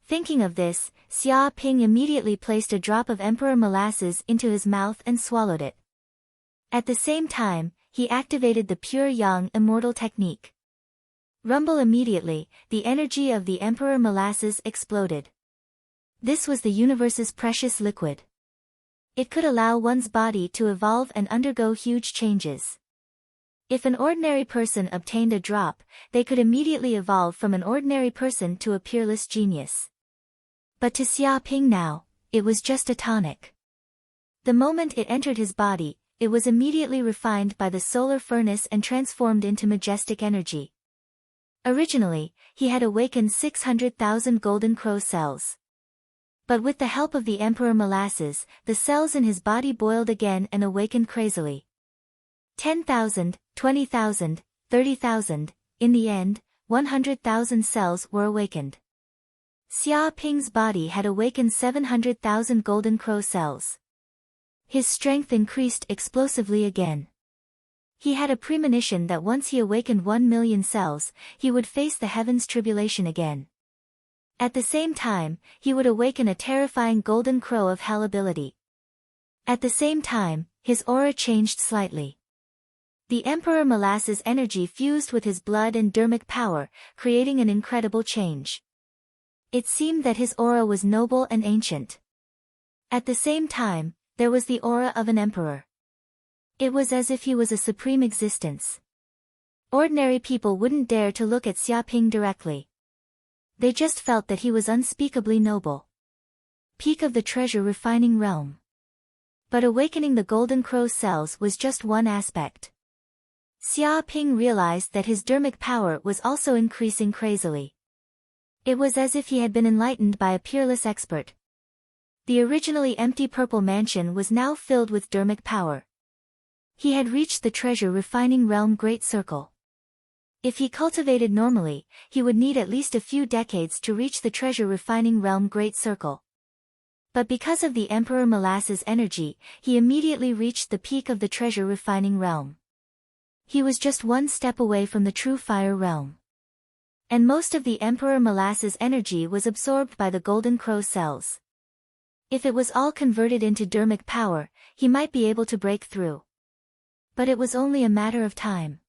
Thinking of this, Xia Ping immediately placed a drop of Emperor Molasses into his mouth and swallowed it. At the same time, he activated the Pure Yang Immortal Technique. Rumble! Immediately, the energy of the Emperor Molasses exploded. This was the universe's precious liquid. It could allow one's body to evolve and undergo huge changes. If an ordinary person obtained a drop, they could immediately evolve from an ordinary person to a peerless genius. But to Xia Ping now, it was just a tonic. The moment it entered his body, it was immediately refined by the solar furnace and transformed into majestic energy. Originally, he had awakened 600,000 golden crow cells. But with the help of the Emperor Molasses, the cells in his body boiled again and awakened crazily. 10,000, 20,000, 30,000, in the end, 100,000 cells were awakened. Xia Ping's body had awakened 700,000 golden crow cells. His strength increased explosively again. He had a premonition that once he awakened 1 million cells, he would face the heavens' tribulation again. At the same time, he would awaken a terrifying golden crow of hell ability. At the same time, his aura changed slightly. The Emperor Molasses' energy fused with his blood and dermic power, creating an incredible change. It seemed that his aura was noble and ancient. At the same time, there was the aura of an emperor. It was as if he was a supreme existence. Ordinary people wouldn't dare to look at Xia Ping directly. They just felt that he was unspeakably noble. Peak of the treasure refining realm. But awakening the golden crow cells was just one aspect. Xia Ping realized that his dermic power was also increasing crazily. It was as if he had been enlightened by a peerless expert. The originally empty purple mansion was now filled with dermic power. He had reached the treasure refining realm Great Circle. If he cultivated normally, he would need at least a few decades to reach the treasure refining realm Great Circle. But because of the Emperor Molasses' energy, he immediately reached the peak of the treasure refining realm. He was just one step away from the true fire realm. And most of the Emperor Molasses' energy was absorbed by the Golden Crow cells. If it was all converted into dermic power, he might be able to break through. But it was only a matter of time.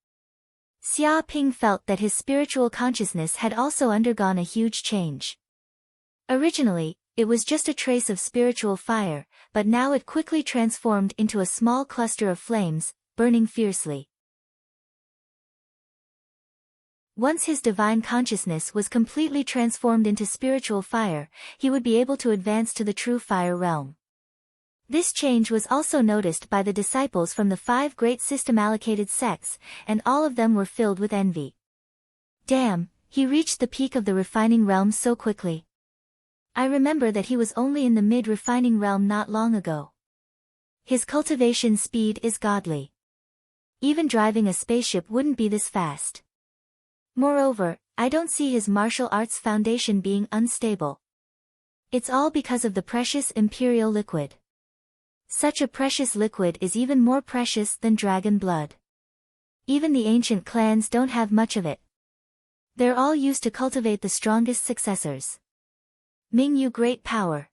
Xia Ping felt that his spiritual consciousness had also undergone a huge change. Originally, it was just a trace of spiritual fire, but now it quickly transformed into a small cluster of flames, burning fiercely. Once his divine consciousness was completely transformed into spiritual fire, he would be able to advance to the true fire realm. This change was also noticed by the disciples from the 5 great system-allocated sects, and all of them were filled with envy. Damn, he reached the peak of the refining realm so quickly. I remember that he was only in the mid-refining realm not long ago. His cultivation speed is godly. Even driving a spaceship wouldn't be this fast. Moreover, I don't see his martial arts foundation being unstable. It's all because of the precious imperial liquid. Such a precious liquid is even more precious than dragon blood. Even the ancient clans don't have much of it. They're all used to cultivate the strongest successors. Mingyu great power.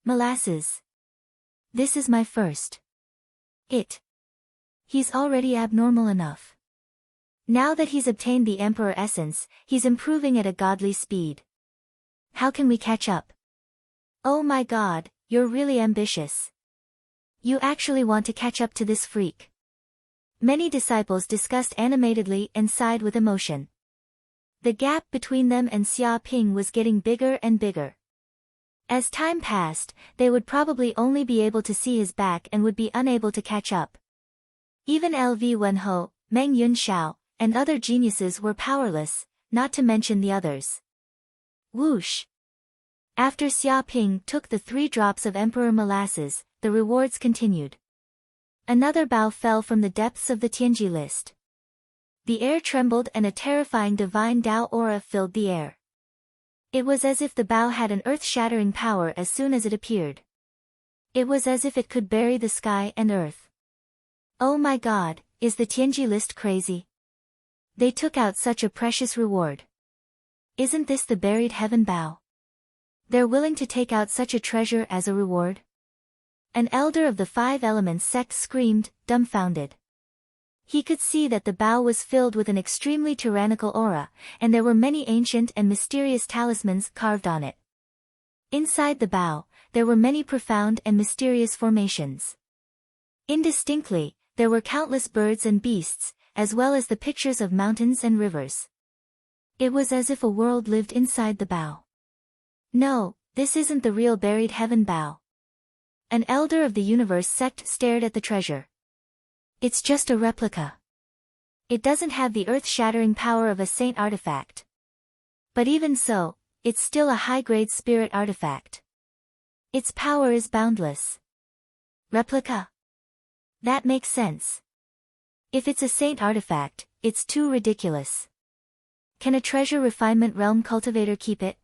Molasses. This is my first. He's already abnormal enough. Now that he's obtained the Emperor Essence, he's improving at a godly speed. How can we catch up? Oh my god, you're really ambitious. You actually want to catch up to this freak. Many disciples discussed animatedly and sighed with emotion. The gap between them and Xia Ping was getting bigger and bigger. As time passed, they would probably only be able to see his back and would be unable to catch up. Even LV Wenho, Meng Yunxiao, and other geniuses were powerless, not to mention the others. Whoosh! After Xia Ping took the 3 drops of Emperor Molasses, the rewards continued. Another bow fell from the depths of the Tianji list. The air trembled and a terrifying divine Dao aura filled the air. It was as if the bow had an earth-shattering power as soon as it appeared. It was as if it could bury the sky and earth. Oh my god, is the Tianji list crazy? They took out such a precious reward. Isn't this the buried heaven bow? They're willing to take out such a treasure as a reward? An elder of the 5 elements sect screamed, dumbfounded. He could see that the bow was filled with an extremely tyrannical aura, and there were many ancient and mysterious talismans carved on it. Inside the bow, there were many profound and mysterious formations. Indistinctly, there were countless birds and beasts, as well as the pictures of mountains and rivers. It was as if a world lived inside the bow. No, this isn't the real buried heaven bow. An elder of the universe sect stared at the treasure. It's just a replica. It doesn't have the earth-shattering power of a saint artifact. But even so, it's still a high-grade spirit artifact. Its power is boundless. Replica? That makes sense. If it's a saint artifact, it's too ridiculous. Can a treasure refinement realm cultivator keep it?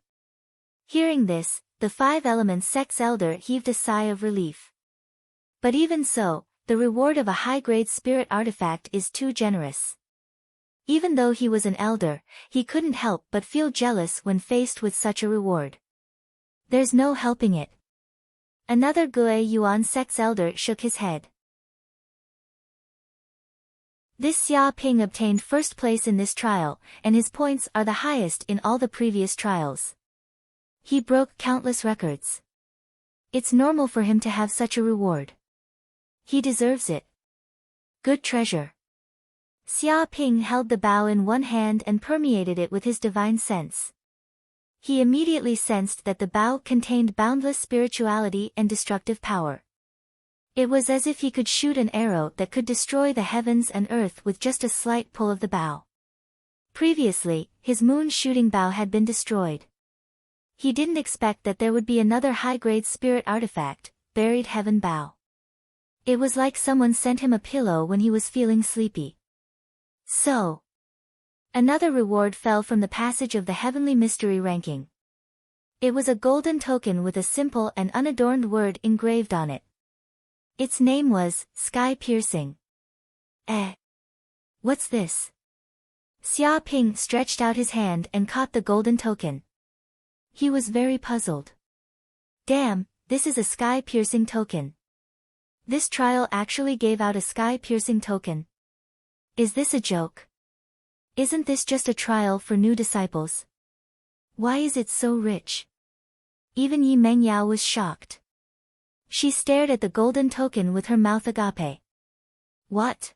Hearing this, the 5 elements sect's elder heaved a sigh of relief. But even so, the reward of a high-grade spirit artifact is too generous. Even though he was an elder, he couldn't help but feel jealous when faced with such a reward. There's no helping it. Another Gue Yuan sect's elder shook his head. This Xia Ping obtained first place in this trial, and his points are the highest in all the previous trials. He broke countless records. It's normal for him to have such a reward. He deserves it. Good treasure. Xia Ping held the bow in one hand and permeated it with his divine sense. He immediately sensed that the bow contained boundless spirituality and destructive power. It was as if he could shoot an arrow that could destroy the heavens and earth with just a slight pull of the bow. Previously, his moon-shooting bow had been destroyed. He didn't expect that there would be another high-grade spirit artifact, buried heaven bow. It was like someone sent him a pillow when he was feeling sleepy. So, another reward fell from the passage of the heavenly mystery ranking. It was a golden token with a simple and unadorned word engraved on it. Its name was, Sky Piercing. What's this? Xia Ping stretched out his hand and caught the golden token. He was very puzzled. Damn, this is a sky-piercing token. This trial actually gave out a sky-piercing token. Is this a joke? Isn't this just a trial for new disciples? Why is it so rich? Even Yi Mengyao was shocked. She stared at the golden token with her mouth agape. What?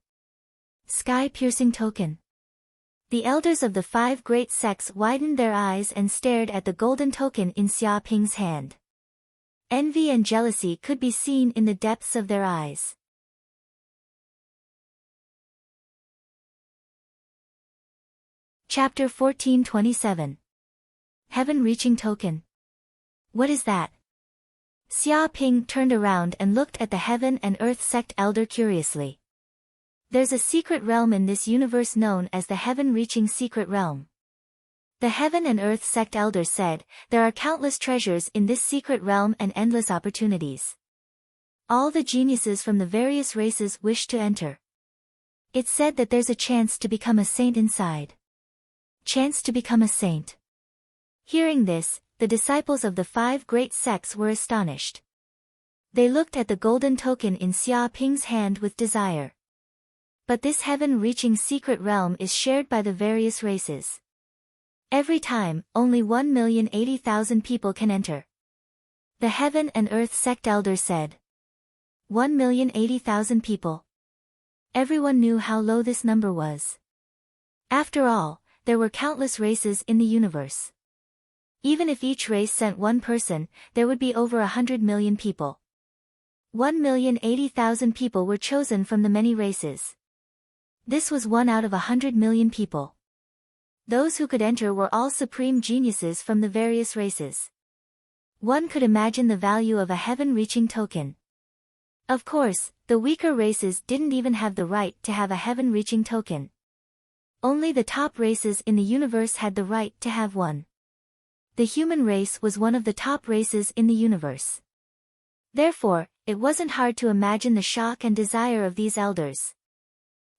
Sky-piercing token. The elders of the 5 great sects widened their eyes and stared at the golden token in Xia Ping's hand. Envy and jealousy could be seen in the depths of their eyes. Chapter 1427. Heaven-reaching token. What is that? Xia Ping turned around and looked at the Heaven and Earth sect elder curiously. There's a secret realm in this universe known as the Heaven-reaching secret realm. The Heaven and Earth sect elder said, there are countless treasures in this secret realm and endless opportunities. All the geniuses from the various races wish to enter. It's said that there's a chance to become a saint inside. Chance to become a saint. Hearing this, the disciples of the 5 great sects were astonished. They looked at the golden token in Xia Ping's hand with desire. But this heaven-reaching secret realm is shared by the various races. Every time, only 1,080,000 people can enter. The Heaven and Earth sect elder said. 1,080,000 people. Everyone knew how low this number was. After all, there were countless races in the universe. Even if each race sent one person, there would be over 100 million people. 1,080,000 people were chosen from the many races. This was 1 out of 100 million people. Those who could enter were all supreme geniuses from the various races. One could imagine the value of a heaven-reaching token. Of course, the weaker races didn't even have the right to have a heaven-reaching token. Only the top races in the universe had the right to have one. The human race was one of the top races in the universe. Therefore, it wasn't hard to imagine the shock and desire of these elders.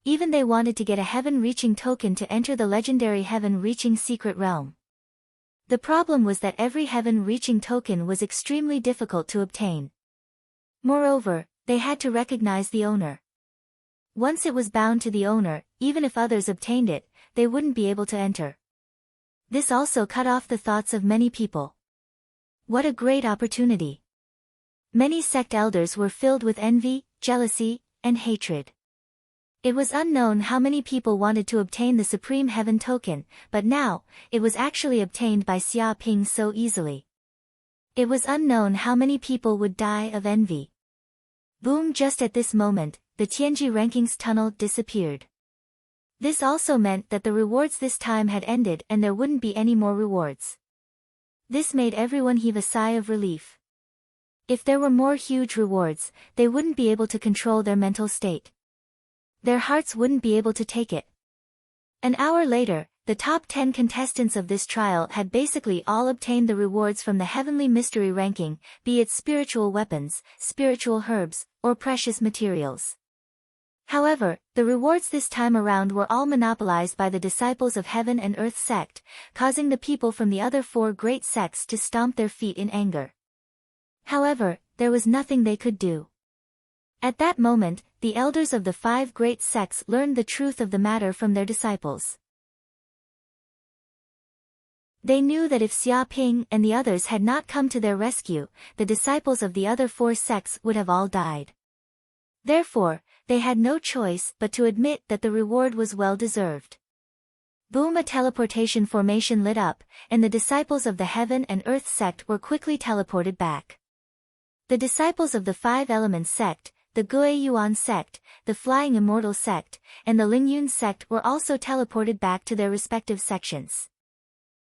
Even they wanted to get a heaven-reaching token to enter the legendary heaven-reaching secret realm. The problem was that every heaven-reaching token was extremely difficult to obtain. Moreover, they had to recognize the owner. Once it was bound to the owner, even if others obtained it, they wouldn't be able to enter. This also cut off the thoughts of many people. What a great opportunity! Many sect elders were filled with envy, jealousy, and hatred. It was unknown how many people wanted to obtain the Supreme Heaven token, but now, it was actually obtained by Xia Ping so easily. It was unknown how many people would die of envy. Boom! Just at this moment, the Tianji rankings tunnel disappeared. This also meant that the rewards this time had ended and there wouldn't be any more rewards. This made everyone heave a sigh of relief. If there were more huge rewards, they wouldn't be able to control their mental state. Their hearts wouldn't be able to take it. An hour later, the top 10 contestants of this trial had basically all obtained the rewards from the Heavenly Mystery ranking, be it spiritual weapons, spiritual herbs, or precious materials. However, the rewards this time around were all monopolized by the disciples of Heaven and Earth sect, causing the people from the other 4 great sects to stomp their feet in anger. However, there was nothing they could do. At that moment, the elders of the 5 great sects learned the truth of the matter from their disciples. They knew that if Xia Ping and the others had not come to their rescue, the disciples of the other 4 sects would have all died. Therefore, they had no choice but to admit that the reward was well deserved. Boom! A teleportation formation lit up, and the disciples of the Heaven and Earth sect were quickly teleported back. The disciples of the 5 Elements sect, the Gue Yuan sect, the Flying Immortal sect, and the Lingyun sect were also teleported back to their respective sections.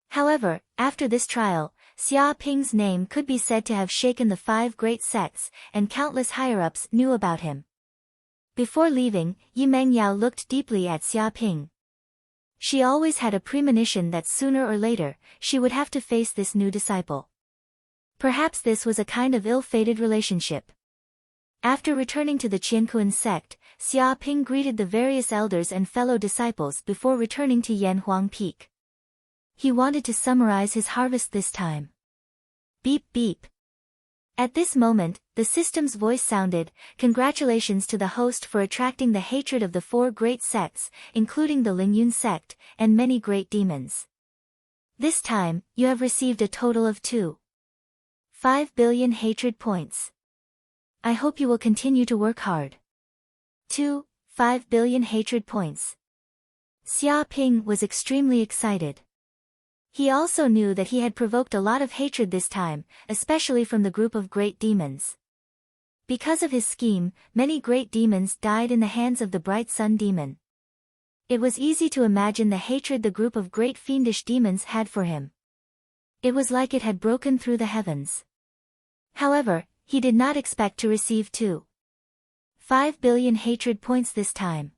However, after this trial, Xia Ping's name could be said to have shaken the 5 great sects, and countless higher-ups knew about him. Before leaving, Yi Mengyao looked deeply at Xia Ping. She always had a premonition that sooner or later, she would have to face this new disciple. Perhaps this was a kind of ill-fated relationship. After returning to the Qianquan sect, Xia Ping greeted the various elders and fellow disciples before returning to Yanhuang Peak. He wanted to summarize his harvest this time. Beep beep. At this moment, the system's voice sounded, "Congratulations to the host for attracting the hatred of the 4 great sects, including the Lingyun sect, and many great demons. This time, you have received a total of 2.5 billion hatred points. I hope you will continue to work hard." 2.5 billion hatred points. Xia Ping was extremely excited. He also knew that he had provoked a lot of hatred this time, especially from the group of great demons. Because of his scheme, many great demons died in the hands of the Bright Sun Demon. It was easy to imagine the hatred the group of great fiendish demons had for him. It was like it had broken through the heavens. However, he did not expect to receive 2.5 billion hatred points this time.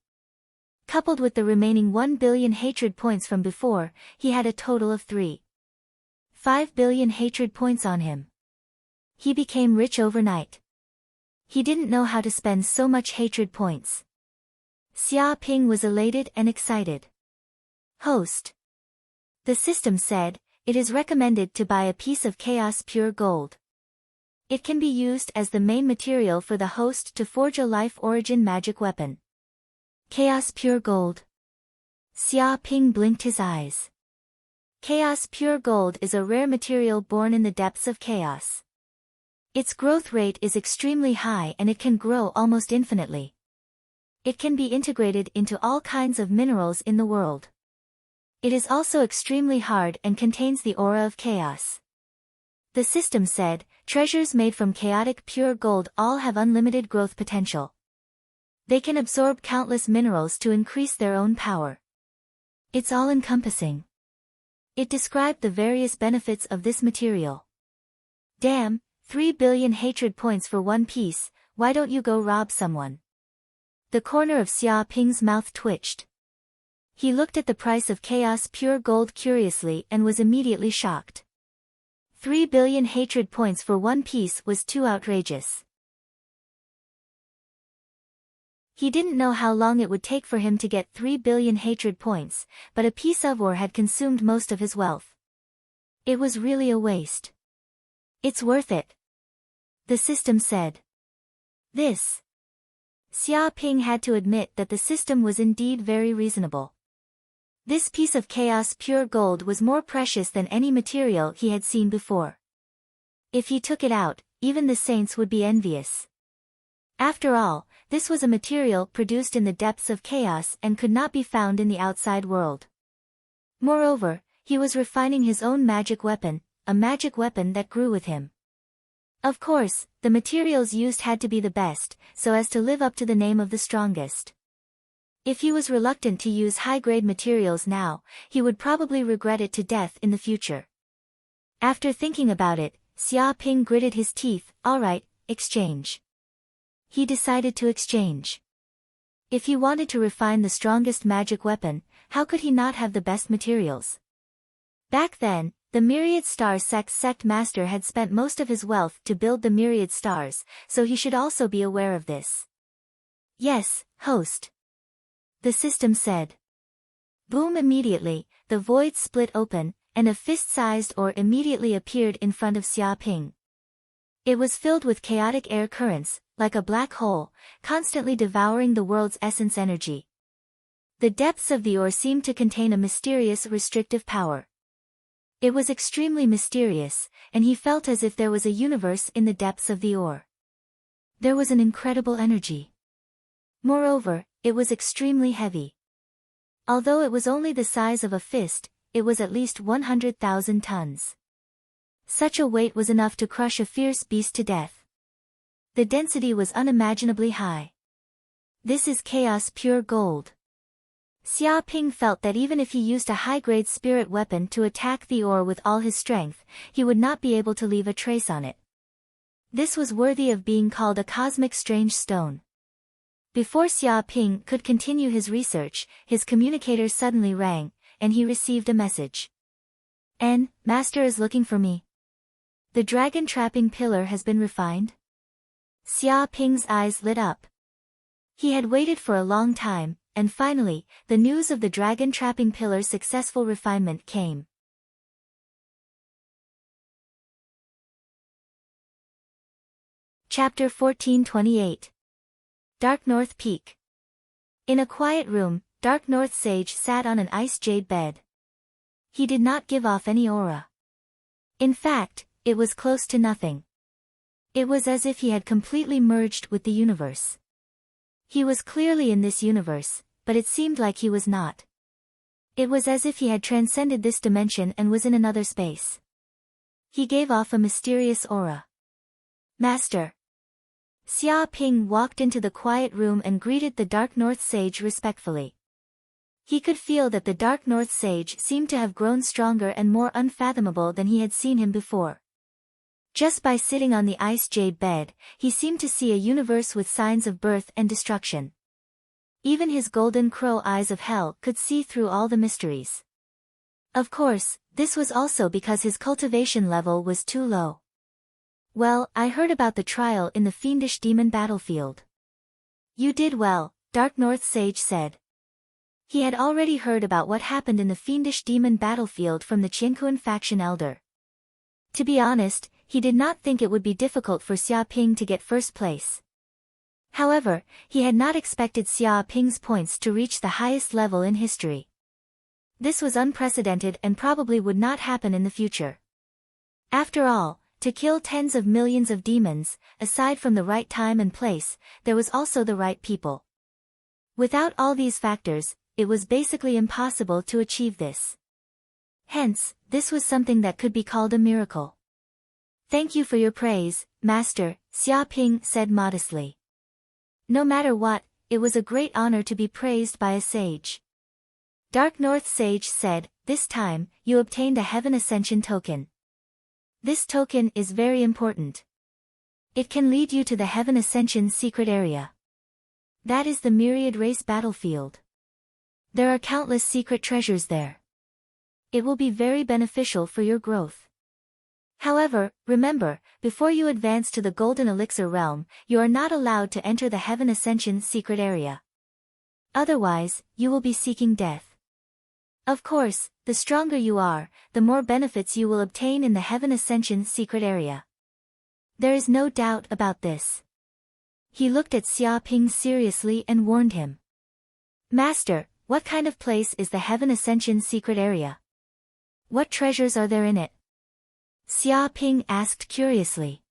Coupled with the remaining 1 billion hatred points from before, he had a total of 3.5 billion hatred points on him. He became rich overnight. He didn't know how to spend so much hatred points. Xia Ping was elated and excited. "Host," the system said, "it is recommended to buy a piece of chaos pure gold. It can be used as the main material for the host to forge a life origin magic weapon." Chaos pure gold. Xia Ping blinked his eyes. Chaos pure gold is a rare material born in the depths of chaos. Its growth rate is extremely high and it can grow almost infinitely. It can be integrated into all kinds of minerals in the world. It is also extremely hard and contains the aura of chaos. The system said, treasures made from chaotic pure gold all have unlimited growth potential. They can absorb countless minerals to increase their own power. It's all-encompassing. It described the various benefits of this material. "Damn, 3 billion hatred points for one piece, why don't you go rob someone?" The corner of Xia Ping's mouth twitched. He looked at the price of chaos pure gold curiously and was immediately shocked. 3 billion hatred points for one piece was too outrageous. He didn't know how long it would take for him to get 3 billion hatred points, but a piece of ore had consumed most of his wealth. It was really a waste. "It's worth it," the system said. Xia Ping had to admit that the system was indeed very reasonable. This piece of chaos pure gold was more precious than any material he had seen before. If he took it out, even the saints would be envious. After all, this was a material produced in the depths of chaos and could not be found in the outside world. Moreover, he was refining his own magic weapon, a magic weapon that grew with him. Of course, the materials used had to be the best, so as to live up to the name of the strongest. If he was reluctant to use high-grade materials now, he would probably regret it to death in the future. After thinking about it, Xia Ping gritted his teeth. "All right, exchange." He decided to exchange. If he wanted to refine the strongest magic weapon, how could he not have the best materials? Back then, the Myriad Star Sect's sect master had spent most of his wealth to build the Myriad Stars, so he should also be aware of this. "Yes, host," the system said. Boom! Immediately, the void split open, and a fist-sized ore immediately appeared in front of Xia Ping. It was filled with chaotic air currents, like a black hole, constantly devouring the world's essence energy. The depths of the ore seemed to contain a mysterious restrictive power. It was extremely mysterious, and he felt as if there was a universe in the depths of the ore. There was an incredible energy. Moreover, it was extremely heavy. Although it was only the size of a fist, it was at least 100,000 tons. Such a weight was enough to crush a fierce beast to death. The density was unimaginably high. "This is chaos pure gold," Xia Ping felt that even if he used a high-grade spirit weapon to attack the ore with all his strength, he would not be able to leave a trace on it. This was worthy of being called a cosmic strange stone. Before Xia Ping could continue his research, his communicator suddenly rang, and he received a message. Master is looking for me. The dragon trapping pillar has been refined? Xia Ping's eyes lit up. He had waited for a long time, and finally, the news of the dragon trapping pillar's successful refinement came. Chapter 1428. Dark North Peak. In a quiet room, Dark North Sage sat on an ice jade bed. He did not give off any aura. In fact, it was close to nothing. It was as if he had completely merged with the universe. He was clearly in this universe, but it seemed like he was not. It was as if he had transcended this dimension and was in another space. He gave off a mysterious aura. Master. Xia Ping walked into the quiet room and greeted the Dark North Sage respectfully. He could feel that the Dark North Sage seemed to have grown stronger and more unfathomable than he had seen him before. Just by sitting on the ice jade bed, he seemed to see a universe with signs of birth and destruction. Even his golden crow eyes of hell could see through all the mysteries. Of course, this was also because his cultivation level was too low. Well, I heard about the trial in the fiendish demon battlefield. You did well, Dark North Sage said. He had already heard about what happened in the fiendish demon battlefield from the Qiankuan faction elder. To be honest, he did not think it would be difficult for Xia Ping to get first place. However, he had not expected Xia Ping's points to reach the highest level in history. This was unprecedented and probably would not happen in the future. After all, to kill tens of millions of demons, aside from the right time and place, there was also the right people. Without all these factors, it was basically impossible to achieve this. Hence, this was something that could be called a miracle. Thank you for your praise, Master, Xia Ping said modestly. No matter what, it was a great honor to be praised by a sage. Dark North Sage said, this time, you obtained a Heaven Ascension token. This token is very important. It can lead you to the Heaven Ascension secret area. That is the Myriad Race battlefield. There are countless secret treasures there. It will be very beneficial for your growth. However, remember, before you advance to the Golden Elixir realm, you are not allowed to enter the Heaven Ascension secret area. Otherwise, you will be seeking death. Of course, the stronger you are, the more benefits you will obtain in the Heaven Ascension secret area. There is no doubt about this. He looked at Xia Ping seriously and warned him. Master, what kind of place is the Heaven Ascension secret area? What treasures are there in it? Xia Ping asked curiously.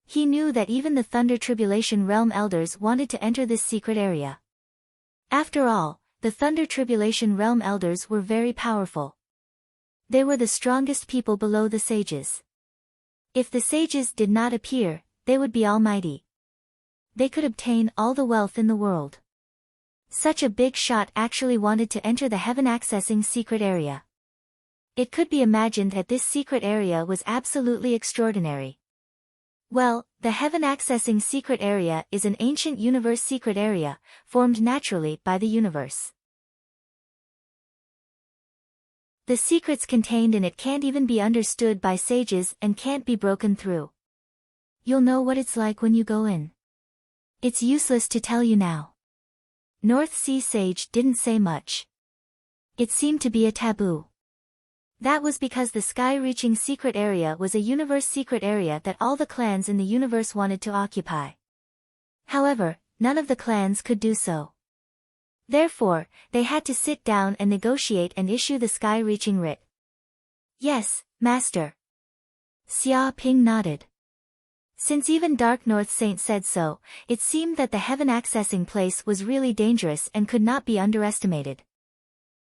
He knew that even the Thunder Tribulation Realm elders wanted to enter this secret area. After all, the Thunder Tribulation Realm elders were very powerful. They were the strongest people below the sages. If the sages did not appear, they would be almighty. They could obtain all the wealth in the world. Such a big shot actually wanted to enter the heaven accessing secret area. It could be imagined that this secret area was absolutely extraordinary. Well, the heaven accessing secret area is an ancient universe secret area, formed naturally by the universe. The secrets contained in it can't even be understood by sages and can't be broken through. You'll know what it's like when you go in. It's useless to tell you now. North Sea Sage didn't say much. It seemed to be a taboo. That was because the sky-reaching secret area was a universe secret area that all the clans in the universe wanted to occupy. However, none of the clans could do so. Therefore, they had to sit down and negotiate and issue the sky-reaching writ. Yes, Master. Xia Ping nodded. Since even Dark North Saint said so, it seemed that the heaven accessing place was really dangerous and could not be underestimated.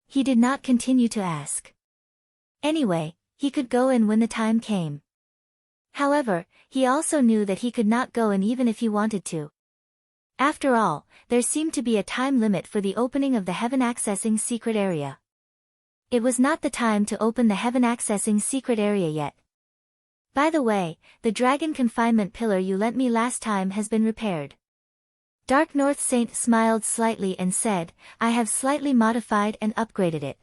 He did not continue to ask. Anyway, he could go in when the time came. However, he also knew that he could not go in even if he wanted to. After all, there seemed to be a time limit for the opening of the heaven-accessing secret area. It was not the time to open the heaven-accessing secret area yet. By the way, the dragon confinement pillar you lent me last time has been repaired. Dark North Saint smiled slightly and said, I have slightly modified and upgraded it.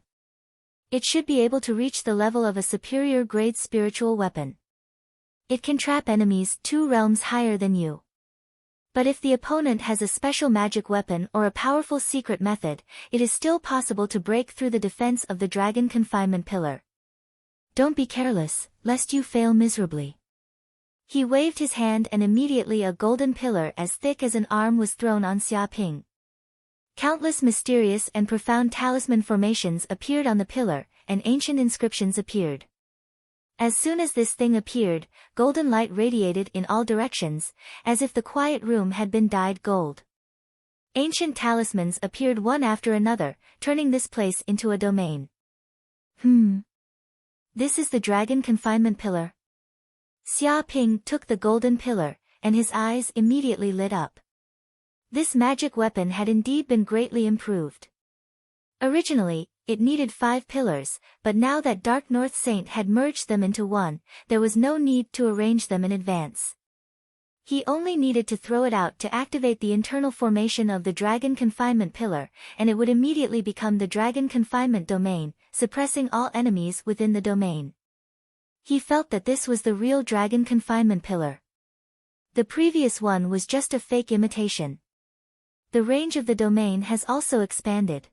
It should be able to reach the level of a superior grade spiritual weapon. It can trap enemies 2 realms higher than you. But if the opponent has a special magic weapon or a powerful secret method, it is still possible to break through the defense of the dragon confinement pillar. Don't be careless, lest you fail miserably. He waved his hand and immediately a golden pillar as thick as an arm was thrown on Xia Ping. Countless mysterious and profound talisman formations appeared on the pillar, and ancient inscriptions appeared. As soon as this thing appeared, golden light radiated in all directions, as if the quiet room had been dyed gold. Ancient talismans appeared one after another, turning this place into a domain. This is the dragon confinement pillar. Xia Ping took the golden pillar, and his eyes immediately lit up. This magic weapon had indeed been greatly improved. Originally, it needed 5 pillars, but now that Dark North Saint had merged them into one, there was no need to arrange them in advance. He only needed to throw it out to activate the internal formation of the dragon confinement pillar, and it would immediately become the dragon confinement domain, suppressing all enemies within the domain. He felt that this was the real dragon confinement pillar. The previous one was just a fake imitation. The range of the domain has also expanded.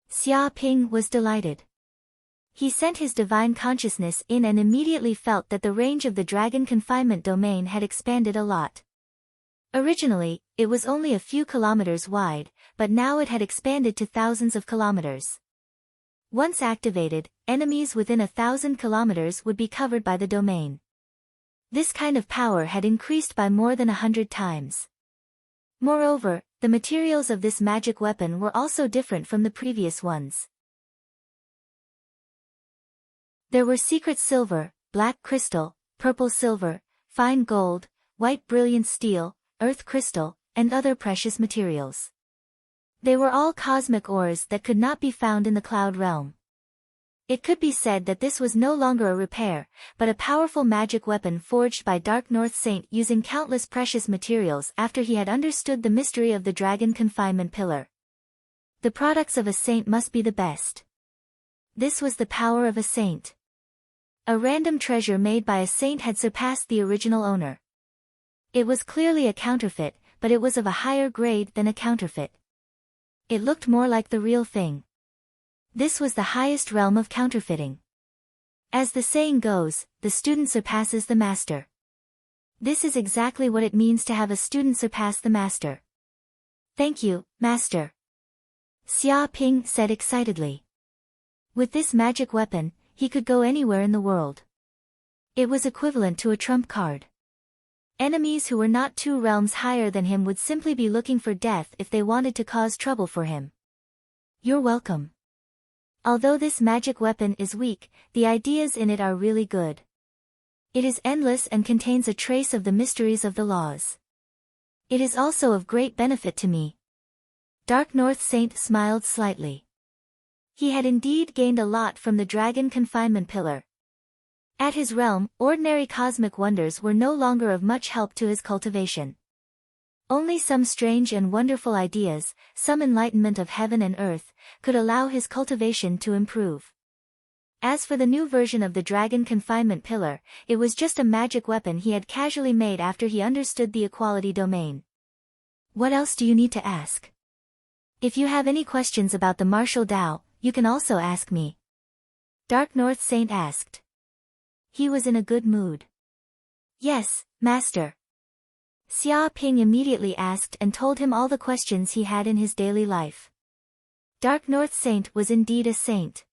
Xia Ping was delighted. He sent his divine consciousness in and immediately felt that the range of the dragon confinement domain had expanded a lot. Originally, it was only a few kilometers wide, but now it had expanded to thousands of kilometers. Once activated, enemies within 1,000 kilometers would be covered by the domain. This kind of power had increased by more than 100 times. Moreover, the materials of this magic weapon were also different from the previous ones. There were secret silver, black crystal, purple silver, fine gold, white brilliant steel, earth crystal, and other precious materials. They were all cosmic ores that could not be found in the cloud realm. It could be said that this was no longer a repair, but a powerful magic weapon forged by Dark North Saint using countless precious materials after he had understood the mystery of the dragon confinement pillar. The products of a saint must be the best. This was the power of a saint. A random treasure made by a saint had surpassed the original owner. It was clearly a counterfeit, but it was of a higher grade than a counterfeit. It looked more like the real thing. This was the highest realm of counterfeiting. As the saying goes, the student surpasses the master. This is exactly what it means to have a student surpass the master. Thank you, master. Xia Ping said excitedly. With this magic weapon, he could go anywhere in the world. It was equivalent to a trump card. Enemies who were not 2 realms higher than him would simply be looking for death if they wanted to cause trouble for him. You're welcome. Although this magic weapon is weak, the ideas in it are really good. It is endless and contains a trace of the mysteries of the laws. It is also of great benefit to me. Dark North Saint smiled slightly. He had indeed gained a lot from the dragon confinement pillar. At his realm, ordinary cosmic wonders were no longer of much help to his cultivation. Only some strange and wonderful ideas, some enlightenment of heaven and earth, could allow his cultivation to improve. As for the new version of the dragon confinement pillar, it was just a magic weapon he had casually made after he understood the equality domain. What else do you need to ask? If you have any questions about the martial Tao, you can also ask me. Dark North Saint asked. He was in a good mood. Yes, master. Xia Ping immediately asked and told him all the questions he had in his daily life. Dark North Saint was indeed a saint.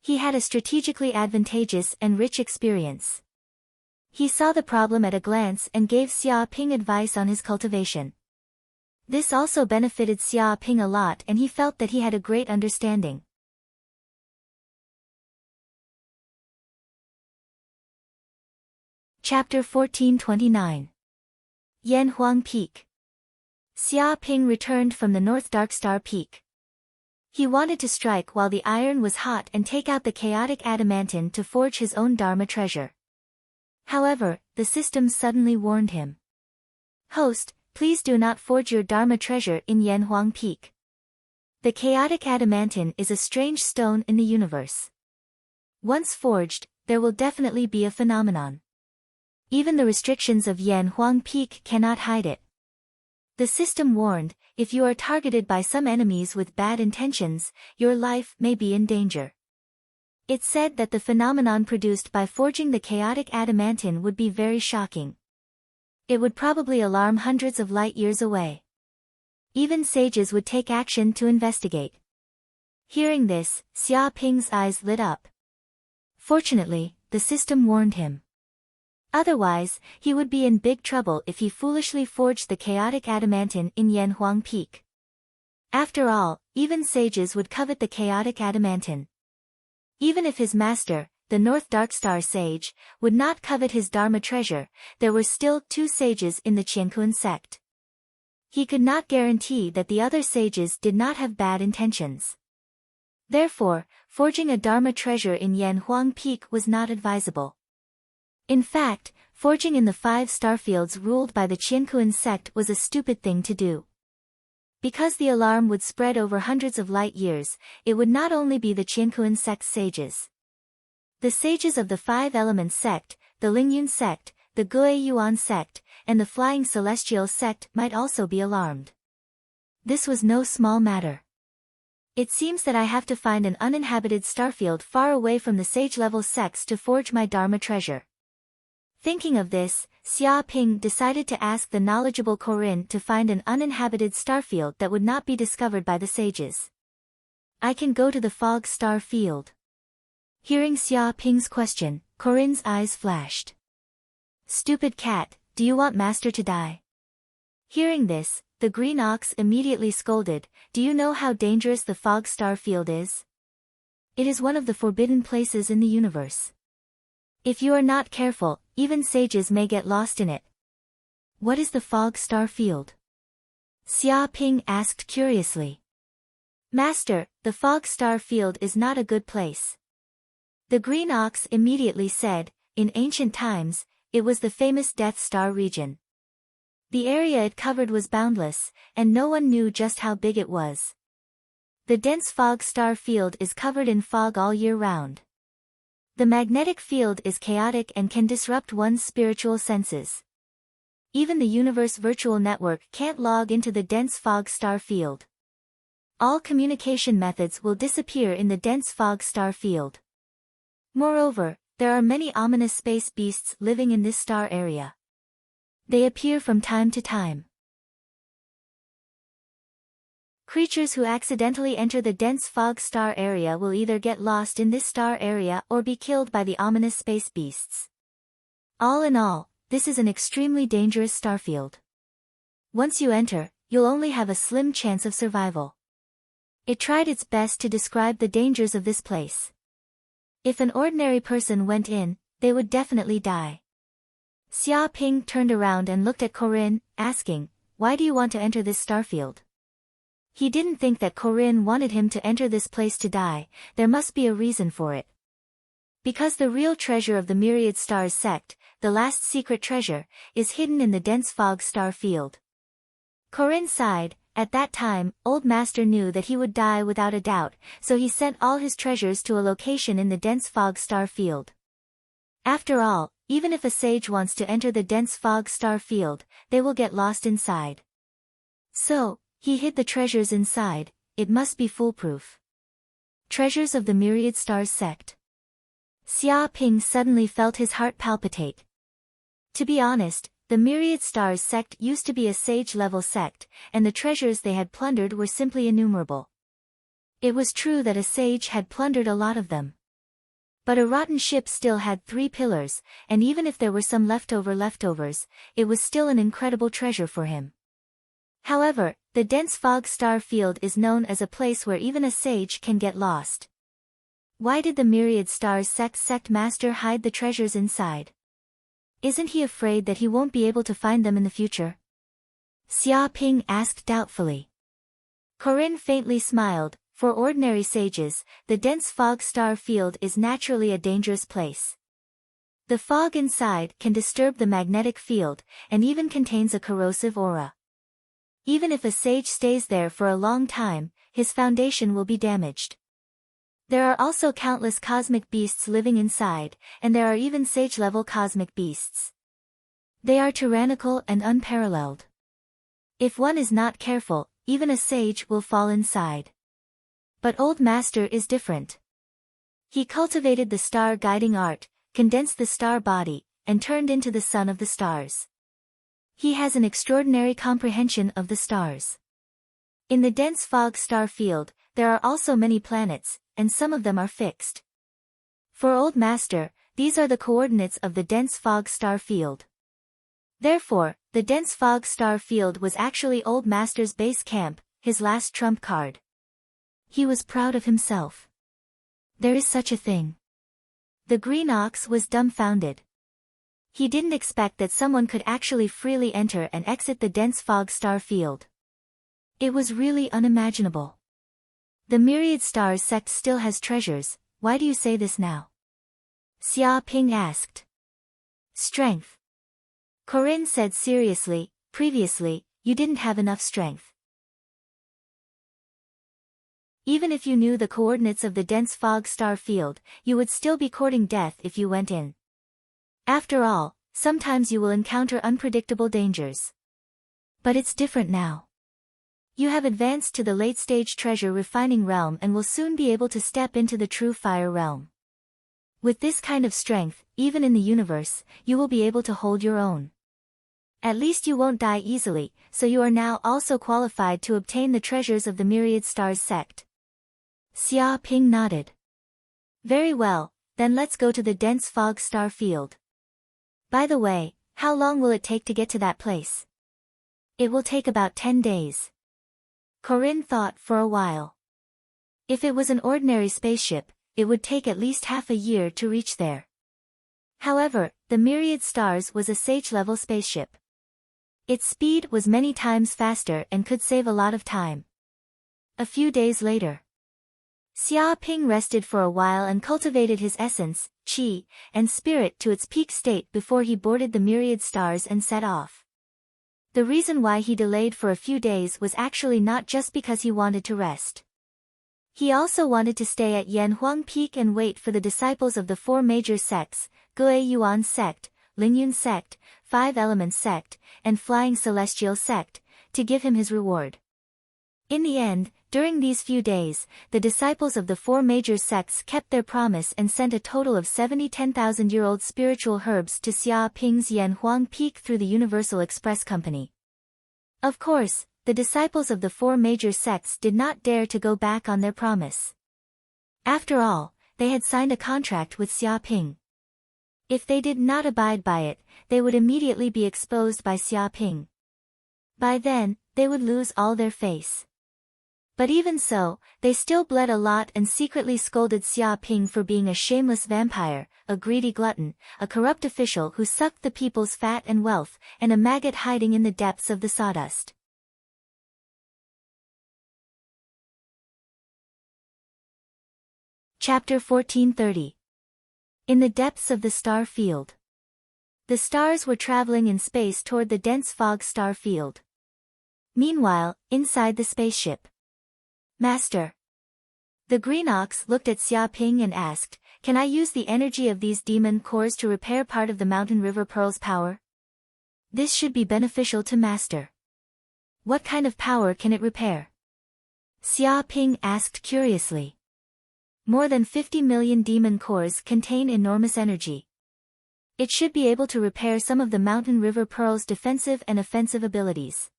He had a strategically advantageous and rich experience. He saw the problem at a glance and gave Xia Ping advice on his cultivation. This also benefited Xia Ping a lot and he felt that he had a great understanding. Chapter 1429. Yan Huang Peak. Xia Ping returned from the North Dark Star Peak. He wanted to strike while the iron was hot and take out the chaotic adamantine to forge his own Dharma treasure. However, the system suddenly warned him. Host, please do not forge your Dharma treasure in Yanhuang Peak. The chaotic adamantine is a strange stone in the universe. Once forged, there will definitely be a phenomenon. Even the restrictions of Yanhuang Peak cannot hide it. The system warned, if you are targeted by some enemies with bad intentions, your life may be in danger. It said that the phenomenon produced by forging the chaotic adamantine would be very shocking. It would probably alarm hundreds of light years away. Even sages would take action to investigate. Hearing this, Xia Ping's eyes lit up. Fortunately, the system warned him. Otherwise, he would be in big trouble if he foolishly forged the chaotic adamantine in Yanhuang Peak. After all, even sages would covet the chaotic adamantine. Even if his master, the North Dark Star Sage, would not covet his Dharma treasure, there were still 2 sages in the Qiankun sect. He could not guarantee that the other sages did not have bad intentions. Therefore, forging a Dharma treasure in Yanhuang Peak was not advisable. In fact, forging in the 5 starfields ruled by the Qiankun sect was a stupid thing to do. Because the alarm would spread over hundreds of light years, it would not only be the Qiankun sect sages. The sages of the 5 Elements sect, the Lingyun sect, the Gue Yuan sect, and the Flying Celestial sect might also be alarmed. This was no small matter. It seems that I have to find an uninhabited starfield far away from the sage-level sects to forge my Dharma treasure. Thinking of this, Xia Ping decided to ask the knowledgeable Corinne to find an uninhabited starfield that would not be discovered by the sages. I can go to the fog star field. Hearing Xia Ping's question, Corinne's eyes flashed. Stupid cat, do you want master to die? Hearing this, the green ox immediately scolded, do you know how dangerous the fog star field is? It is one of the forbidden places in the universe. If you are not careful, even sages may get lost in it. What is the fog star field? Xia Ping asked curiously. Master, the fog star field is not a good place. The green ox immediately said, in ancient times, it was the famous Death Star region. The area it covered was boundless, and no one knew just how big it was. The dense fog star field is covered in fog all year round. The magnetic field is chaotic and can disrupt one's spiritual senses. Even the universe virtual network can't log into the dense fog star field. All communication methods will disappear in the dense fog star field. Moreover, there are many ominous space beasts living in this star area. They appear from time to time. Creatures who accidentally enter the dense fog star area will either get lost in this star area or be killed by the ominous space beasts. All in all, this is an extremely dangerous starfield. Once you enter, you'll only have a slim chance of survival. It tried its best to describe the dangers of this place. If an ordinary person went in, they would definitely die. Xia Ping turned around and looked at Corinne, asking, why do you want to enter this starfield? He didn't think that Corinne wanted him to enter this place to die, there must be a reason for it. Because the real treasure of the Myriad Stars sect, the last secret treasure, is hidden in the dense fog star field. Corinne sighed. At that time, Old Master knew that he would die without a doubt, so he sent all his treasures to a location in the dense fog star field. After all, even if a sage wants to enter the dense fog star field, they will get lost inside. So, he hid the treasures inside, it must be foolproof. Treasures of the Myriad Stars sect. Xia Ping suddenly felt his heart palpitate. To be honest, the Myriad Stars sect used to be a sage-level sect, and the treasures they had plundered were simply innumerable. It was true that a sage had plundered a lot of them. But a rotten ship still had 3 pillars, and even if there were some leftovers, it was still an incredible treasure for him. However, the dense fog star field is known as a place where even a sage can get lost. Why did the Myriad Stars sect master hide the treasures inside? Isn't he afraid that he won't be able to find them in the future? Xia Ping asked doubtfully. Corinne faintly smiled. For ordinary sages, the dense fog star field is naturally a dangerous place. The fog inside can disturb the magnetic field, and even contains a corrosive aura. Even if a sage stays there for a long time, his foundation will be damaged. There are also countless cosmic beasts living inside, and there are even sage-level cosmic beasts. They are tyrannical and unparalleled. If one is not careful, even a sage will fall inside. But Old Master is different. He cultivated the star guiding art, condensed the star body, and turned into the son of the stars. He has an extraordinary comprehension of the stars. In the dense fog star field, there are also many planets, and some of them are fixed. For Old Master, these are the coordinates of the dense fog star field. Therefore, the dense fog star field was actually Old Master's base camp, his last trump card. He was proud of himself. There is such a thing. The green ox was dumbfounded. He didn't expect that someone could actually freely enter and exit the dense fog star field. It was really unimaginable. The Myriad Stars sect still has treasures. Why do you say this now? Xia Ping asked. Strength. Corinne said seriously, previously, you didn't have enough strength. Even if you knew the coordinates of the dense fog star field, you would still be courting death if you went in. After all, sometimes you will encounter unpredictable dangers. But it's different now. You have advanced to the late-stage treasure refining realm and will soon be able to step into the true fire realm. With this kind of strength, even in the universe, you will be able to hold your own. At least you won't die easily, so you are now also qualified to obtain the treasures of the Myriad Stars sect. Xia Ping nodded. Very well, then let's go to the dense fog star field. By the way, how long will it take to get to that place? It will take about 10 days. Corinne thought for a while. If it was an ordinary spaceship, it would take at least half a year to reach there. However, the Myriad Stars was a sage-level spaceship. Its speed was many times faster and could save a lot of time. A few days later, Xia Ping rested for a while and cultivated his essence, qi, and spirit to its peak state before he boarded the Myriad Stars and set off. The reason why he delayed for a few days was actually not just because he wanted to rest. He also wanted to stay at Yanhuang Peak and wait for the disciples of the four major sects, Gue Yuan sect, Lingyun sect, Five Elements sect, and Flying Celestial sect, to give him his reward. In the end, during these few days, the disciples of the four major sects kept their promise and sent a total of 70 10,000-year-old spiritual herbs to Xia Ping's Yanhuang Peak through the Universal Express Company. Of course, the disciples of the four major sects did not dare to go back on their promise. After all, they had signed a contract with Xia Ping. If they did not abide by it, they would immediately be exposed by Xia Ping. By then, they would lose all their face. But even so, they still bled a lot and secretly scolded Xia Ping for being a shameless vampire, a greedy glutton, a corrupt official who sucked the people's fat and wealth, and a maggot hiding in the depths of the sawdust. Chapter 1430. In the depths of the star field. The stars were traveling in space toward the dense fog star field. Meanwhile, inside the spaceship. Master. The green ox looked at Xia Ping and asked, can I use the energy of these demon cores to repair part of the Mountain River Pearl's power? This should be beneficial to Master. What kind of power can it repair? Xia Ping asked curiously. More than 50 million demon cores contain enormous energy. It should be able to repair some of the Mountain River Pearl's defensive and offensive abilities.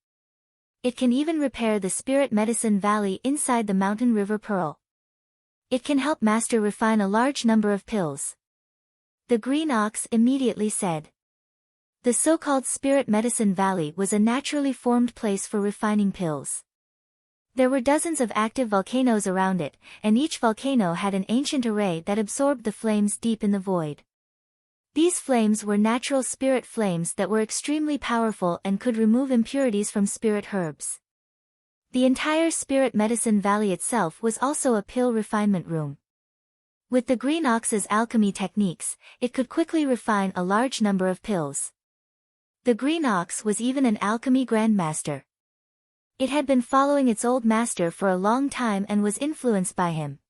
It can even repair the Spirit Medicine Valley inside the Mountain River Pearl. It can help Master refine a large number of pills. The green ox immediately said. The so-called Spirit Medicine Valley was a naturally formed place for refining pills. There were dozens of active volcanoes around it, and each volcano had an ancient array that absorbed the flames deep in the void. These flames were natural spirit flames that were extremely powerful and could remove impurities from spirit herbs. The entire Spirit Medicine Valley itself was also a pill refinement room. With the green ox's alchemy techniques, it could quickly refine a large number of pills. The green ox was even an alchemy grandmaster. It had been following its old master for a long time and was influenced by him.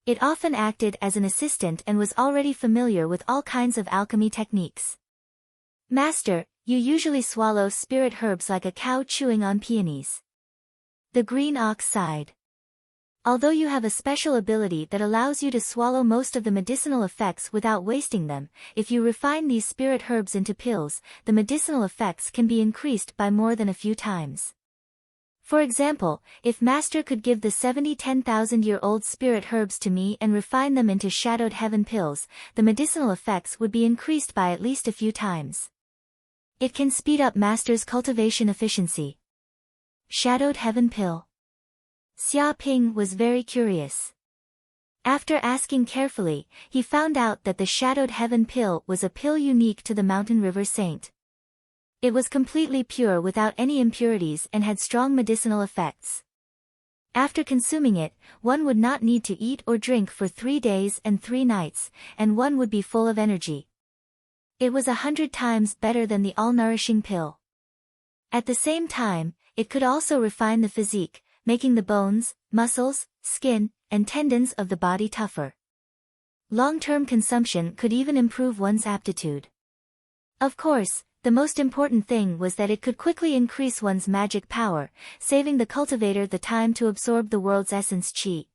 It often acted as an assistant and was already familiar with all kinds of alchemy techniques. Master, you usually swallow spirit herbs like a cow chewing on peonies. The green ox sighed. Although you have a special ability that allows you to swallow most of the medicinal effects without wasting them, if you refine these spirit herbs into pills, the medicinal effects can be increased by more than a few times. For example, if Master could give the 10,000-year-old spirit herbs to me and refine them into Shadowed Heaven pills, the medicinal effects would be increased by at least a few times. It can speed up Master's cultivation efficiency. Shadowed Heaven pill. Xia Ping was very curious. After asking carefully, he found out that the Shadowed Heaven pill was a pill unique to the Mountain River Saint. It was completely pure without any impurities and had strong medicinal effects. After consuming it, one would not need to eat or drink for 3 days and 3 nights, and one would be full of energy. It was 100 times better than the all-nourishing pill. At the same time, it could also refine the physique, making the bones, muscles, skin, and tendons of the body tougher. Long-term consumption could even improve one's aptitude. Of course, the most important thing was that it could quickly increase one's magic power, saving the cultivator the time to absorb the world's essence qi.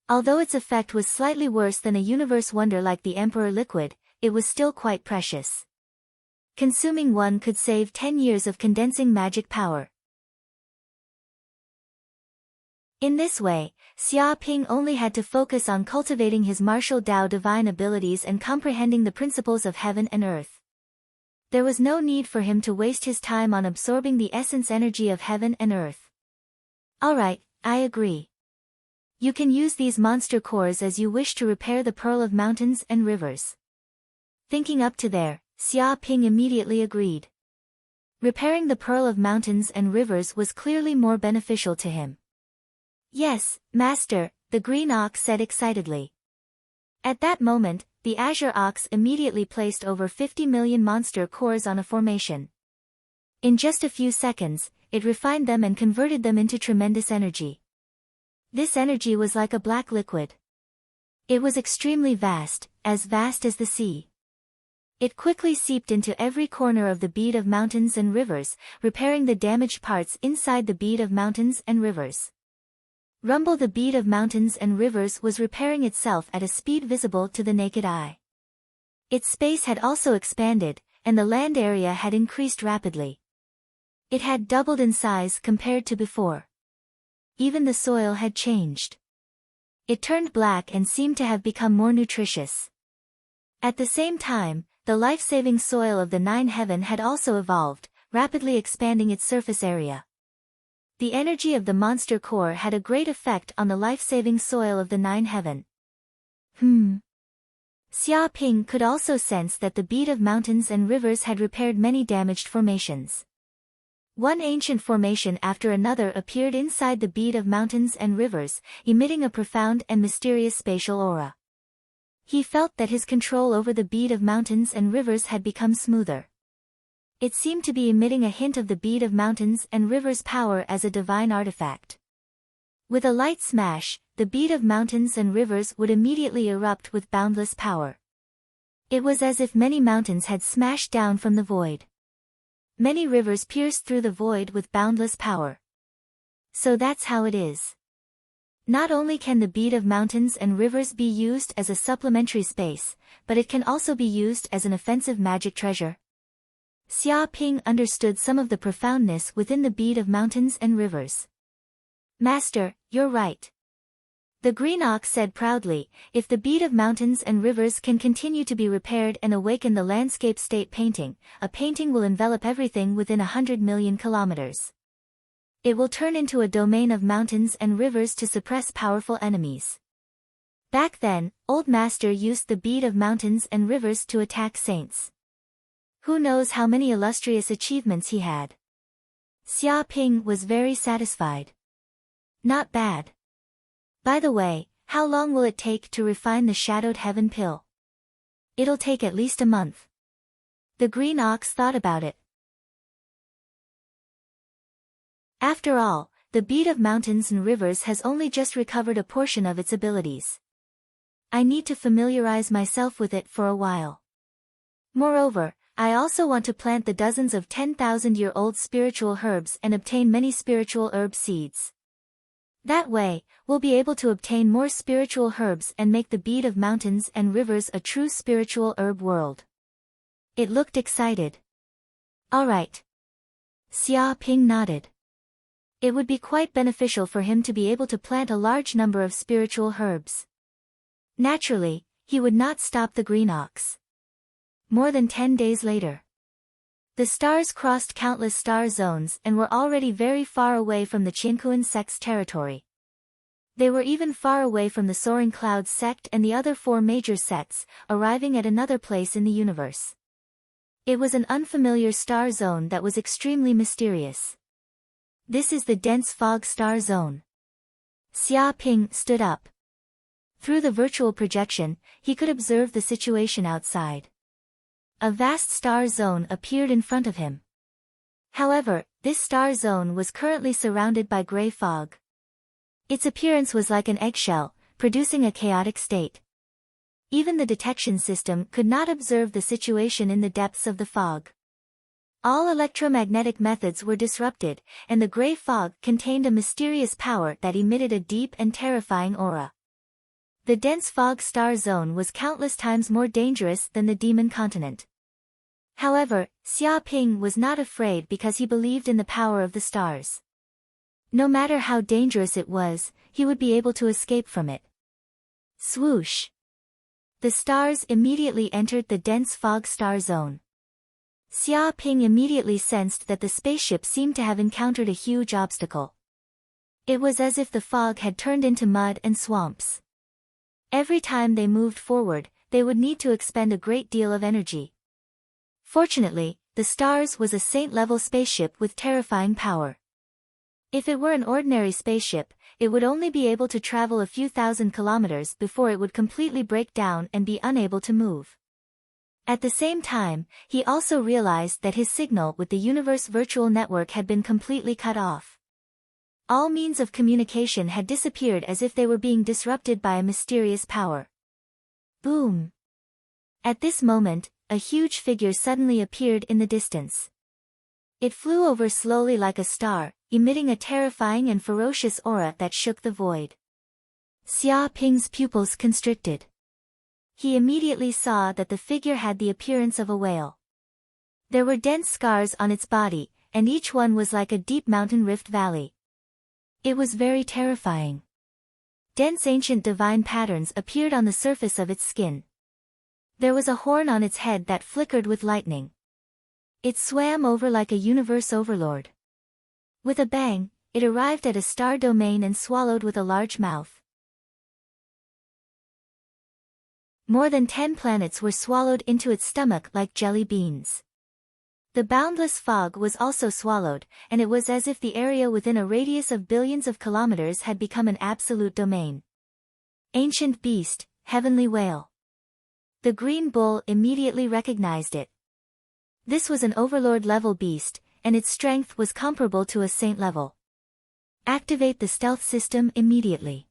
Although its effect was slightly worse than a universe wonder like the Emperor liquid, it was still quite precious. Consuming one could save 10 years of condensing magic power. In this way, Xia Ping only had to focus on cultivating his martial Tao divine abilities and comprehending the principles of heaven and earth. There was no need for him to waste his time on absorbing the essence energy of heaven and earth. Alright, I agree. You can use these monster cores as you wish to repair the Pearl of Mountains and Rivers. Thinking up to there, Xia Ping immediately agreed. Repairing the Pearl of Mountains and Rivers was clearly more beneficial to him. Yes, Master, the green ox said excitedly. At that moment, the azure ox immediately placed over 50 million monster cores on a formation. In just a few seconds, it refined them and converted them into tremendous energy. This energy was like a black liquid. It was extremely vast as the sea. It quickly seeped into every corner of the bead of mountains and rivers, repairing the damaged parts inside the bead of mountains and rivers. Rumble the bead of mountains and rivers was repairing itself at a speed visible to the naked eye. Its space had also expanded, and the land area had increased rapidly. It had doubled in size compared to before. Even the soil had changed. It turned black and seemed to have become more nutritious. At the same time, the life-saving soil of the Nine Heaven had also evolved, rapidly expanding its surface area. The energy of the monster core had a great effect on the life-saving soil of the Nine Heaven. Xia Ping could also sense that the bead of mountains and rivers had repaired many damaged formations. One ancient formation after another appeared inside the bead of mountains and rivers, emitting a profound and mysterious spatial aura. He felt that his control over the bead of mountains and rivers had become smoother. It seemed to be emitting a hint of the bead of mountains and rivers' power as a divine artifact. With a light smash, the bead of mountains and rivers would immediately erupt with boundless power. It was as if many mountains had smashed down from the void. Many rivers pierced through the void with boundless power. So that's how it is. Not only can the bead of mountains and rivers be used as a supplementary space, but it can also be used as an offensive magic treasure. Xia Ping understood some of the profoundness within the bead of mountains and rivers. Master, you're right. The green ox said proudly, if the bead of mountains and rivers can continue to be repaired and awaken the landscape state painting, a painting will envelop everything within 100 million kilometers. It will turn into a domain of mountains and rivers to suppress powerful enemies. Back then, Old Master used the bead of mountains and rivers to attack saints. Who knows how many illustrious achievements he had. Xia Ping was very satisfied. Not bad. By the way, how long will it take to refine the Shadowed Heaven pill? It'll take at least a month. The green ox thought about it. After all, the bead of mountains and rivers has only just recovered a portion of its abilities. I need to familiarize myself with it for a while. Moreover, I also want to plant the dozens of 10,000-year-old spiritual herbs and obtain many spiritual herb seeds. That way, we'll be able to obtain more spiritual herbs and make the bead of mountains and rivers a true spiritual herb world. It looked excited. All right. Xia Ping nodded. It would be quite beneficial for him to be able to plant a large number of spiritual herbs. Naturally, he would not stop the green ox. More than 10 days later. The stars crossed countless star zones and were already very far away from the Qinkuan sect's territory. They were even far away from the Soaring Clouds sect and the other 4 major sects, arriving at another place in the universe. It was an unfamiliar star zone that was extremely mysterious. This is the dense fog star zone. Xia Ping stood up. Through the virtual projection, he could observe the situation outside. A vast star zone appeared in front of him. However, this star zone was currently surrounded by gray fog. Its appearance was like an eggshell, producing a chaotic state. Even the detection system could not observe the situation in the depths of the fog. All electromagnetic methods were disrupted, and the gray fog contained a mysterious power that emitted a deep and terrifying aura. The dense fog star zone was countless times more dangerous than the demon continent. However, Xia Ping was not afraid because he believed in the power of the stars. No matter how dangerous it was, he would be able to escape from it. Swoosh! The stars immediately entered the dense fog star zone. Xia Ping immediately sensed that the spaceship seemed to have encountered a huge obstacle. It was as if the fog had turned into mud and swamps. Every time they moved forward, they would need to expend a great deal of energy. Fortunately, the stars was a saint-level spaceship with terrifying power. If it were an ordinary spaceship, it would only be able to travel a few thousand kilometers before it would completely break down and be unable to move. At the same time, he also realized that his signal with the universe virtual network had been completely cut off. All means of communication had disappeared as if they were being disrupted by a mysterious power. Boom! At this moment, a huge figure suddenly appeared in the distance. It flew over slowly like a star, emitting a terrifying and ferocious aura that shook the void. Xia Ping's pupils constricted. He immediately saw that the figure had the appearance of a whale. There were dense scars on its body, and each one was like a deep mountain rift valley. It was very terrifying. Dense ancient divine patterns appeared on the surface of its skin. There was a horn on its head that flickered with lightning. It swam over like a universe overlord. With a bang, it arrived at a star domain and swallowed with a large mouth. More than 10 planets were swallowed into its stomach like jelly beans. The boundless fog was also swallowed, and it was as if the area within a radius of billions of kilometers had become an absolute domain. Ancient beast, heavenly whale. The green bull immediately recognized it. This was an overlord-level beast, and its strength was comparable to a saint level. Activate the stealth system immediately.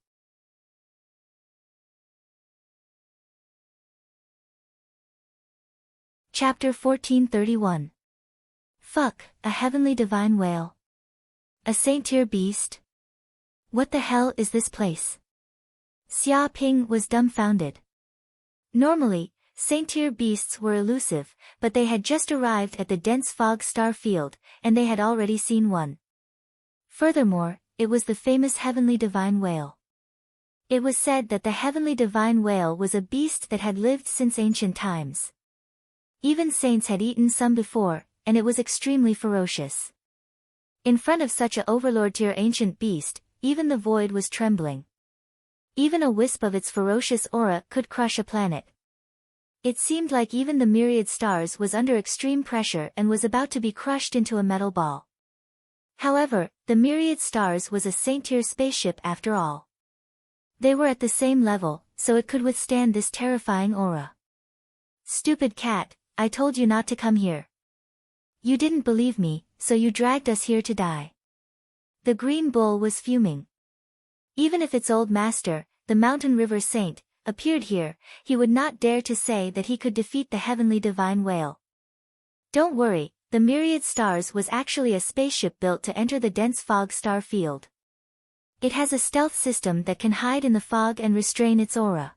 Chapter 1431. Fuck, a heavenly divine whale. A saint-tier beast? What the hell is this place? Xia Ping was dumbfounded. Normally, saint-tier beasts were elusive, but they had just arrived at the dense fog star field, and they had already seen one. Furthermore, it was the famous heavenly divine whale. It was said that the heavenly divine whale was a beast that had lived since ancient times. Even saints had eaten some before, and it was extremely ferocious. In front of such a overlord-tier ancient beast, even the void was trembling. Even a wisp of its ferocious aura could crush a planet. It seemed like even the myriad stars was under extreme pressure and was about to be crushed into a metal ball. However, the myriad stars was a Saint-tier spaceship after all. They were at the same level, so it could withstand this terrifying aura. Stupid cat, I told you not to come here. You didn't believe me, so you dragged us here to die. The green bull was fuming. Even if its old master, the mountain river saint, appeared here, he would not dare to say that he could defeat the heavenly divine whale. Don't worry, the myriad stars was actually a spaceship built to enter the dense fog star field. It has a stealth system that can hide in the fog and restrain its aura.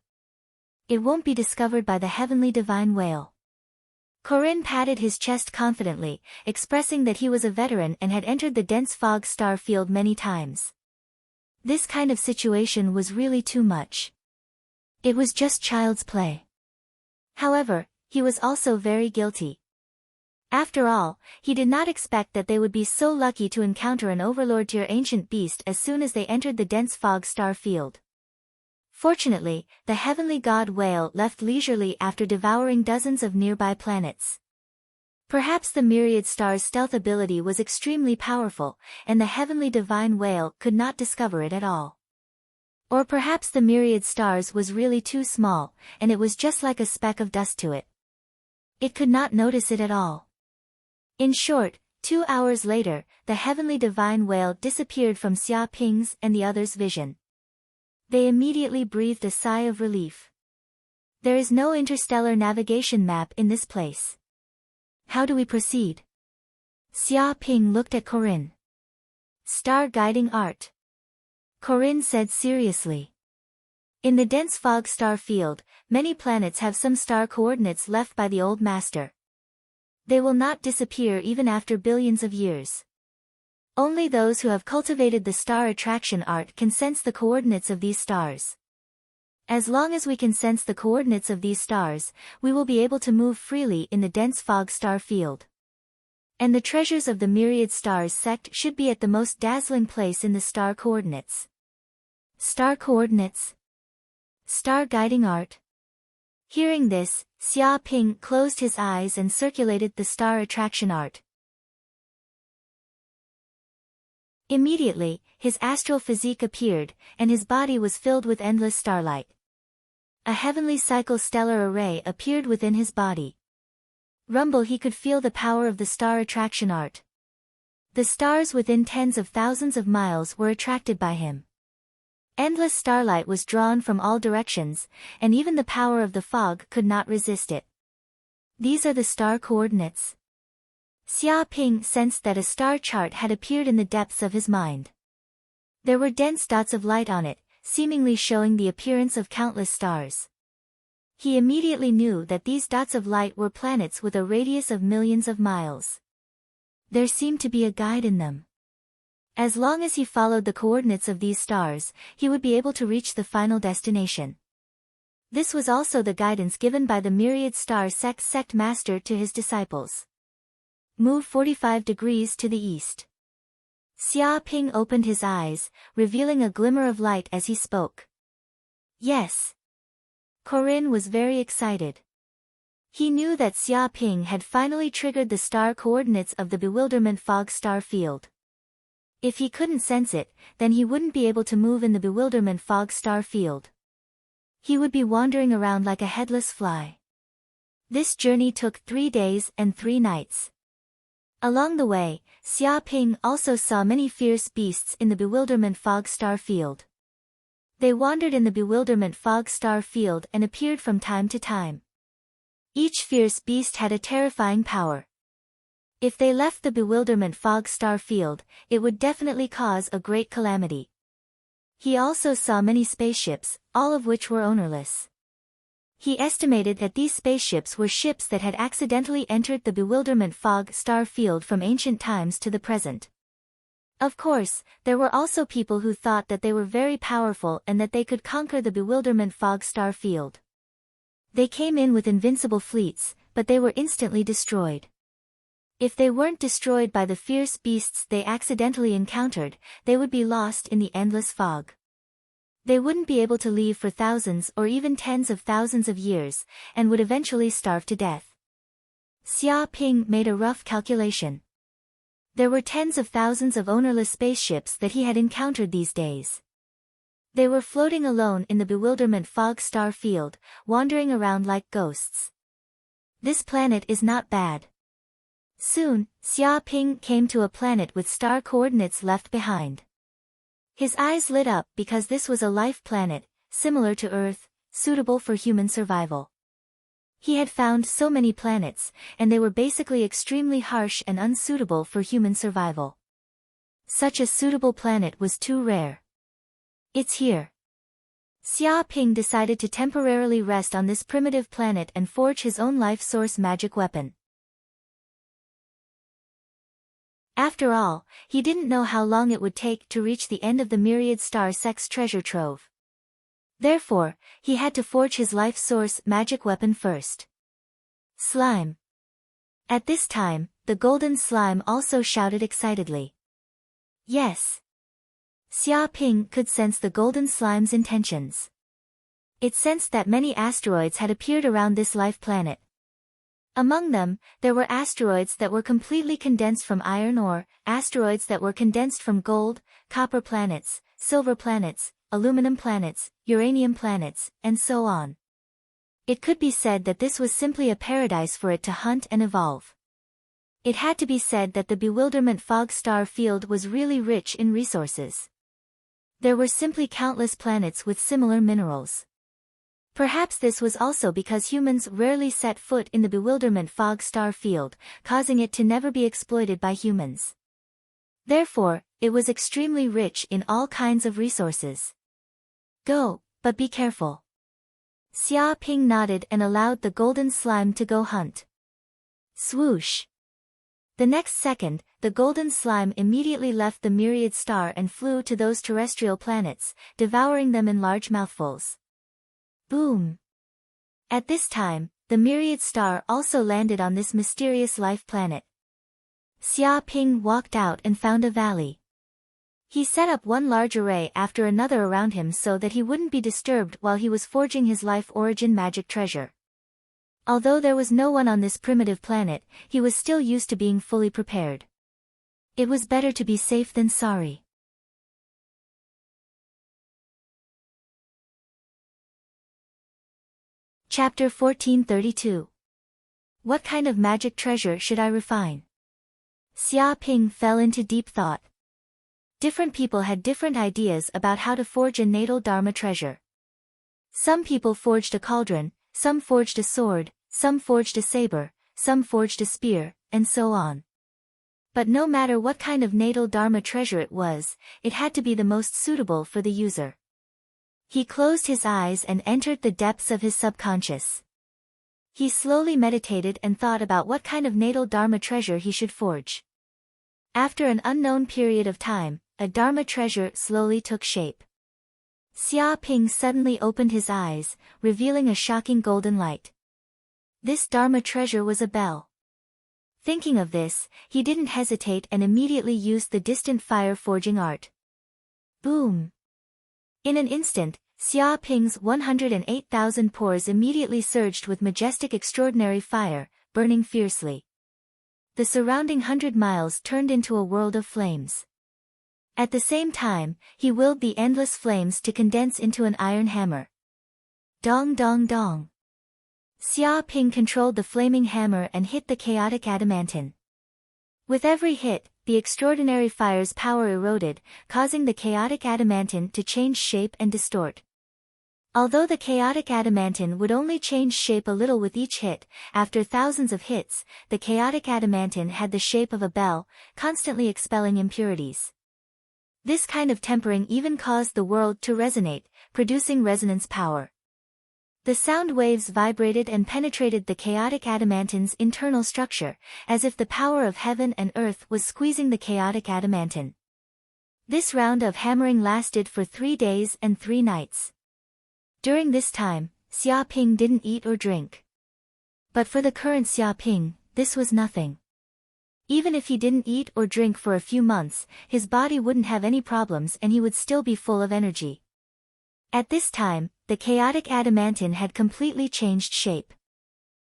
It won't be discovered by the heavenly divine whale. Corinne patted his chest confidently, expressing that he was a veteran and had entered the dense fog star field many times. This kind of situation was really too much. It was just child's play. However, he was also very guilty. After all, he did not expect that they would be so lucky to encounter an overlord-tier ancient beast as soon as they entered the dense fog star field. Fortunately, the heavenly god whale left leisurely after devouring dozens of nearby planets. Perhaps the myriad star's stealth ability was extremely powerful, and the heavenly divine whale could not discover it at all. Or perhaps the myriad stars was really too small, and it was just like a speck of dust to it. It could not notice it at all. In short, 2 hours later, the heavenly divine whale disappeared from Xia Ping's and the others' vision. They immediately breathed a sigh of relief. There is no interstellar navigation map in this place. How do we proceed? Xia Ping looked at Corinne. Star guiding art. Corinne said seriously. In the dense fog star field, many planets have some star coordinates left by the old master. They will not disappear even after billions of years. Only those who have cultivated the star attraction art can sense the coordinates of these stars. As long as we can sense the coordinates of these stars, we will be able to move freely in the dense fog star field. And the treasures of the myriad stars sect should be at the most dazzling place in the star coordinates. Star coordinates? Star guiding art? Hearing this, Xia Ping closed his eyes and circulated the star attraction art. Immediately, his astral physique appeared, and his body was filled with endless starlight. A heavenly cycle stellar array appeared within his body. Rumble, he could feel the power of the star attraction art. The stars within tens of thousands of miles were attracted by him. Endless starlight was drawn from all directions, and even the power of the fog could not resist it. These are the star coordinates. Xia Ping sensed that a star chart had appeared in the depths of his mind. There were dense dots of light on it, seemingly showing the appearance of countless stars. He immediately knew that these dots of light were planets with a radius of millions of miles. There seemed to be a guide in them. As long as he followed the coordinates of these stars, he would be able to reach the final destination. This was also the guidance given by the myriad star sect master to his disciples. Move 45 degrees to the east. Xia Ping opened his eyes, revealing a glimmer of light as he spoke. Yes. Corinne was very excited. He knew that Xia Ping had finally triggered the star coordinates of the bewilderment fog star field. If he couldn't sense it, then he wouldn't be able to move in the bewilderment fog star field. He would be wandering around like a headless fly. This journey took 3 days and 3 nights. Along the way, Xia Ping also saw many fierce beasts in the bewilderment fog star field. They wandered in the bewilderment fog star field and appeared from time to time. Each fierce beast had a terrifying power. If they left the bewilderment fog star field, it would definitely cause a great calamity. He also saw many spaceships, all of which were ownerless. He estimated that these spaceships were ships that had accidentally entered the bewilderment fog star field from ancient times to the present. Of course, there were also people who thought that they were very powerful and that they could conquer the bewilderment fog star field. They came in with invincible fleets, but they were instantly destroyed. If they weren't destroyed by the fierce beasts they accidentally encountered, they would be lost in the endless fog. They wouldn't be able to leave for thousands or even tens of thousands of years, and would eventually starve to death. Xia Ping made a rough calculation. There were tens of thousands of ownerless spaceships that he had encountered these days. They were floating alone in the bewilderment fog star field, wandering around like ghosts. This planet is not bad. Soon, Xia Ping came to a planet with star coordinates left behind. His eyes lit up because this was a life planet, similar to Earth, suitable for human survival. He had found so many planets, and they were basically extremely harsh and unsuitable for human survival. Such a suitable planet was too rare. It's here. Xia Ping decided to temporarily rest on this primitive planet and forge his own life source magic weapon. After all, he didn't know how long it would take to reach the end of the myriad star sex treasure trove. Therefore, he had to forge his life source magic weapon first. Slime. At this time, the golden slime also shouted excitedly. Yes. Xia Ping could sense the golden slime's intentions. It sensed that many asteroids had appeared around this life planet. Among them, there were asteroids that were completely condensed from iron ore, asteroids that were condensed from gold, copper planets, silver planets, aluminum planets, uranium planets, and so on. It could be said that this was simply a paradise for it to hunt and evolve. It had to be said that the bewilderment fog star field was really rich in resources. There were simply countless planets with similar minerals. Perhaps this was also because humans rarely set foot in the bewilderment fog star field, causing it to never be exploited by humans. Therefore, it was extremely rich in all kinds of resources. Go, but be careful. Xia Ping nodded and allowed the golden slime to go hunt. Swoosh. The next second, the golden slime immediately left the myriad star and flew to those terrestrial planets, devouring them in large mouthfuls. Boom! At this time, the myriad star also landed on this mysterious life planet. Xia Ping walked out and found a valley. He set up one large array after another around him so that he wouldn't be disturbed while he was forging his life origin magic treasure. Although there was no one on this primitive planet, he was still used to being fully prepared. It was better to be safe than sorry. Chapter 1432. What kind of magic treasure should I refine? Xia Ping fell into deep thought. Different people had different ideas about how to forge a natal dharma treasure. Some people forged a cauldron, some forged a sword, some forged a saber, some forged a spear, and so on. But no matter what kind of natal dharma treasure it was, it had to be the most suitable for the user. He closed his eyes and entered the depths of his subconscious. He slowly meditated and thought about what kind of natal dharma treasure he should forge. After an unknown period of time, a dharma treasure slowly took shape. Xia Ping suddenly opened his eyes, revealing a shocking golden light. This dharma treasure was a bell. Thinking of this, he didn't hesitate and immediately used the distant fire forging art. Boom! In an instant, Xia Ping's 108,000 pores immediately surged with majestic extraordinary fire, burning fiercely. The surrounding 100 miles turned into a world of flames. At the same time, he willed the endless flames to condense into an iron hammer. Dong dong dong. Xia Ping controlled the flaming hammer and hit the chaotic adamantine. With every hit, the extraordinary fire's power eroded, causing the chaotic adamantine to change shape and distort. Although the chaotic adamantine would only change shape a little with each hit, after thousands of hits, the chaotic adamantine had the shape of a bell, constantly expelling impurities. This kind of tempering even caused the world to resonate, producing resonance power. The sound waves vibrated and penetrated the chaotic adamantine's internal structure, as if the power of heaven and earth was squeezing the chaotic adamantine. This round of hammering lasted for 3 days and 3 nights. During this time, Xia Ping didn't eat or drink. But for the current Xia Ping, this was nothing. Even if he didn't eat or drink for a few months, his body wouldn't have any problems and he would still be full of energy. At this time, the chaotic adamantine had completely changed shape.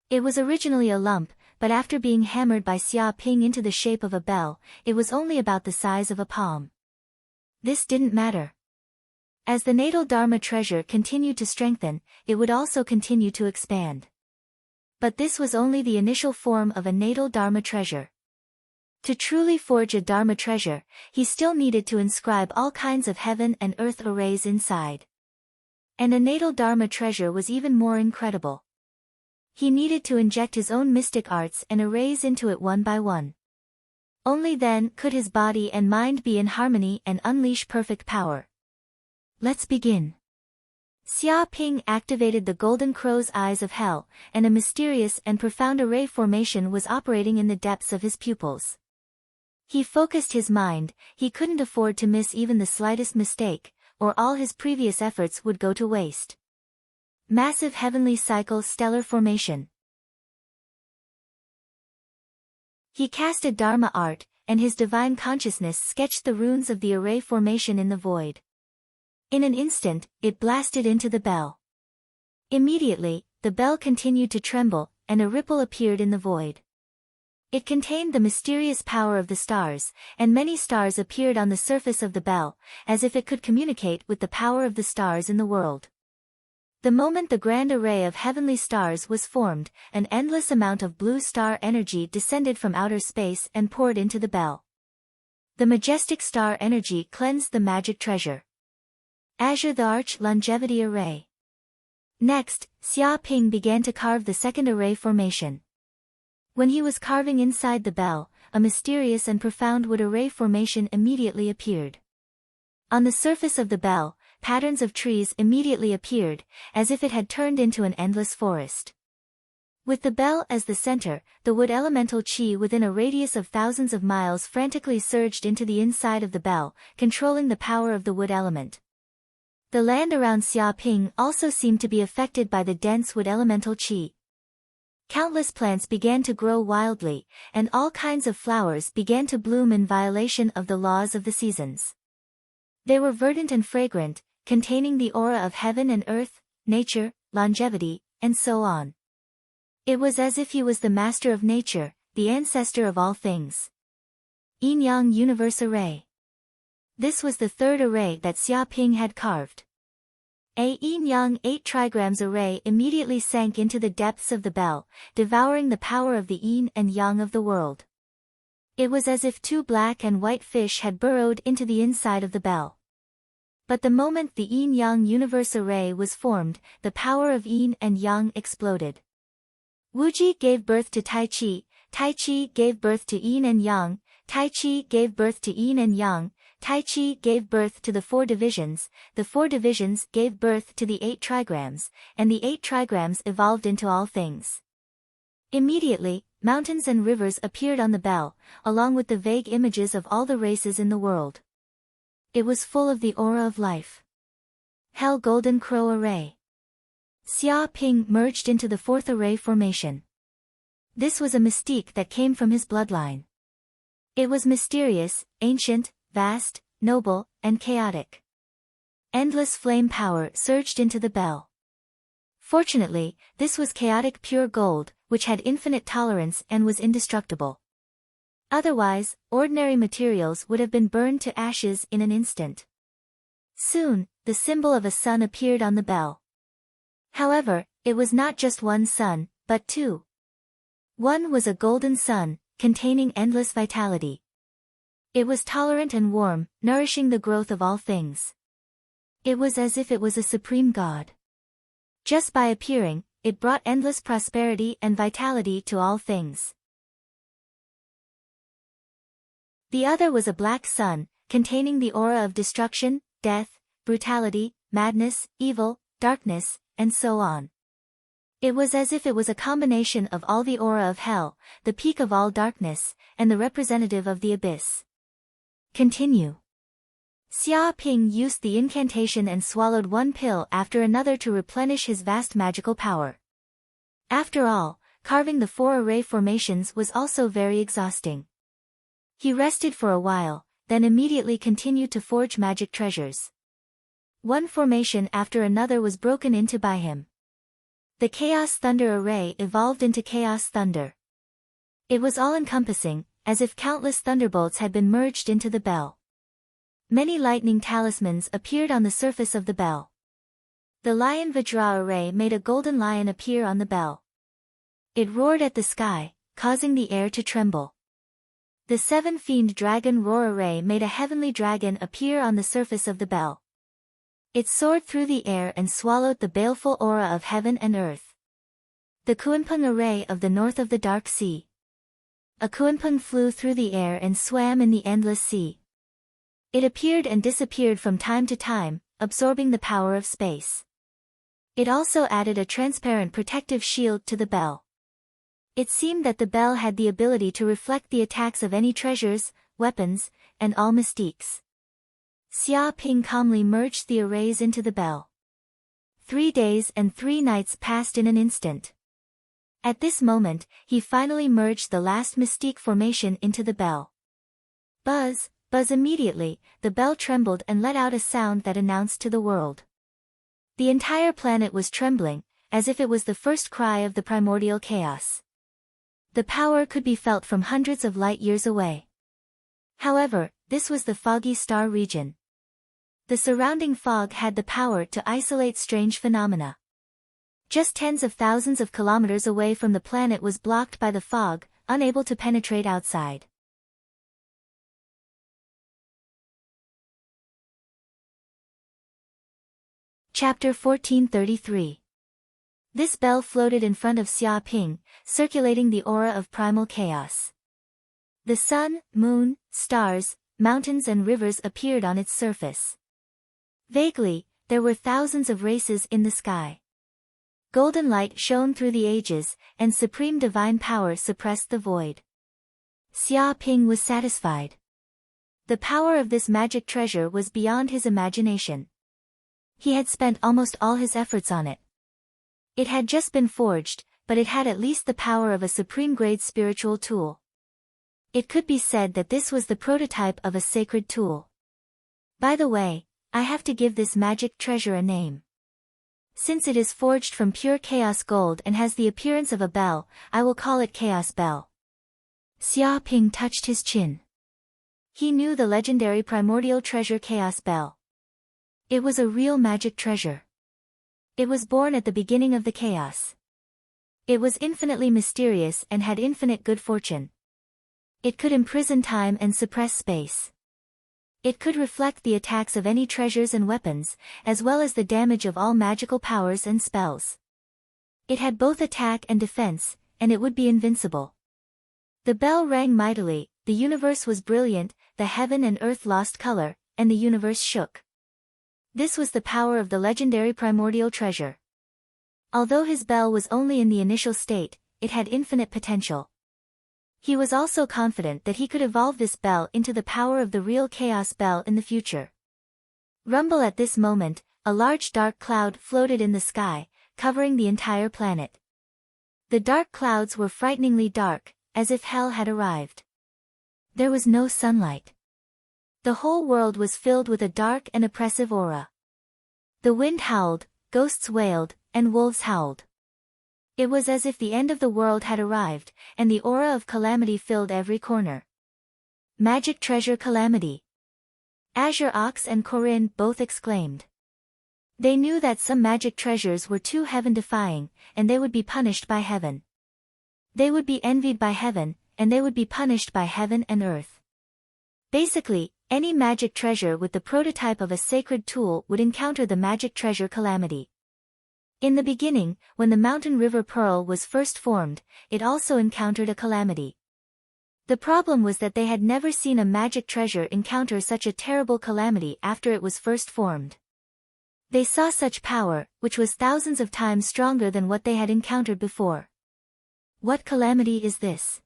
It was originally a lump, but after being hammered by Xia Ping into the shape of a bell, it was only about the size of a palm. This didn't matter. As the natal Dharma treasure continued to strengthen, it would also continue to expand. But this was only the initial form of a natal Dharma treasure. To truly forge a Dharma treasure, he still needed to inscribe all kinds of heaven and earth arrays inside. And a natal Dharma treasure was even more incredible. He needed to inject his own mystic arts and arrays into it one by one. Only then could his body and mind be in harmony and unleash perfect power. Let's begin. Xia Ping activated the Golden Crow's eyes of hell, and a mysterious and profound array formation was operating in the depths of his pupils. He focused his mind, he couldn't afford to miss even the slightest mistake, or all his previous efforts would go to waste. Massive heavenly cycle stellar formation. He cast a Dharma art, and his divine consciousness sketched the runes of the array formation in the void. In an instant, it blasted into the bell. Immediately, the bell continued to tremble, and a ripple appeared in the void. It contained the mysterious power of the stars, and many stars appeared on the surface of the bell, as if it could communicate with the power of the stars in the world. The moment the grand array of heavenly stars was formed, an endless amount of blue star energy descended from outer space and poured into the bell. The majestic star energy cleansed the magic treasure. Azure the Arch Longevity Array. Next, Xia Ping began to carve the second array formation. When he was carving inside the bell, a mysterious and profound wood array formation immediately appeared. On the surface of the bell, patterns of trees immediately appeared, as if it had turned into an endless forest. With the bell as the center, the wood elemental chi within a radius of thousands of miles frantically surged into the inside of the bell, controlling the power of the wood element. The land around Xia Ping also seemed to be affected by the dense wood elemental chi. Countless plants began to grow wildly, and all kinds of flowers began to bloom in violation of the laws of the seasons. They were verdant and fragrant, containing the aura of heaven and earth, nature, longevity, and so on. It was as if he was the master of nature, the ancestor of all things. Yin-Yang Universe Array. This was the third array that Xia Ping had carved. A yin-yang 8 trigrams array immediately sank into the depths of the bell, devouring the power of the yin and yang of the world. It was as if 2 black and white fish had burrowed into the inside of the bell. But the moment the yin-yang universe array was formed, the power of yin and yang exploded. Wuji gave birth to Tai Chi, Tai Chi gave birth to yin and yang, Tai Chi gave birth to yin and yang, Tai Chi gave birth to the 4 divisions, the 4 divisions gave birth to the 8 trigrams, and the 8 trigrams evolved into all things. Immediately, mountains and rivers appeared on the bell, along with the vague images of all the races in the world. It was full of the aura of life. Hell Golden Crow Array. Xia Ping merged into the 4th array formation. This was a mystique that came from his bloodline. It was mysterious, ancient, vast, noble, and chaotic. Endless flame power surged into the bell. Fortunately, this was chaotic pure gold, which had infinite tolerance and was indestructible. Otherwise, ordinary materials would have been burned to ashes in an instant. Soon, the symbol of a sun appeared on the bell. However, it was not just one sun, but 2. One was a golden sun, containing endless vitality. It was tolerant and warm, nourishing the growth of all things. It was as if it was a supreme god. Just by appearing, it brought endless prosperity and vitality to all things. The other was a black sun, containing the aura of destruction, death, brutality, madness, evil, darkness, and so on. It was as if it was a combination of all the aura of hell, the peak of all darkness, and the representative of the abyss. Continue. Xia Ping used the incantation and swallowed one pill after another to replenish his vast magical power. After all, carving the 4 array formations was also very exhausting. He rested for a while, then immediately continued to forge magic treasures. One formation after another was broken into by him. The Chaos Thunder array evolved into Chaos Thunder. It was all-encompassing, as if countless thunderbolts had been merged into the bell. Many lightning talismans appeared on the surface of the bell. The Lion Vajra array made a golden lion appear on the bell. It roared at the sky, causing the air to tremble. The 7 Fiend Dragon Roar array made a heavenly dragon appear on the surface of the bell. It soared through the air and swallowed the baleful aura of heaven and earth. The Kuanpung array of the north of the Dark Sea. A Kuanpung flew through the air and swam in the endless sea. It appeared and disappeared from time to time, absorbing the power of space. It also added a transparent protective shield to the bell. It seemed that the bell had the ability to reflect the attacks of any treasures, weapons, and all mystiques. Xia Ping calmly merged the arrays into the bell. 3 days and 3 nights passed in an instant. At this moment, he finally merged the last mystique formation into the bell. Buzz, buzz! Immediately, the bell trembled and let out a sound that announced to the world. The entire planet was trembling, as if it was the first cry of the primordial chaos. The power could be felt from hundreds of light years away. However, this was the foggy star region. The surrounding fog had the power to isolate strange phenomena. Just tens of thousands of kilometers away from the planet was blocked by the fog, unable to penetrate outside. Chapter 1433. This bell floated in front of Xia Ping, circulating the aura of primal chaos. The sun, moon, stars, mountains and rivers appeared on its surface. Vaguely, there were thousands of races in the sky. Golden light shone through the ages, and supreme divine power suppressed the void. Xia Ping was satisfied. The power of this magic treasure was beyond his imagination. He had spent almost all his efforts on it. It had just been forged, but it had at least the power of a supreme-grade spiritual tool. It could be said that this was the prototype of a sacred tool. By the way, I have to give this magic treasure a name. Since it is forged from pure chaos gold and has the appearance of a bell, I will call it Chaos Bell. Xia Ping touched his chin. He knew the legendary primordial treasure Chaos Bell. It was a real magic treasure. It was born at the beginning of the chaos. It was infinitely mysterious and had infinite good fortune. It could imprison time and suppress space. It could reflect the attacks of any treasures and weapons, as well as the damage of all magical powers and spells. It had both attack and defense, and it would be invincible. The bell rang mightily, the universe was brilliant, the heaven and earth lost color, and the universe shook. This was the power of the legendary primordial treasure. Although his bell was only in the initial state, it had infinite potential. He was also confident that he could evolve this bell into the power of the real Chaos Bell in the future. Rumble! At this moment, a large dark cloud floated in the sky, covering the entire planet. The dark clouds were frighteningly dark, as if hell had arrived. There was no sunlight. The whole world was filled with a dark and oppressive aura. The wind howled, ghosts wailed, and wolves howled. It was as if the end of the world had arrived, and the aura of calamity filled every corner. Magic treasure calamity! Azure Ox and Corinne both exclaimed. They knew that some magic treasures were too heaven-defying, and they would be punished by heaven. They would be envied by heaven, and they would be punished by heaven and earth. Basically, any magic treasure with the prototype of a sacred tool would encounter the magic treasure calamity. In the beginning, when the mountain river Pearl was first formed, it also encountered a calamity. The problem was that they had never seen a magic treasure encounter such a terrible calamity after it was first formed. They saw such power, which was thousands of times stronger than what they had encountered before. What calamity is this?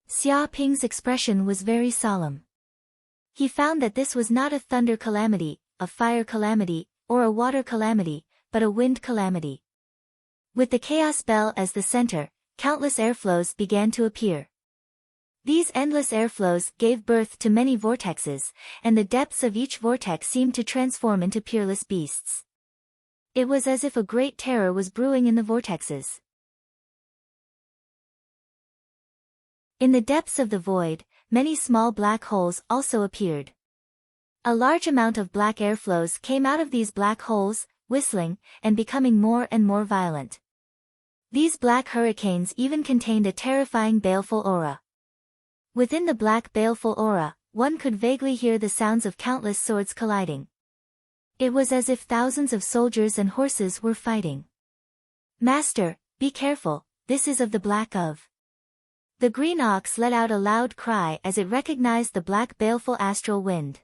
Xia Ping's expression was very solemn. He found that this was not a thunder calamity, a fire calamity, or a water calamity, but a wind calamity. With the Chaos Bell as the center, countless airflows began to appear. These endless airflows gave birth to many vortexes, and the depths of each vortex seemed to transform into peerless beasts. It was as if a great terror was brewing in the vortexes. In the depths of the void, many small black holes also appeared. A large amount of black airflows came out of these black holes, whistling, and becoming more and more violent. These black hurricanes even contained a terrifying baleful aura. Within the black baleful aura, one could vaguely hear the sounds of countless swords colliding. It was as if thousands of soldiers and horses were fighting. "Master, be careful, this is of the black of." The green ox let out a loud cry as it recognized the black baleful astral wind.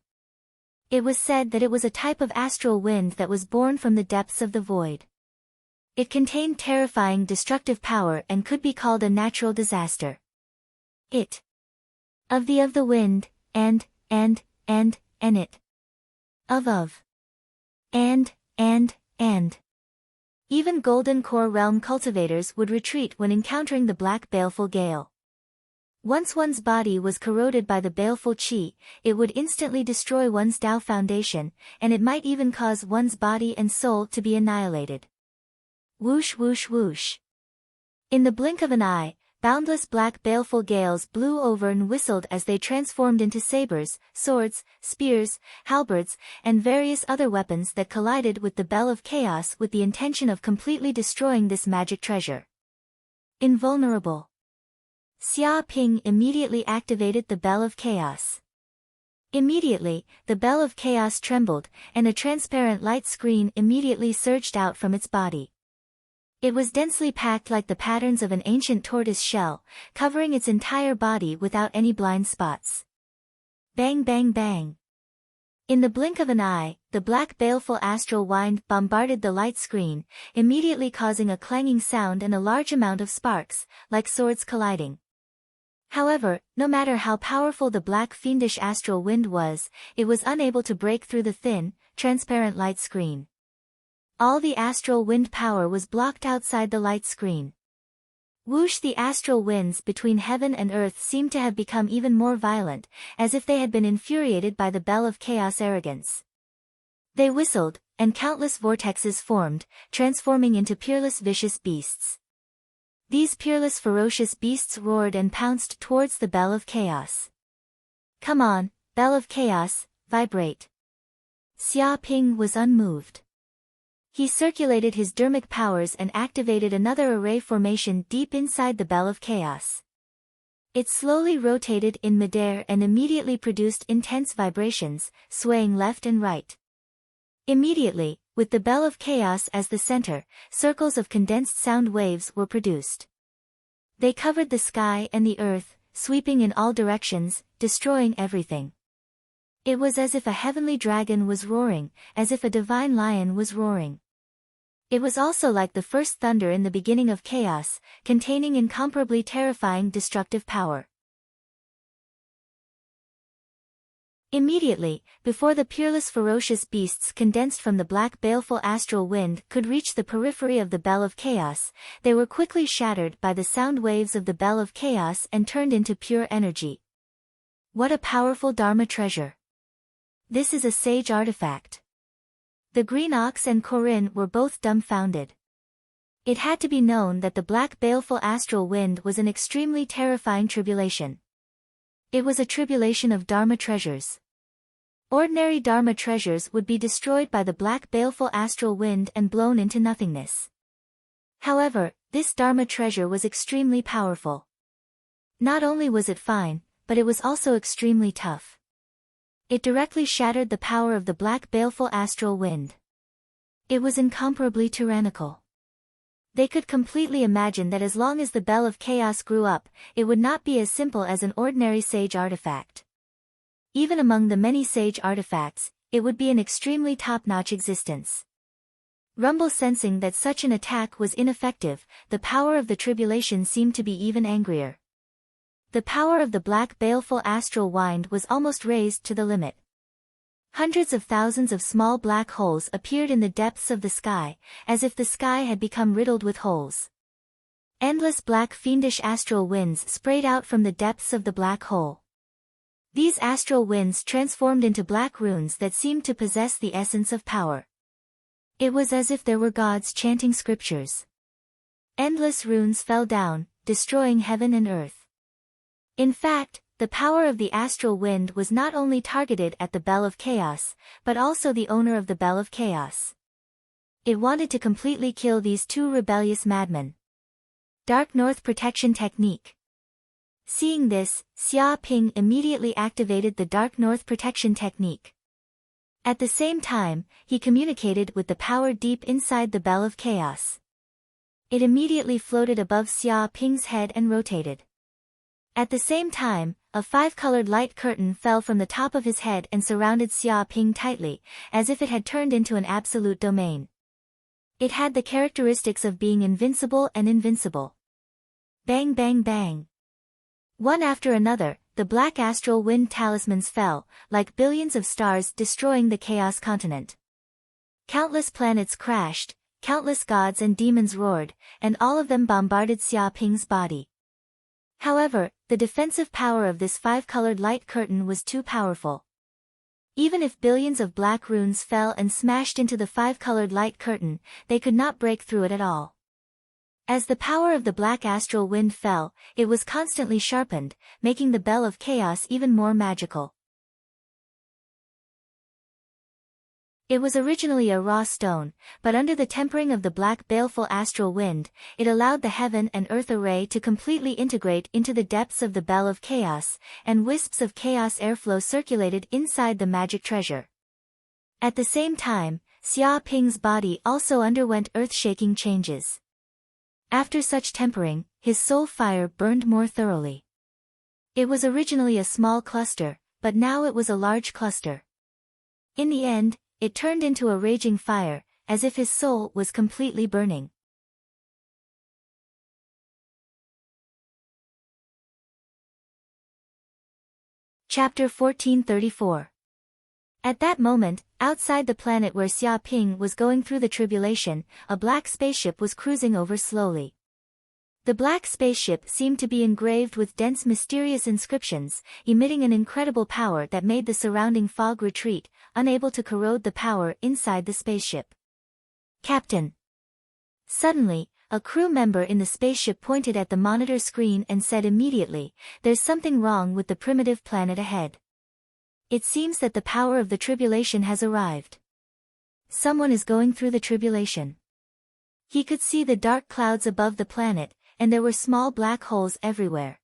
It was said that it was a type of astral wind that was born from the depths of the void. It contained terrifying destructive power and could be called a natural disaster. It. Of the wind, and it. Of. And. Even Golden Core Realm cultivators would retreat when encountering the black baleful gale. Once one's body was corroded by the baleful chi, it would instantly destroy one's Tao foundation, and it might even cause one's body and soul to be annihilated. Whoosh whoosh whoosh. In the blink of an eye, boundless black baleful gales blew over and whistled as they transformed into sabers, swords, spears, halberds, and various other weapons that collided with the Bell of Chaos with the intention of completely destroying this magic treasure. Invulnerable. Xia Ping immediately activated the Bell of Chaos. Immediately, the Bell of Chaos trembled, and a transparent light screen immediately surged out from its body. It was densely packed like the patterns of an ancient tortoise shell, covering its entire body without any blind spots. Bang bang bang. In the blink of an eye, the black baleful astral wind bombarded the light screen, immediately causing a clanging sound and a large amount of sparks, like swords colliding. However, no matter how powerful the black fiendish astral wind was, it was unable to break through the thin, transparent light screen. All the astral wind power was blocked outside the light screen. Whoosh! The astral winds between heaven and earth seemed to have become even more violent, as if they had been infuriated by the Bell of Chaos arrogance. They whistled, and countless vortexes formed, transforming into peerless vicious beasts. These peerless ferocious beasts roared and pounced towards the Bell of Chaos. "Come on, Bell of Chaos, vibrate." Xia Ping was unmoved. He circulated his dermic powers and activated another array formation deep inside the Bell of Chaos. It slowly rotated in midair and immediately produced intense vibrations, swaying left and right. Immediately, with the Bell of Chaos as the center, circles of condensed sound waves were produced. They covered the sky and the earth, sweeping in all directions, destroying everything. It was as if a heavenly dragon was roaring, as if a divine lion was roaring. It was also like the first thunder in the beginning of chaos, containing incomparably terrifying destructive power. Immediately, before the peerless ferocious beasts condensed from the black baleful astral wind could reach the periphery of the Bell of Chaos, they were quickly shattered by the sound waves of the Bell of Chaos and turned into pure energy. What a powerful Dharma treasure! This is a sage artifact. The Green Ox and Corinne were both dumbfounded. It had to be known that the black baleful astral wind was an extremely terrifying tribulation. It was a tribulation of Dharma treasures. Ordinary Dharma treasures would be destroyed by the black baleful astral wind and blown into nothingness. However, this Dharma treasure was extremely powerful. Not only was it fine, but it was also extremely tough. It directly shattered the power of the black baleful astral wind. It was incomparably tyrannical. They could completely imagine that as long as the Bell of Chaos grew up, it would not be as simple as an ordinary sage artifact. Even among the many sage artifacts, it would be an extremely top-notch existence. Rumble, sensing that such an attack was ineffective, the power of the tribulation seemed to be even angrier. The power of the black baleful astral wind was almost raised to the limit. Hundreds of thousands of small black holes appeared in the depths of the sky, as if the sky had become riddled with holes. Endless black fiendish astral winds sprayed out from the depths of the black hole. These astral winds transformed into black runes that seemed to possess the essence of power. It was as if there were gods chanting scriptures. Endless runes fell down, destroying heaven and earth. In fact, the power of the astral wind was not only targeted at the Bell of Chaos, but also the owner of the Bell of Chaos. It wanted to completely kill these two rebellious madmen. Dark North Protection Technique. Seeing this, Xia Ping immediately activated the Dark North Protection Technique. At the same time, he communicated with the power deep inside the Bell of Chaos. It immediately floated above Xia Ping's head and rotated. At the same time, a five-colored light curtain fell from the top of his head and surrounded Xia Ping tightly, as if it had turned into an absolute domain. It had the characteristics of being invincible and invincible. Bang bang bang. One after another, the black astral wind talismans fell, like billions of stars destroying the Chaos continent. Countless planets crashed, countless gods and demons roared, and all of them bombarded Xia Ping's body. However, the defensive power of this five-colored light curtain was too powerful. Even if billions of black runes fell and smashed into the five-colored light curtain, they could not break through it at all. As the power of the black astral wind fell, it was constantly sharpened, making the Bell of Chaos even more magical. It was originally a raw stone, but under the tempering of the black baleful astral wind, it allowed the heaven and earth array to completely integrate into the depths of the Bell of Chaos, and wisps of chaos airflow circulated inside the magic treasure. At the same time, Xia Ping's body also underwent earth-shaking changes. After such tempering, his soul fire burned more thoroughly. It was originally a small cluster, but now it was a large cluster. In the end, it turned into a raging fire, as if his soul was completely burning. Chapter 1434. At that moment, outside the planet where Xia Ping was going through the tribulation, a black spaceship was cruising over slowly. The black spaceship seemed to be engraved with dense mysterious inscriptions, emitting an incredible power that made the surrounding fog retreat, unable to corrode the power inside the spaceship. Captain. Suddenly, a crew member in the spaceship pointed at the monitor screen and said immediately, "There's something wrong with the primitive planet ahead. It seems that the power of the tribulation has arrived. Someone is going through the tribulation." He could see the dark clouds above the planet, and there were small black holes everywhere.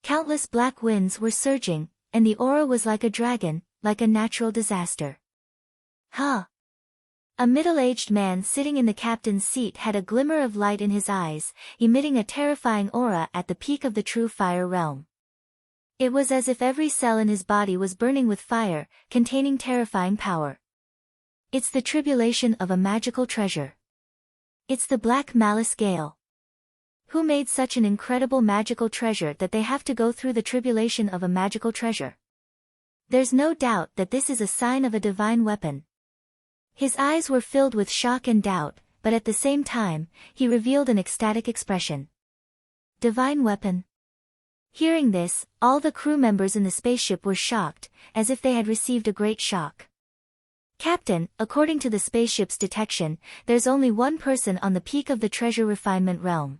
Countless black winds were surging, and the aura was like a dragon, like a natural disaster. Huh! A middle-aged man sitting in the captain's seat had a glimmer of light in his eyes, emitting a terrifying aura at the peak of the true fire realm. It was as if every cell in his body was burning with fire, containing terrifying power. It's the tribulation of a magical treasure. It's the Black Malice Gale. Who made such an incredible magical treasure that they have to go through the tribulation of a magical treasure? There's no doubt that this is a sign of a divine weapon. His eyes were filled with shock and doubt, but at the same time, he revealed an ecstatic expression. Divine weapon? Hearing this, all the crew members in the spaceship were shocked, as if they had received a great shock. Captain, according to the spaceship's detection, there's only one person on the peak of the treasure refinement realm.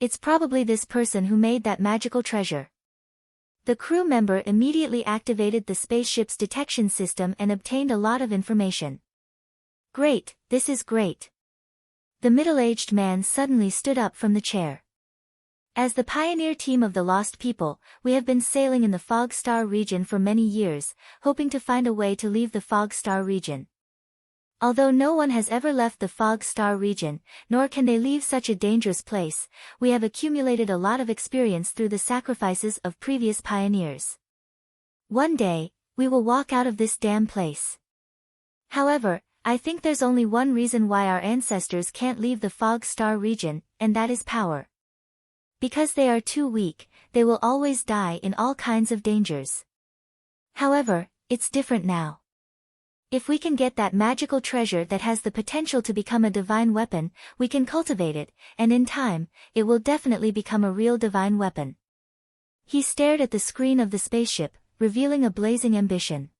It's probably this person who made that magical treasure. The crew member immediately activated the spaceship's detection system and obtained a lot of information. Great, this is great. The middle-aged man suddenly stood up from the chair. As the pioneer team of the Lost People, we have been sailing in the Fog Star region for many years, hoping to find a way to leave the Fog Star region. Although no one has ever left the Fog Star region, nor can they leave such a dangerous place, we have accumulated a lot of experience through the sacrifices of previous pioneers. One day, we will walk out of this damn place. However, I think there's only one reason why our ancestors can't leave the Fog Star region, and that is power. Because they are too weak, they will always die in all kinds of dangers. However, it's different now. If we can get that magical treasure that has the potential to become a divine weapon, we can cultivate it, and in time, it will definitely become a real divine weapon. He stared at the screen of the spaceship, revealing a blazing ambition.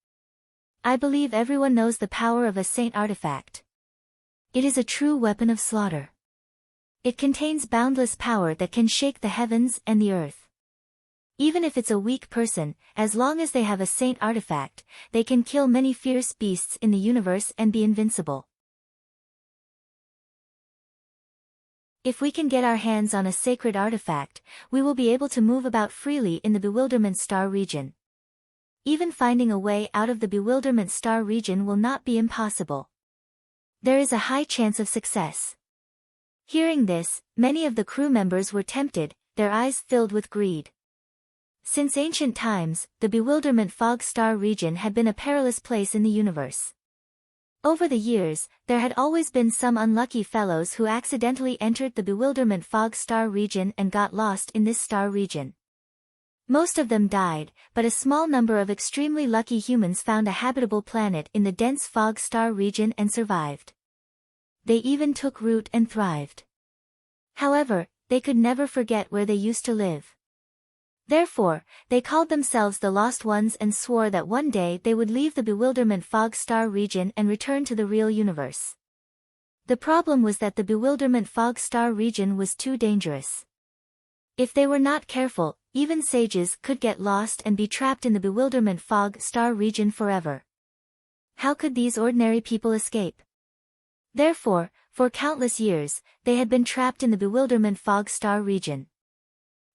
I believe everyone knows the power of a saint artifact. It is a true weapon of slaughter. It contains boundless power that can shake the heavens and the earth. Even if it's a weak person, as long as they have a saint artifact, they can kill many fierce beasts in the universe and be invincible. If we can get our hands on a sacred artifact, we will be able to move about freely in the Bewilderment Star region. Even finding a way out of the Bewilderment Star region will not be impossible. There is a high chance of success. Hearing this, many of the crew members were tempted, their eyes filled with greed. Since ancient times, the Bewilderment Fog Star region had been a perilous place in the universe. Over the years, there had always been some unlucky fellows who accidentally entered the Bewilderment Fog Star region and got lost in this star region. Most of them died, but a small number of extremely lucky humans found a habitable planet in the dense Fog Star region and survived. They even took root and thrived. However, they could never forget where they used to live. Therefore, they called themselves the Lost Ones and swore that one day they would leave the Bewilderment Fog Star region and return to the real universe. The problem was that the Bewilderment Fog Star region was too dangerous. If they were not careful, even sages could get lost and be trapped in the Bewilderment Fog Star region forever. How could these ordinary people escape? Therefore, for countless years, they had been trapped in the Bewilderment Fog Star region.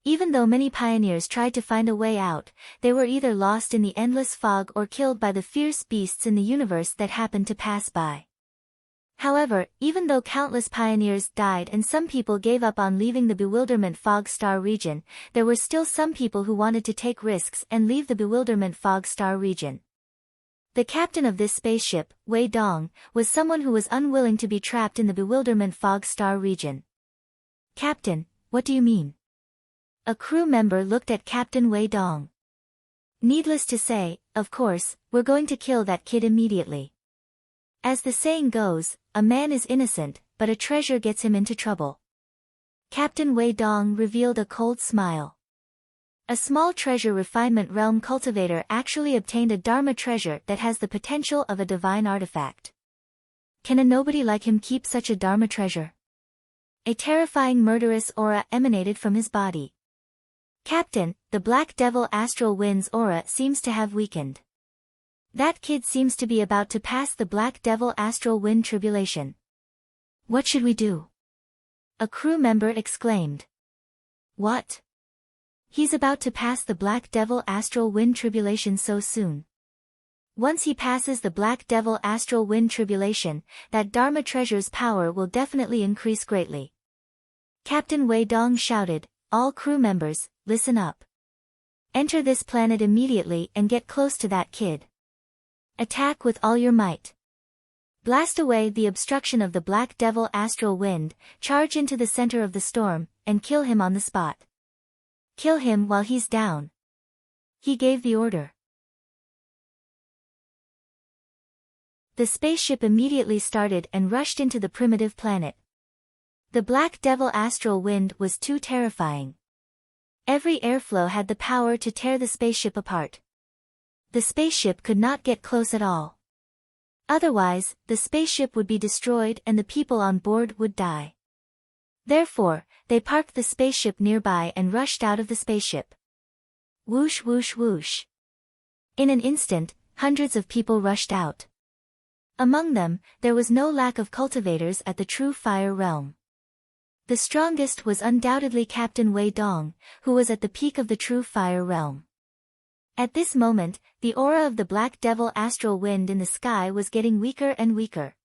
Even though many pioneers tried to find a way out, they were either lost in the endless fog or killed by the fierce beasts in the universe that happened to pass by. However, even though countless pioneers died and some people gave up on leaving the Bewilderment Fog Star region, there were still some people who wanted to take risks and leave the Bewilderment Fog Star region. The captain of this spaceship, Wei Dong, was someone who was unwilling to be trapped in the Bewilderment Fog Star region. "Captain, what do you mean?" A crew member looked at Captain Wei Dong. "Needless to say, of course, we're going to kill that kid immediately. As the saying goes, a man is innocent, but a treasure gets him into trouble." Captain Wei Dong revealed a cold smile. A small treasure refinement realm cultivator actually obtained a Dharma treasure that has the potential of a divine artifact. Can a nobody like him keep such a Dharma treasure? A terrifying murderous aura emanated from his body. "Captain, the Black Devil Astral Wind's aura seems to have weakened. That kid seems to be about to pass the Black Devil Astral Wind tribulation. What should we do?" A crew member exclaimed. "What? He's about to pass the Black Devil Astral Wind tribulation so soon? Once he passes the Black Devil Astral Wind tribulation, that Dharma treasure's power will definitely increase greatly." Captain Wei Dong shouted, "All crew members, listen up. Enter this planet immediately and get close to that kid. Attack with all your might. Blast away the obstruction of the Black Devil Astral Wind, charge into the center of the storm, and kill him on the spot. Kill him while he's down." He gave the order. The spaceship immediately started and rushed into the primitive planet. The Black Devil Astral Wind was too terrifying. Every airflow had the power to tear the spaceship apart. The spaceship could not get close at all. Otherwise, the spaceship would be destroyed and the people on board would die. Therefore, they parked the spaceship nearby and rushed out of the spaceship. Whoosh whoosh whoosh. In an instant, hundreds of people rushed out. Among them, there was no lack of cultivators at the True Fire realm. The strongest was undoubtedly Captain Wei Dong, who was at the peak of the True Fire realm. At this moment, the aura of the Black Devil Astral Wind in the sky was getting weaker and weaker.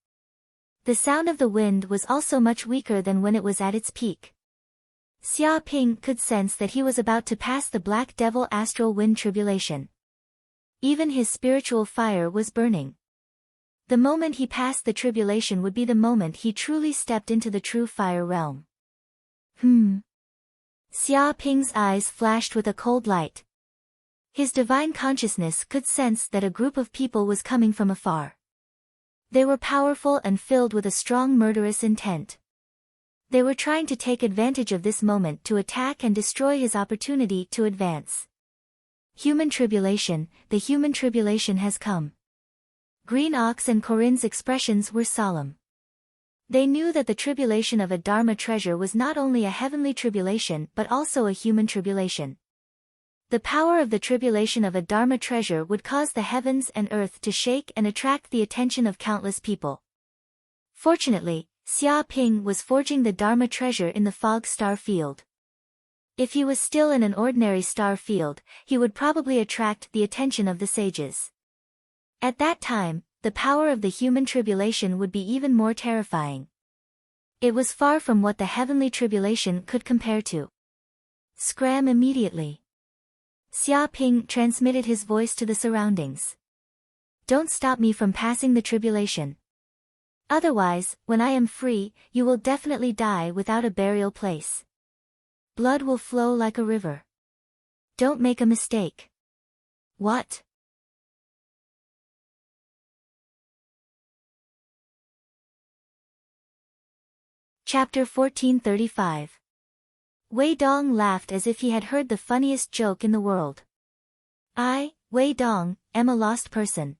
The sound of the wind was also much weaker than when it was at its peak. Xia Ping could sense that he was about to pass the Black Devil Astral Wind tribulation. Even his spiritual fire was burning. The moment he passed the tribulation would be the moment he truly stepped into the True Fire realm. Xia Ping's eyes flashed with a cold light. His divine consciousness could sense that a group of people was coming from afar. They were powerful and filled with a strong murderous intent. They were trying to take advantage of this moment to attack and destroy his opportunity to advance. Human tribulation, the human tribulation has come. Green Ox and Corinne's expressions were solemn. They knew that the tribulation of a Dharma treasure was not only a heavenly tribulation but also a human tribulation. The power of the tribulation of a Dharma treasure would cause the heavens and earth to shake and attract the attention of countless people. Fortunately, Xia Ping was forging the Dharma treasure in the fog star field. If he was still in an ordinary star field, he would probably attract the attention of the sages. At that time, the power of the human tribulation would be even more terrifying. It was far from what the heavenly tribulation could compare to. Scram immediately. Xia Ping transmitted his voice to the surroundings. Don't stop me from passing the tribulation. Otherwise, when I am free, you will definitely die without a burial place. Blood will flow like a river. Don't make a mistake. What? Chapter 1435. Wei Dong laughed as if he had heard the funniest joke in the world. I, Wei Dong, am a lost person.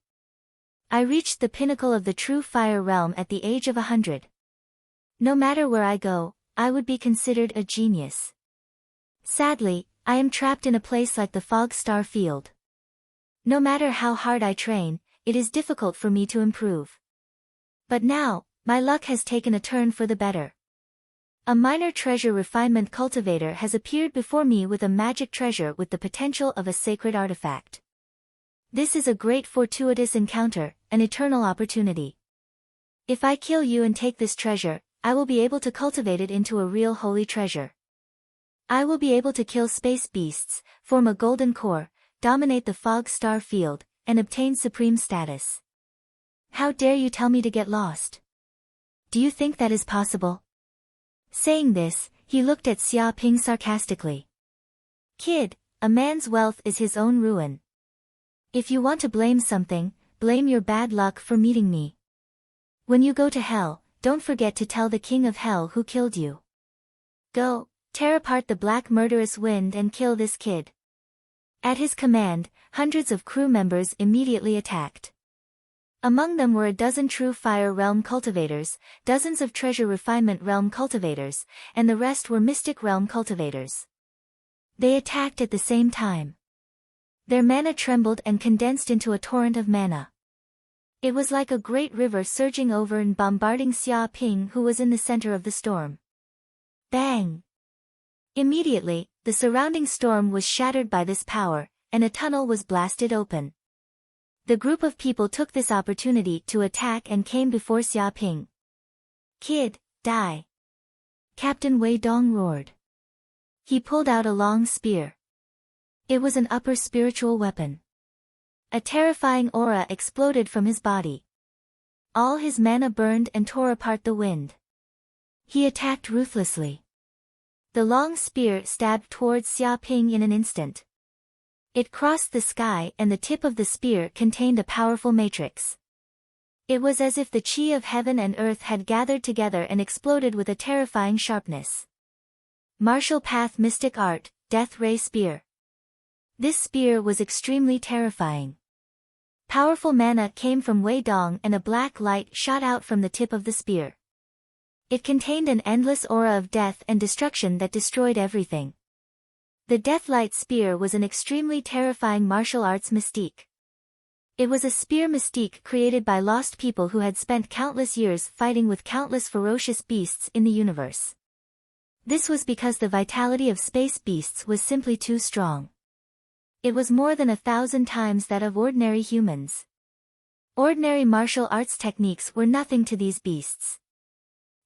I reached the pinnacle of the true fire realm at the age of 100. No matter where I go, I would be considered a genius. Sadly, I am trapped in a place like the fog star field. No matter how hard I train, it is difficult for me to improve. But now, my luck has taken a turn for the better. A minor treasure refinement cultivator has appeared before me with a magic treasure with the potential of a sacred artifact. This is a great fortuitous encounter, an eternal opportunity. If I kill you and take this treasure, I will be able to cultivate it into a real holy treasure. I will be able to kill space beasts, form a golden core, dominate the fog star field, and obtain supreme status. How dare you tell me to get lost? Do you think that is possible? Saying this, he looked at Xia Ping sarcastically. Kid, a man's wealth is his own ruin. If you want to blame something, blame your bad luck for meeting me. When you go to hell, don't forget to tell the king of hell who killed you. Go, tear apart the black murderous wind and kill this kid. At his command, hundreds of crew members immediately attacked. Among them were a dozen true fire realm cultivators, dozens of treasure refinement realm cultivators, and the rest were mystic realm cultivators. They attacked at the same time. Their mana trembled and condensed into a torrent of mana. It was like a great river surging over and bombarding Xia Ping, who was in the center of the storm. Bang! Immediately, the surrounding storm was shattered by this power, and a tunnel was blasted open. The group of people took this opportunity to attack and came before Xia Ping. Kid, die! Captain Wei Dong roared. He pulled out a long spear. It was an upper spiritual weapon. A terrifying aura exploded from his body. All his mana burned and tore apart the wind. He attacked ruthlessly. The long spear stabbed towards Xia Ping in an instant. It crossed the sky and the tip of the spear contained a powerful matrix. It was as if the chi of heaven and earth had gathered together and exploded with a terrifying sharpness. Martial Path Mystic Art, Death Ray Spear. This spear was extremely terrifying. Powerful mana came from Wei Dong and a black light shot out from the tip of the spear. It contained an endless aura of death and destruction that destroyed everything. The Deathlight Spear was an extremely terrifying martial arts mystique. It was a spear mystique created by lost people who had spent countless years fighting with countless ferocious beasts in the universe. This was because the vitality of space beasts was simply too strong. It was more than 1,000 times that of ordinary humans. Ordinary martial arts techniques were nothing to these beasts.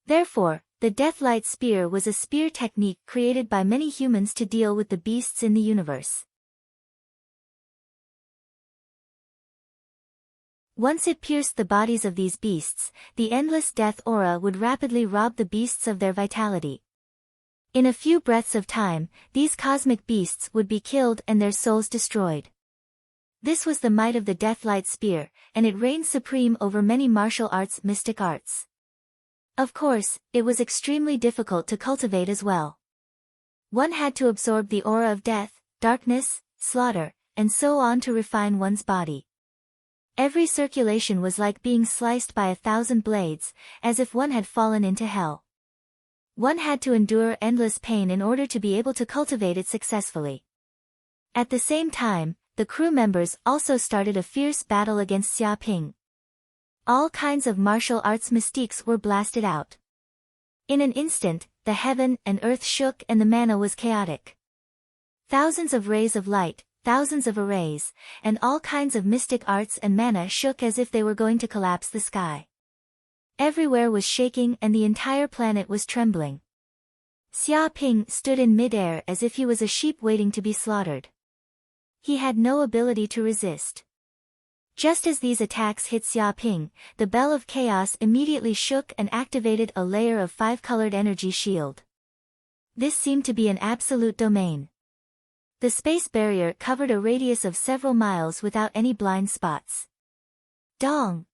Therefore, the Deathlight Spear was a spear technique created by many humans to deal with the beasts in the universe. Once it pierced the bodies of these beasts, the endless death aura would rapidly rob the beasts of their vitality. In a few breaths of time, these cosmic beasts would be killed and their souls destroyed. This was the might of the Deathlight Spear, and it reigned supreme over many martial arts, mystic arts. Of course, it was extremely difficult to cultivate as well. One had to absorb the aura of death, darkness, slaughter, and so on to refine one's body. Every circulation was like being sliced by 1,000 blades, as if one had fallen into hell. One had to endure endless pain in order to be able to cultivate it successfully. At the same time, the crew members also started a fierce battle against Xia Ping. All kinds of martial arts mystiques were blasted out. In an instant, the heaven and earth shook and the mana was chaotic. Thousands of rays of light, thousands of arrays, and all kinds of mystic arts and mana shook as if they were going to collapse the sky. Everywhere was shaking and the entire planet was trembling. Xia Ping stood in mid-air as if he was a sheep waiting to be slaughtered. He had no ability to resist. Just as these attacks hit Xia Ping, the Bell of Chaos immediately shook and activated a layer of 5-colored energy shield. This seemed to be an absolute domain. The space barrier covered a radius of several miles without any blind spots. Dong!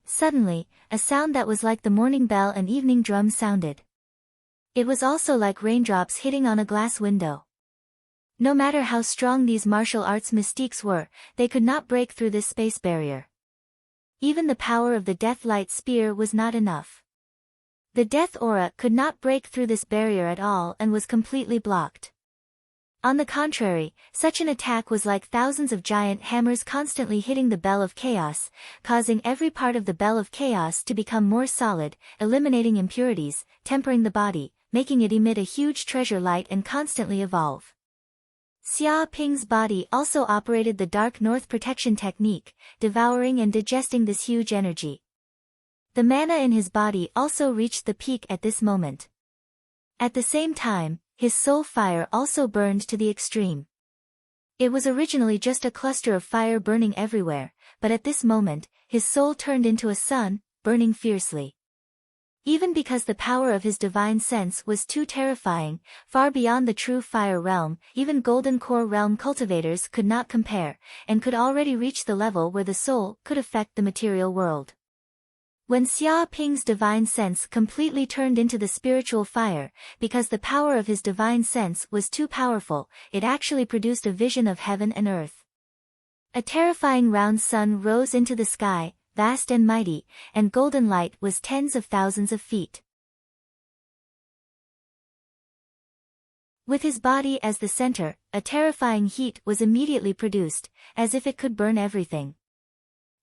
Suddenly, a sound that was like the morning bell and evening drum sounded. It was also like raindrops hitting on a glass window. No matter how strong these martial arts mystiques were, they could not break through this space barrier. Even the power of the Deathlight Spear was not enough. The death aura could not break through this barrier at all and was completely blocked. On the contrary, such an attack was like thousands of giant hammers constantly hitting the Bell of Chaos, causing every part of the Bell of Chaos to become more solid, eliminating impurities, tempering the body, making it emit a huge treasure light and constantly evolve. Xia Ping's body also operated the Dark North protection technique, devouring and digesting this huge energy. The mana in his body also reached the peak at this moment. At the same time, his soul fire also burned to the extreme. It was originally just a cluster of fire burning everywhere, but at this moment, his soul turned into a sun, burning fiercely. Even because the power of his divine sense was too terrifying, far beyond the true fire realm, even Golden Core realm cultivators could not compare, and could already reach the level where the soul could affect the material world. When Xia Ping's divine sense completely turned into the spiritual fire, because the power of his divine sense was too powerful, it actually produced a vision of heaven and earth. A terrifying round sun rose into the sky, vast and mighty, and golden light was tens of thousands of feet. With his body as the center, a terrifying heat was immediately produced, as if it could burn everything.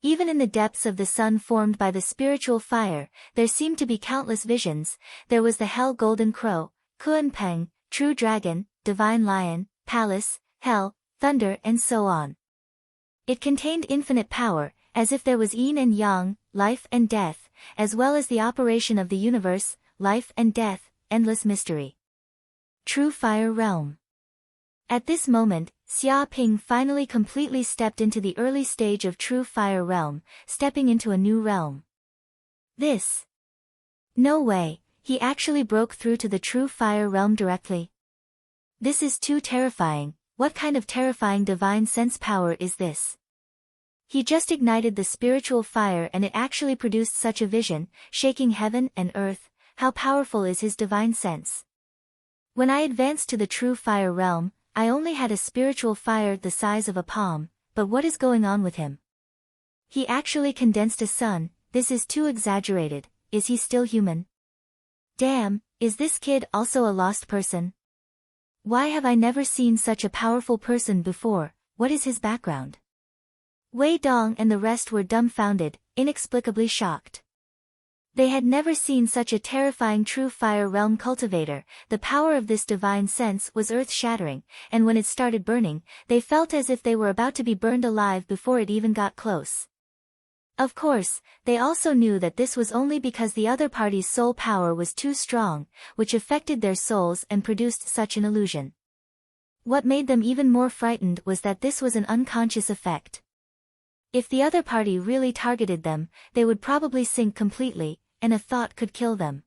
Even in the depths of the sun formed by the spiritual fire, there seemed to be countless visions. There was the Hell Golden Crow, Kuanpeng, True Dragon, Divine Lion, Palace, Hell, Thunder and so on. It contained infinite power, as if there was yin and yang, life and death, as well as the operation of the universe, life and death, endless mystery. True Fire Realm. At this moment, Xia Ping finally completely stepped into the early stage of True Fire Realm, stepping into a new realm. This. No way, he actually broke through to the True Fire Realm directly. This is too terrifying. What kind of terrifying divine sense power is this? He just ignited the spiritual fire and it actually produced such a vision, shaking heaven and earth. How powerful is his divine sense? When I advanced to the True Fire Realm, I only had a spiritual fire the size of a palm, but what is going on with him? He actually condensed a sun. This is too exaggerated. Is he still human? Damn, is this kid also a lost person? Why have I never seen such a powerful person before? What is his background? Wei Dong and the rest were dumbfounded, inexplicably shocked. They had never seen such a terrifying True Fire Realm cultivator. The power of this divine sense was earth-shattering, and when it started burning, they felt as if they were about to be burned alive before it even got close. Of course, they also knew that this was only because the other party's soul power was too strong, which affected their souls and produced such an illusion. What made them even more frightened was that this was an unconscious effect. If the other party really targeted them, they would probably sink completely, and a thought could kill them.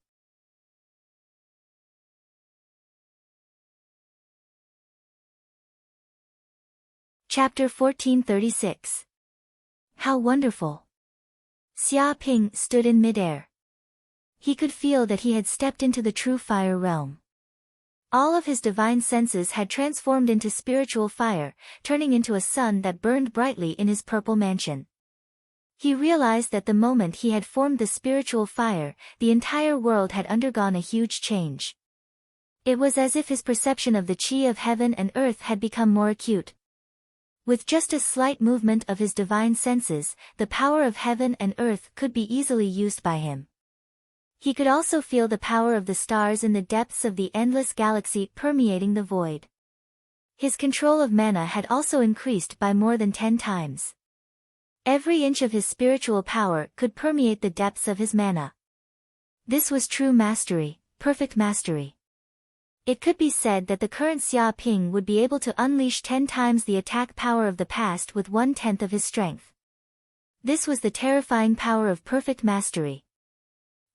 Chapter 1436. How wonderful! Xia Ping stood in midair. He could feel that he had stepped into the true fire realm. All of his divine senses had transformed into spiritual fire, turning into a sun that burned brightly in his purple mansion. He realized that the moment he had formed the spiritual fire, the entire world had undergone a huge change. It was as if his perception of the qi of heaven and earth had become more acute. With just a slight movement of his divine senses, the power of heaven and earth could be easily used by him. He could also feel the power of the stars in the depths of the endless galaxy permeating the void. His control of mana had also increased by more than 10 times. Every inch of his spiritual power could permeate the depths of his mana. This was true mastery, perfect mastery. It could be said that the current Xia Ping would be able to unleash 10 times the attack power of the past with 1/10 of his strength. This was the terrifying power of perfect mastery.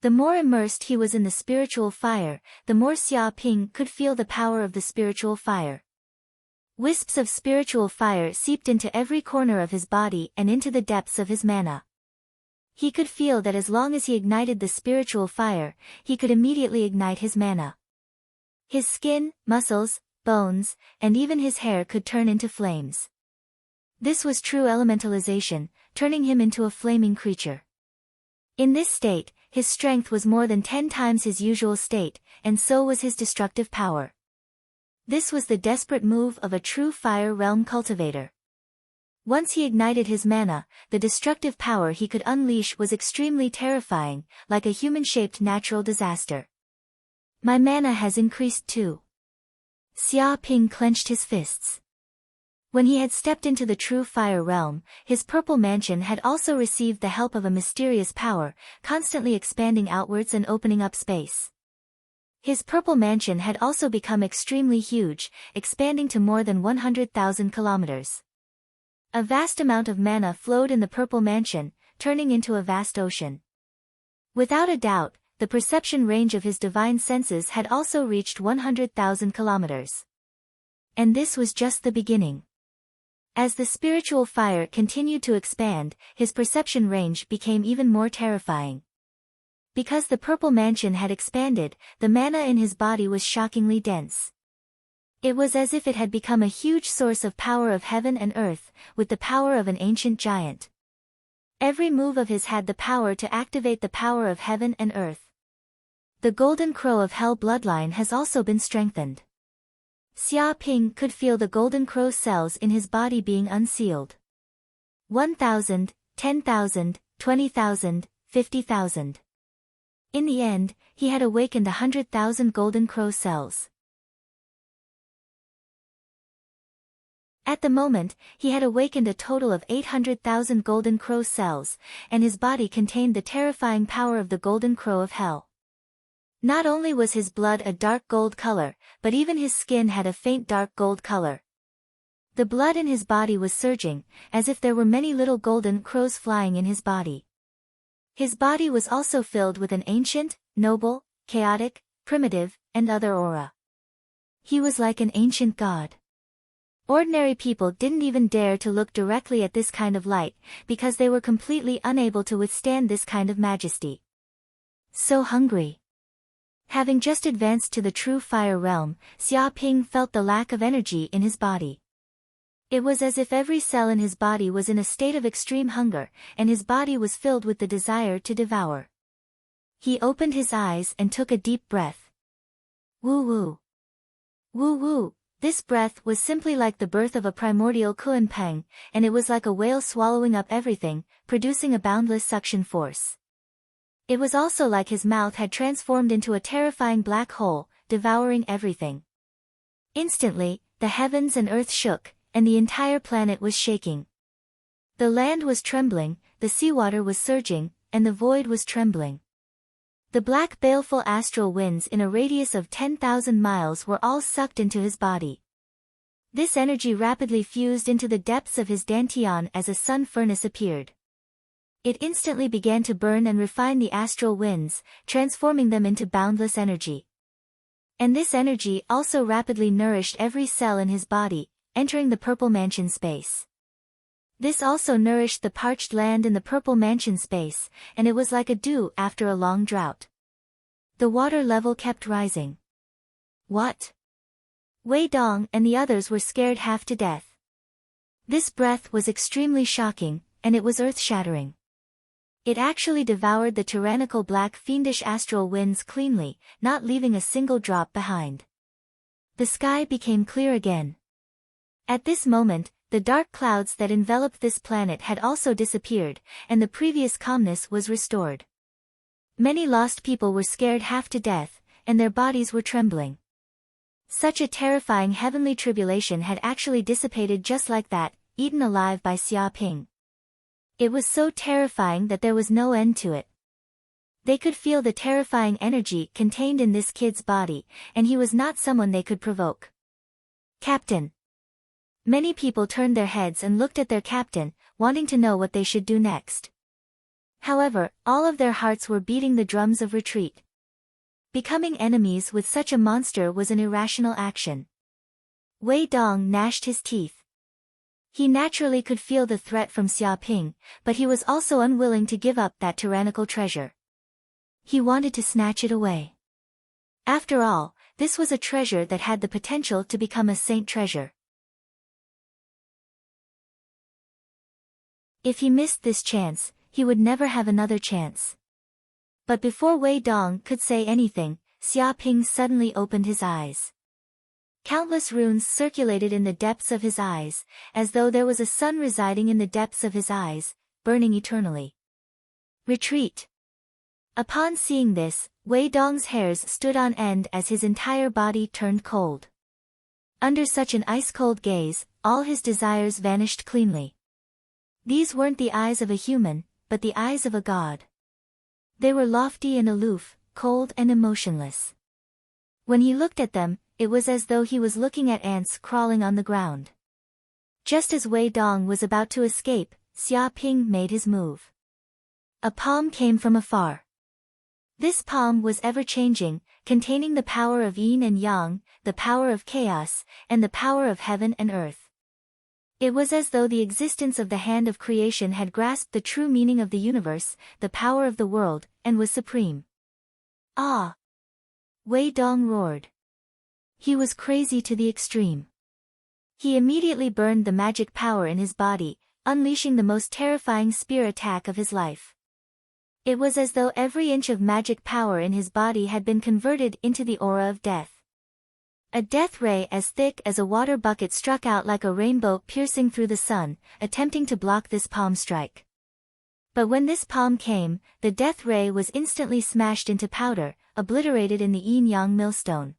The more immersed he was in the spiritual fire, the more Xia Ping could feel the power of the spiritual fire. Wisps of spiritual fire seeped into every corner of his body and into the depths of his mana. He could feel that as long as he ignited the spiritual fire, he could immediately ignite his mana. His skin, muscles, bones, and even his hair could turn into flames. This was true elementalization, turning him into a flaming creature. In this state, his strength was more than 10 times his usual state, and so was his destructive power. This was the desperate move of a true fire realm cultivator. Once he ignited his mana, the destructive power he could unleash was extremely terrifying, like a human-shaped natural disaster. My mana has increased too. Xia Ping clenched his fists. When he had stepped into the true fire realm, his purple mansion had also received the help of a mysterious power, constantly expanding outwards and opening up space. His purple mansion had also become extremely huge, expanding to more than 100,000 kilometers. A vast amount of mana flowed in the purple mansion, turning into a vast ocean. Without a doubt, the perception range of his divine senses had also reached 100,000 kilometers. And this was just the beginning. As the spiritual fire continued to expand, his perception range became even more terrifying. Because the purple mansion had expanded, the mana in his body was shockingly dense. It was as if it had become a huge source of power of heaven and earth, with the power of an ancient giant. Every move of his had the power to activate the power of heaven and earth. The golden crow of hell bloodline has also been strengthened. Xia Ping could feel the golden crow cells in his body being unsealed. 1,000, 10,000, 20,000, 50,000. In the end, he had awakened 100,000 golden crow cells. At the moment, he had awakened a total of 800,000 golden crow cells, and his body contained the terrifying power of the golden crow of hell. Not only was his blood a dark gold color, but even his skin had a faint dark gold color. The blood in his body was surging, as if there were many little golden crows flying in his body. His body was also filled with an ancient, noble, chaotic, primitive, and other aura. He was like an ancient god. Ordinary people didn't even dare to look directly at this kind of light, because they were completely unable to withstand this kind of majesty. So hungry. Having just advanced to the true fire realm, Xia Ping felt the lack of energy in his body. It was as if every cell in his body was in a state of extreme hunger, and his body was filled with the desire to devour. He opened his eyes and took a deep breath. Woo woo. Woo woo. This breath was simply like the birth of a primordial Kuanpeng, and it was like a whale swallowing up everything, producing a boundless suction force. It was also like his mouth had transformed into a terrifying black hole, devouring everything. Instantly, the heavens and earth shook, and the entire planet was shaking. The land was trembling, the seawater was surging, and the void was trembling. The black baleful astral winds in a radius of 10,000 miles were all sucked into his body. This energy rapidly fused into the depths of his dantian as a sun furnace appeared. It instantly began to burn and refine the astral winds, transforming them into boundless energy. And this energy also rapidly nourished every cell in his body, entering the purple mansion space. This also nourished the parched land in the purple mansion space, and it was like a dew after a long drought. The water level kept rising. What? Wei Dong and the others were scared half to death. This breath was extremely shocking, and it was earth-shattering. It actually devoured the tyrannical black fiendish astral winds cleanly, not leaving a single drop behind. The sky became clear again. At this moment, the dark clouds that enveloped this planet had also disappeared, and the previous calmness was restored. Many lost people were scared half to death, and their bodies were trembling. Such a terrifying heavenly tribulation had actually dissipated just like that, eaten alive by Xia Ping. It was so terrifying that there was no end to it. They could feel the terrifying energy contained in this kid's body, and he was not someone they could provoke. Captain. Many people turned their heads and looked at their captain, wanting to know what they should do next. However, all of their hearts were beating the drums of retreat. Becoming enemies with such a monster was an irrational action. Wei Dong gnashed his teeth. He naturally could feel the threat from Xia Ping, but he was also unwilling to give up that tyrannical treasure. He wanted to snatch it away. After all, this was a treasure that had the potential to become a saint treasure. If he missed this chance, he would never have another chance. But before Wei Dong could say anything, Xia Ping suddenly opened his eyes. Countless runes circulated in the depths of his eyes, as though there was a sun residing in the depths of his eyes, burning eternally. Retreat. Upon seeing this, Wei Dong's hairs stood on end as his entire body turned cold. Under such an ice-cold gaze, all his desires vanished cleanly. These weren't the eyes of a human, but the eyes of a god. They were lofty and aloof, cold and emotionless. When he looked at them, it was as though he was looking at ants crawling on the ground. Just as Wei Dong was about to escape, Xia Ping made his move. A palm came from afar. This palm was ever-changing, containing the power of yin and yang, the power of chaos, and the power of heaven and earth. It was as though the existence of the hand of creation had grasped the true meaning of the universe, the power of the world, and was supreme. Ah! Wei Dong roared. He was crazy to the extreme. He immediately burned the magic power in his body, unleashing the most terrifying spear attack of his life. It was as though every inch of magic power in his body had been converted into the aura of death. A death ray as thick as a water bucket struck out like a rainbow piercing through the sun, attempting to block this palm strike. But when this palm came, the death ray was instantly smashed into powder, obliterated in the yin-yang millstone.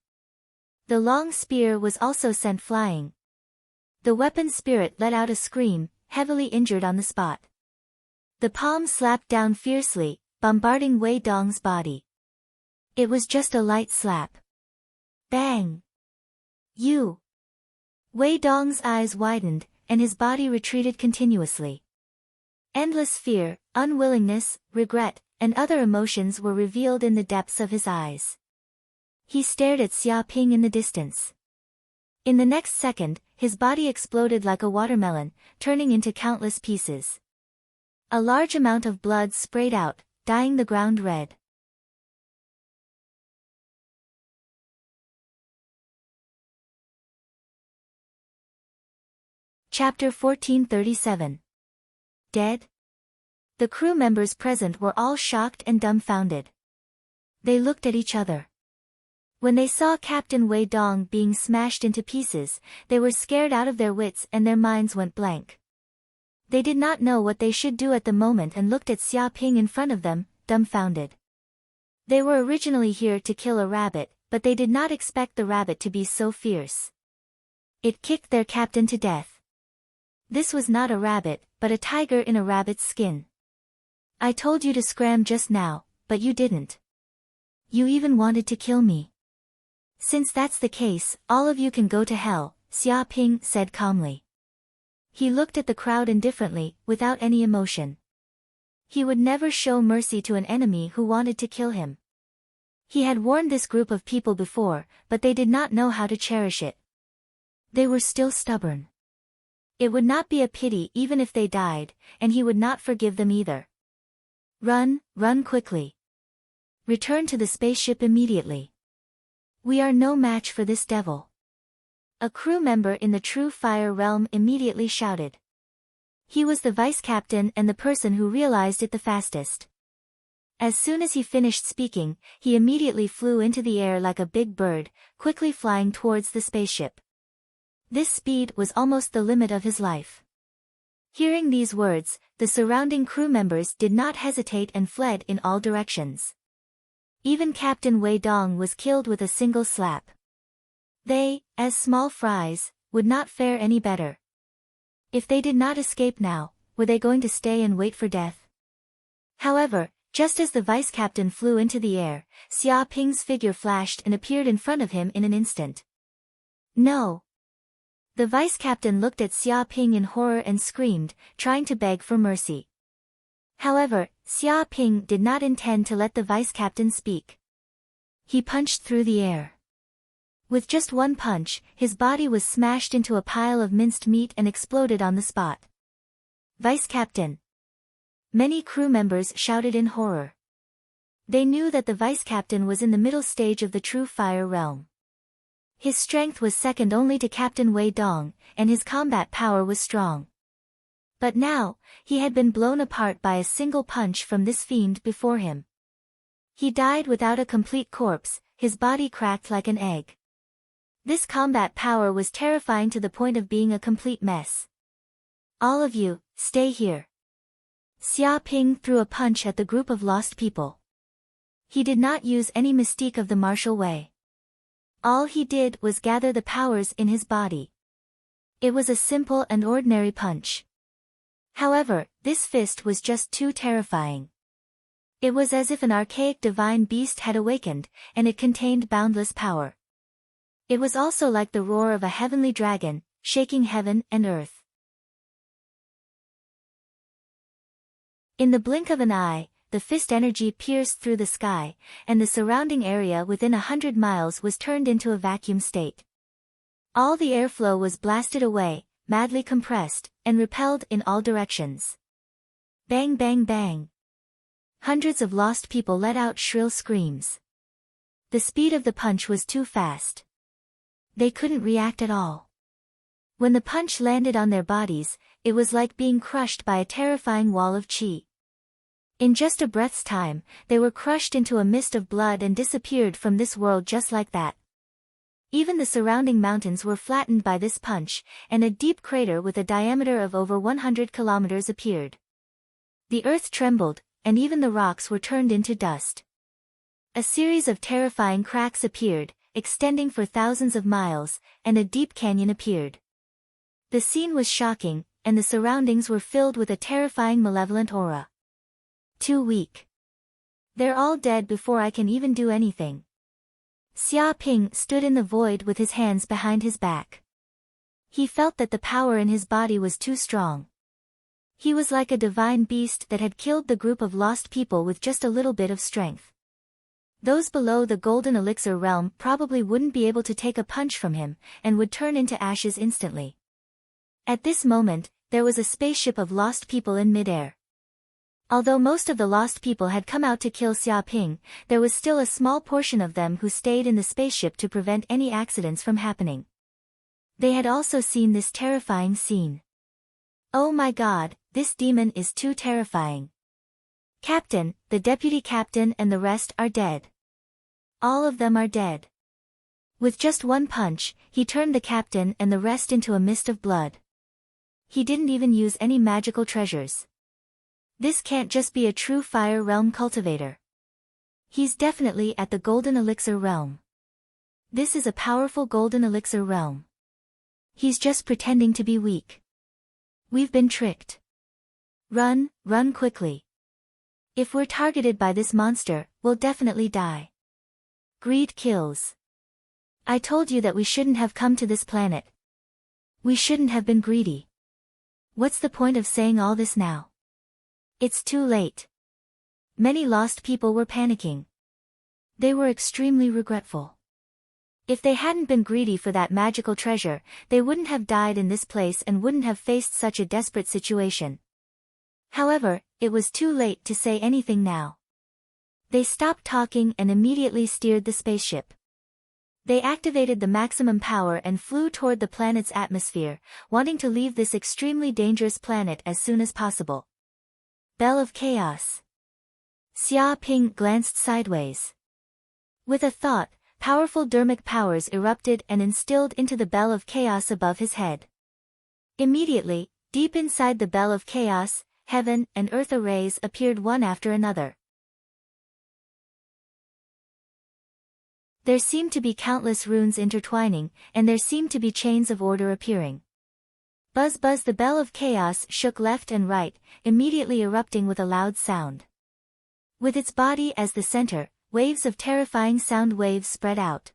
The long spear was also sent flying. The weapon spirit let out a scream, heavily injured on the spot. The palm slapped down fiercely, bombarding Wei Dong's body. It was just a light slap. Bang! You! Wei Dong's eyes widened, and his body retreated continuously. Endless fear, unwillingness, regret, and other emotions were revealed in the depths of his eyes. He stared at Xia Ping in the distance. In the next second, his body exploded like a watermelon, turning into countless pieces. A large amount of blood sprayed out, dyeing the ground red. Chapter 1437. Dead? The crew members present were all shocked and dumbfounded. They looked at each other. When they saw Captain Wei Dong being smashed into pieces, they were scared out of their wits and their minds went blank. They did not know what they should do at the moment and looked at Xia Ping in front of them, dumbfounded. They were originally here to kill a rabbit, but they did not expect the rabbit to be so fierce. It kicked their captain to death. This was not a rabbit, but a tiger in a rabbit's skin. I told you to scram just now, but you didn't. You even wanted to kill me. Since that's the case, all of you can go to hell, Xia Ping said calmly. He looked at the crowd indifferently, without any emotion. He would never show mercy to an enemy who wanted to kill him. He had warned this group of people before, but they did not know how to cherish it. They were still stubborn. It would not be a pity even if they died, and he would not forgive them either. Run, run quickly. Return to the spaceship immediately. We are no match for this devil. A crew member in the True Fire realm immediately shouted. He was the vice captain and the person who realized it the fastest. As soon as he finished speaking, he immediately flew into the air like a big bird, quickly flying towards the spaceship. This speed was almost the limit of his life. Hearing these words, the surrounding crew members did not hesitate and fled in all directions. Even Captain Wei Dong was killed with a single slap. They, as small fries, would not fare any better. If they did not escape now, were they going to stay and wait for death? However, just as the vice captain flew into the air, Xia Ping's figure flashed and appeared in front of him in an instant. No! The vice captain looked at Xia Ping in horror and screamed, trying to beg for mercy. However, Xia Ping did not intend to let the vice captain speak. He punched through the air. With just one punch, his body was smashed into a pile of minced meat and exploded on the spot. Vice captain! Many crew members shouted in horror. They knew that the vice captain was in the middle stage of the True Fire realm. His strength was second only to Captain Wei Dong, and his combat power was strong. But now, he had been blown apart by a single punch from this fiend before him. He died without a complete corpse, his body cracked like an egg. This combat power was terrifying to the point of being a complete mess. All of you, stay here. Xia Ping threw a punch at the group of lost people. He did not use any mystique of the martial way. All he did was gather the powers in his body. It was a simple and ordinary punch. However, this fist was just too terrifying. It was as if an archaic divine beast had awakened, and it contained boundless power. It was also like the roar of a heavenly dragon, shaking heaven and earth. In the blink of an eye, the fist energy pierced through the sky, and the surrounding area within 100 miles was turned into a vacuum state. All the airflow was blasted away, madly compressed, and repelled in all directions. Bang bang bang. Hundreds of lost people let out shrill screams. The speed of the punch was too fast. They couldn't react at all. When the punch landed on their bodies, it was like being crushed by a terrifying wall of qi. In just a breath's time, they were crushed into a mist of blood and disappeared from this world just like that. Even the surrounding mountains were flattened by this punch, and a deep crater with a diameter of over 100 kilometers appeared. The earth trembled, and even the rocks were turned into dust. A series of terrifying cracks appeared, extending for thousands of miles, and a deep canyon appeared. The scene was shocking, and the surroundings were filled with a terrifying malevolent aura. Too weak. They're all dead before I can even do anything. Xia Ping stood in the void with his hands behind his back. He felt that the power in his body was too strong. He was like a divine beast that had killed the group of lost people with just a little bit of strength. Those below the Golden Elixir realm probably wouldn't be able to take a punch from him, and would turn into ashes instantly. At this moment, there was a spaceship of lost people in midair. Although most of the lost people had come out to kill Xia Ping, there was still a small portion of them who stayed in the spaceship to prevent any accidents from happening. They had also seen this terrifying scene. Oh my God, this demon is too terrifying. Captain, the deputy captain and the rest are dead. All of them are dead. With just one punch, he turned the captain and the rest into a mist of blood. He didn't even use any magical treasures. This can't just be a True Fire realm cultivator. He's definitely at the Golden Elixir realm. This is a powerful Golden Elixir realm. He's just pretending to be weak. We've been tricked. Run, run quickly. If we're targeted by this monster, we'll definitely die. Greed kills. I told you that we shouldn't have come to this planet. We shouldn't have been greedy. What's the point of saying all this now? It's too late. Many lost people were panicking. They were extremely regretful. If they hadn't been greedy for that magical treasure, they wouldn't have died in this place and wouldn't have faced such a desperate situation. However, it was too late to say anything now. They stopped talking and immediately steered the spaceship. They activated the maximum power and flew toward the planet's atmosphere, wanting to leave this extremely dangerous planet as soon as possible. Bell of Chaos. Xia Ping glanced sideways. With a thought, powerful dermic powers erupted and instilled into the Bell of Chaos above his head. Immediately, deep inside the Bell of Chaos, heaven and earth arrays appeared one after another. There seemed to be countless runes intertwining, and there seemed to be chains of order appearing. Buzz buzz, the Bell of Chaos shook left and right, immediately erupting with a loud sound. With its body as the center, waves of terrifying sound waves spread out.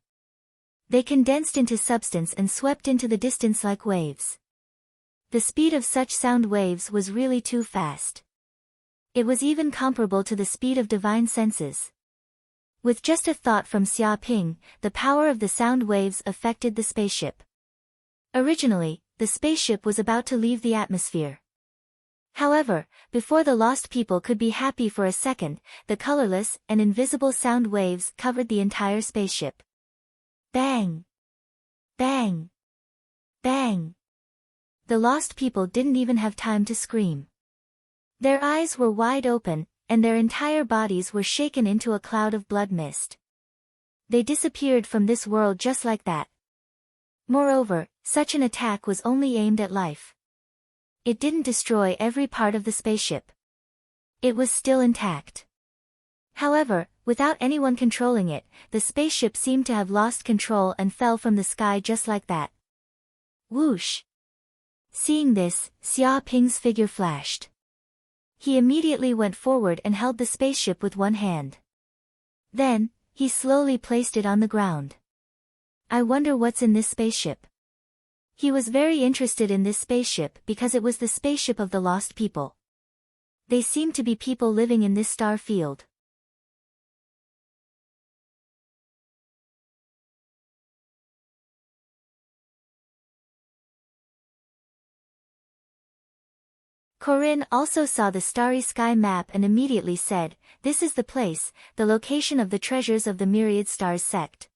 They condensed into substance and swept into the distance like waves. The speed of such sound waves was really too fast. It was even comparable to the speed of divine senses. With just a thought from Xia Ping, the power of the sound waves affected the spaceship. Originally, the spaceship was about to leave the atmosphere. However, before the lost people could be happy for a second, the colorless and invisible sound waves covered the entire spaceship. Bang! Bang! Bang! The lost people didn't even have time to scream. Their eyes were wide open, and their entire bodies were shaken into a cloud of blood mist. They disappeared from this world just like that. Moreover, such an attack was only aimed at life. It didn't destroy every part of the spaceship. It was still intact. However, without anyone controlling it, the spaceship seemed to have lost control and fell from the sky just like that. Whoosh! Seeing this, Xia Ping's figure flashed. He immediately went forward and held the spaceship with one hand. Then, he slowly placed it on the ground. I wonder what's in this spaceship. He was very interested in this spaceship because it was the spaceship of the lost people. They seemed to be people living in this star field. Corinne also saw the starry sky map and immediately said, "This is the place, the location of the treasures of the Myriad Stars sect."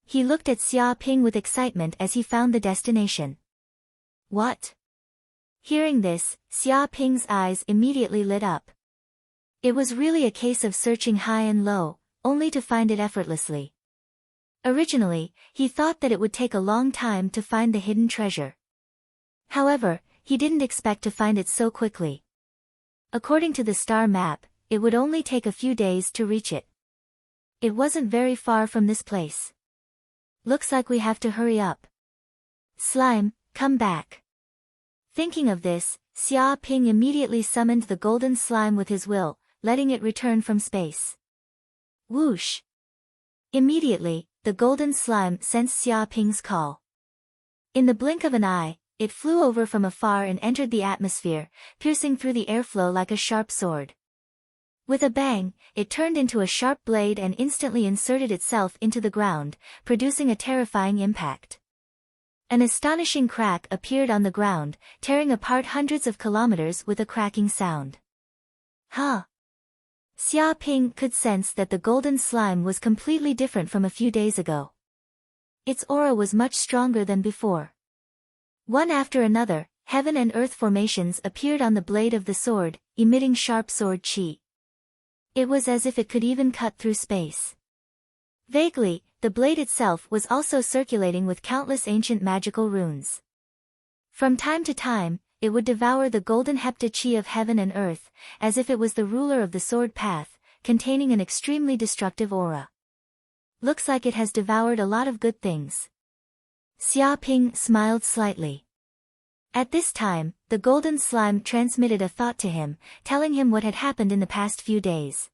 He looked at Xia Ping with excitement as he found the destination. What? Hearing this, Xia Ping's eyes immediately lit up. It was really a case of searching high and low, only to find it effortlessly. Originally, he thought that it would take a long time to find the hidden treasure. However, he didn't expect to find it so quickly. According to the star map, it would only take a few days to reach it. It wasn't very far from this place. Looks like we have to hurry up. Slime, come back. Thinking of this, Xia Ping immediately summoned the golden slime with his will, letting it return from space. Whoosh! Immediately, the golden slime sensed Xia Ping's call. In the blink of an eye, it flew over from afar and entered the atmosphere, piercing through the airflow like a sharp sword. With a bang, it turned into a sharp blade and instantly inserted itself into the ground, producing a terrifying impact. An astonishing crack appeared on the ground, tearing apart hundreds of kilometers with a cracking sound. Huh! Xia Ping could sense that the golden slime was completely different from a few days ago. Its aura was much stronger than before. One after another, heaven and earth formations appeared on the blade of the sword, emitting sharp sword chi. It was as if it could even cut through space. Vaguely, the blade itself was also circulating with countless ancient magical runes. From time to time, it would devour the golden hepta chi of heaven and earth, as if it was the ruler of the sword path, containing an extremely destructive aura. Looks like it has devoured a lot of good things. Xia Ping smiled slightly. At this time, the golden slime transmitted a thought to him, telling him what had happened in the past few days.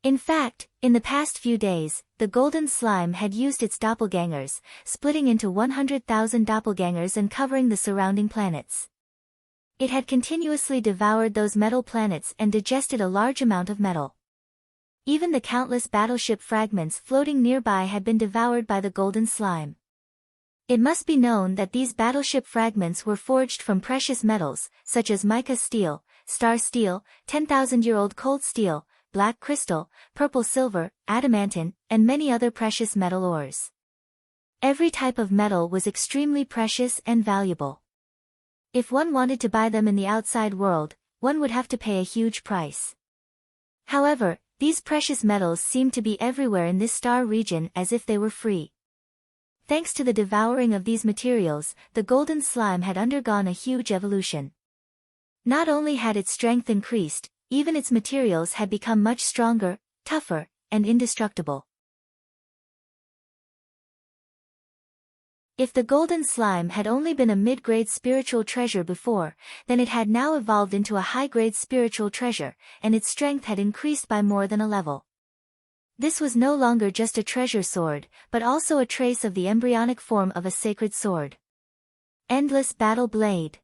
In fact, in the past few days, the golden slime had used its doppelgangers, splitting into 100,000 doppelgangers and covering the surrounding planets. It had continuously devoured those metal planets and digested a large amount of metal. Even the countless battleship fragments floating nearby had been devoured by the golden slime. It must be known that these battleship fragments were forged from precious metals, such as mica steel, star steel, 10,000-year-old cold steel, black crystal, purple silver, adamantine, and many other precious metal ores. Every type of metal was extremely precious and valuable. If one wanted to buy them in the outside world, one would have to pay a huge price. However, these precious metals seemed to be everywhere in this star region as if they were free. Thanks to the devouring of these materials, the golden slime had undergone a huge evolution. Not only had its strength increased, even its materials had become much stronger, tougher, and indestructible. If the golden slime had only been a mid-grade spiritual treasure before, then it had now evolved into a high-grade spiritual treasure, and its strength had increased by more than a level. This was no longer just a treasure sword, but also a trace of the embryonic form of a sacred sword. Endless Battle Blade.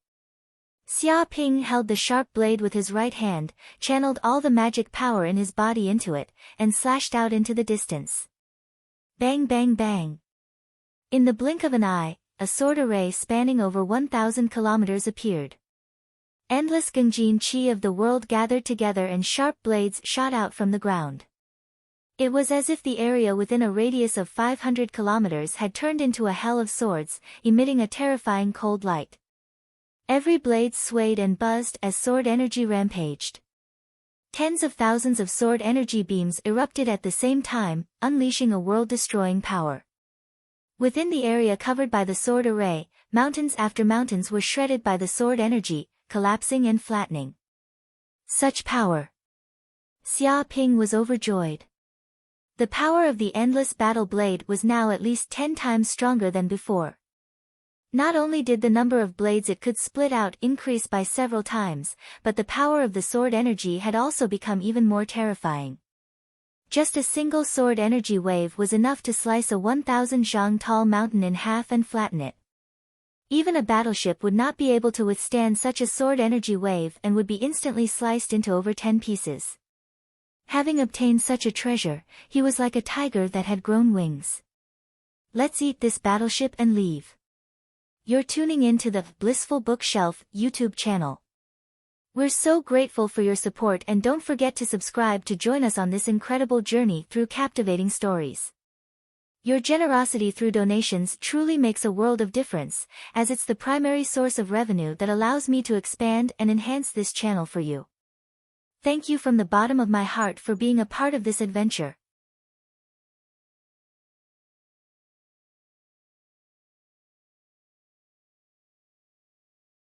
Xia Ping held the sharp blade with his right hand, channeled all the magic power in his body into it, and slashed out into the distance. Bang bang bang. In the blink of an eye, a sword array spanning over 1,000 kilometers appeared. Endless Gangjin Qi of the world gathered together and sharp blades shot out from the ground. It was as if the area within a radius of 500 kilometers had turned into a hell of swords, emitting a terrifying cold light. Every blade swayed and buzzed as sword energy rampaged. Tens of thousands of sword energy beams erupted at the same time, unleashing a world-destroying power. Within the area covered by the sword array, mountains after mountains were shredded by the sword energy, collapsing and flattening. Such power! Xia Ping was overjoyed. The power of the endless battle blade was now at least 10 times stronger than before. Not only did the number of blades it could split out increase by several times, but the power of the sword energy had also become even more terrifying. Just a single sword energy wave was enough to slice a 1,000 zhang tall mountain in half and flatten it. Even a battleship would not be able to withstand such a sword energy wave and would be instantly sliced into over 10 pieces. Having obtained such a treasure, he was like a tiger that had grown wings. Let's eat this battleship and leave. You're tuning in to the Blissful Bookshelf YouTube channel. We're so grateful for your support, and don't forget to subscribe to join us on this incredible journey through captivating stories. Your generosity through donations truly makes a world of difference, as it's the primary source of revenue that allows me to expand and enhance this channel for you. Thank you from the bottom of my heart for being a part of this adventure.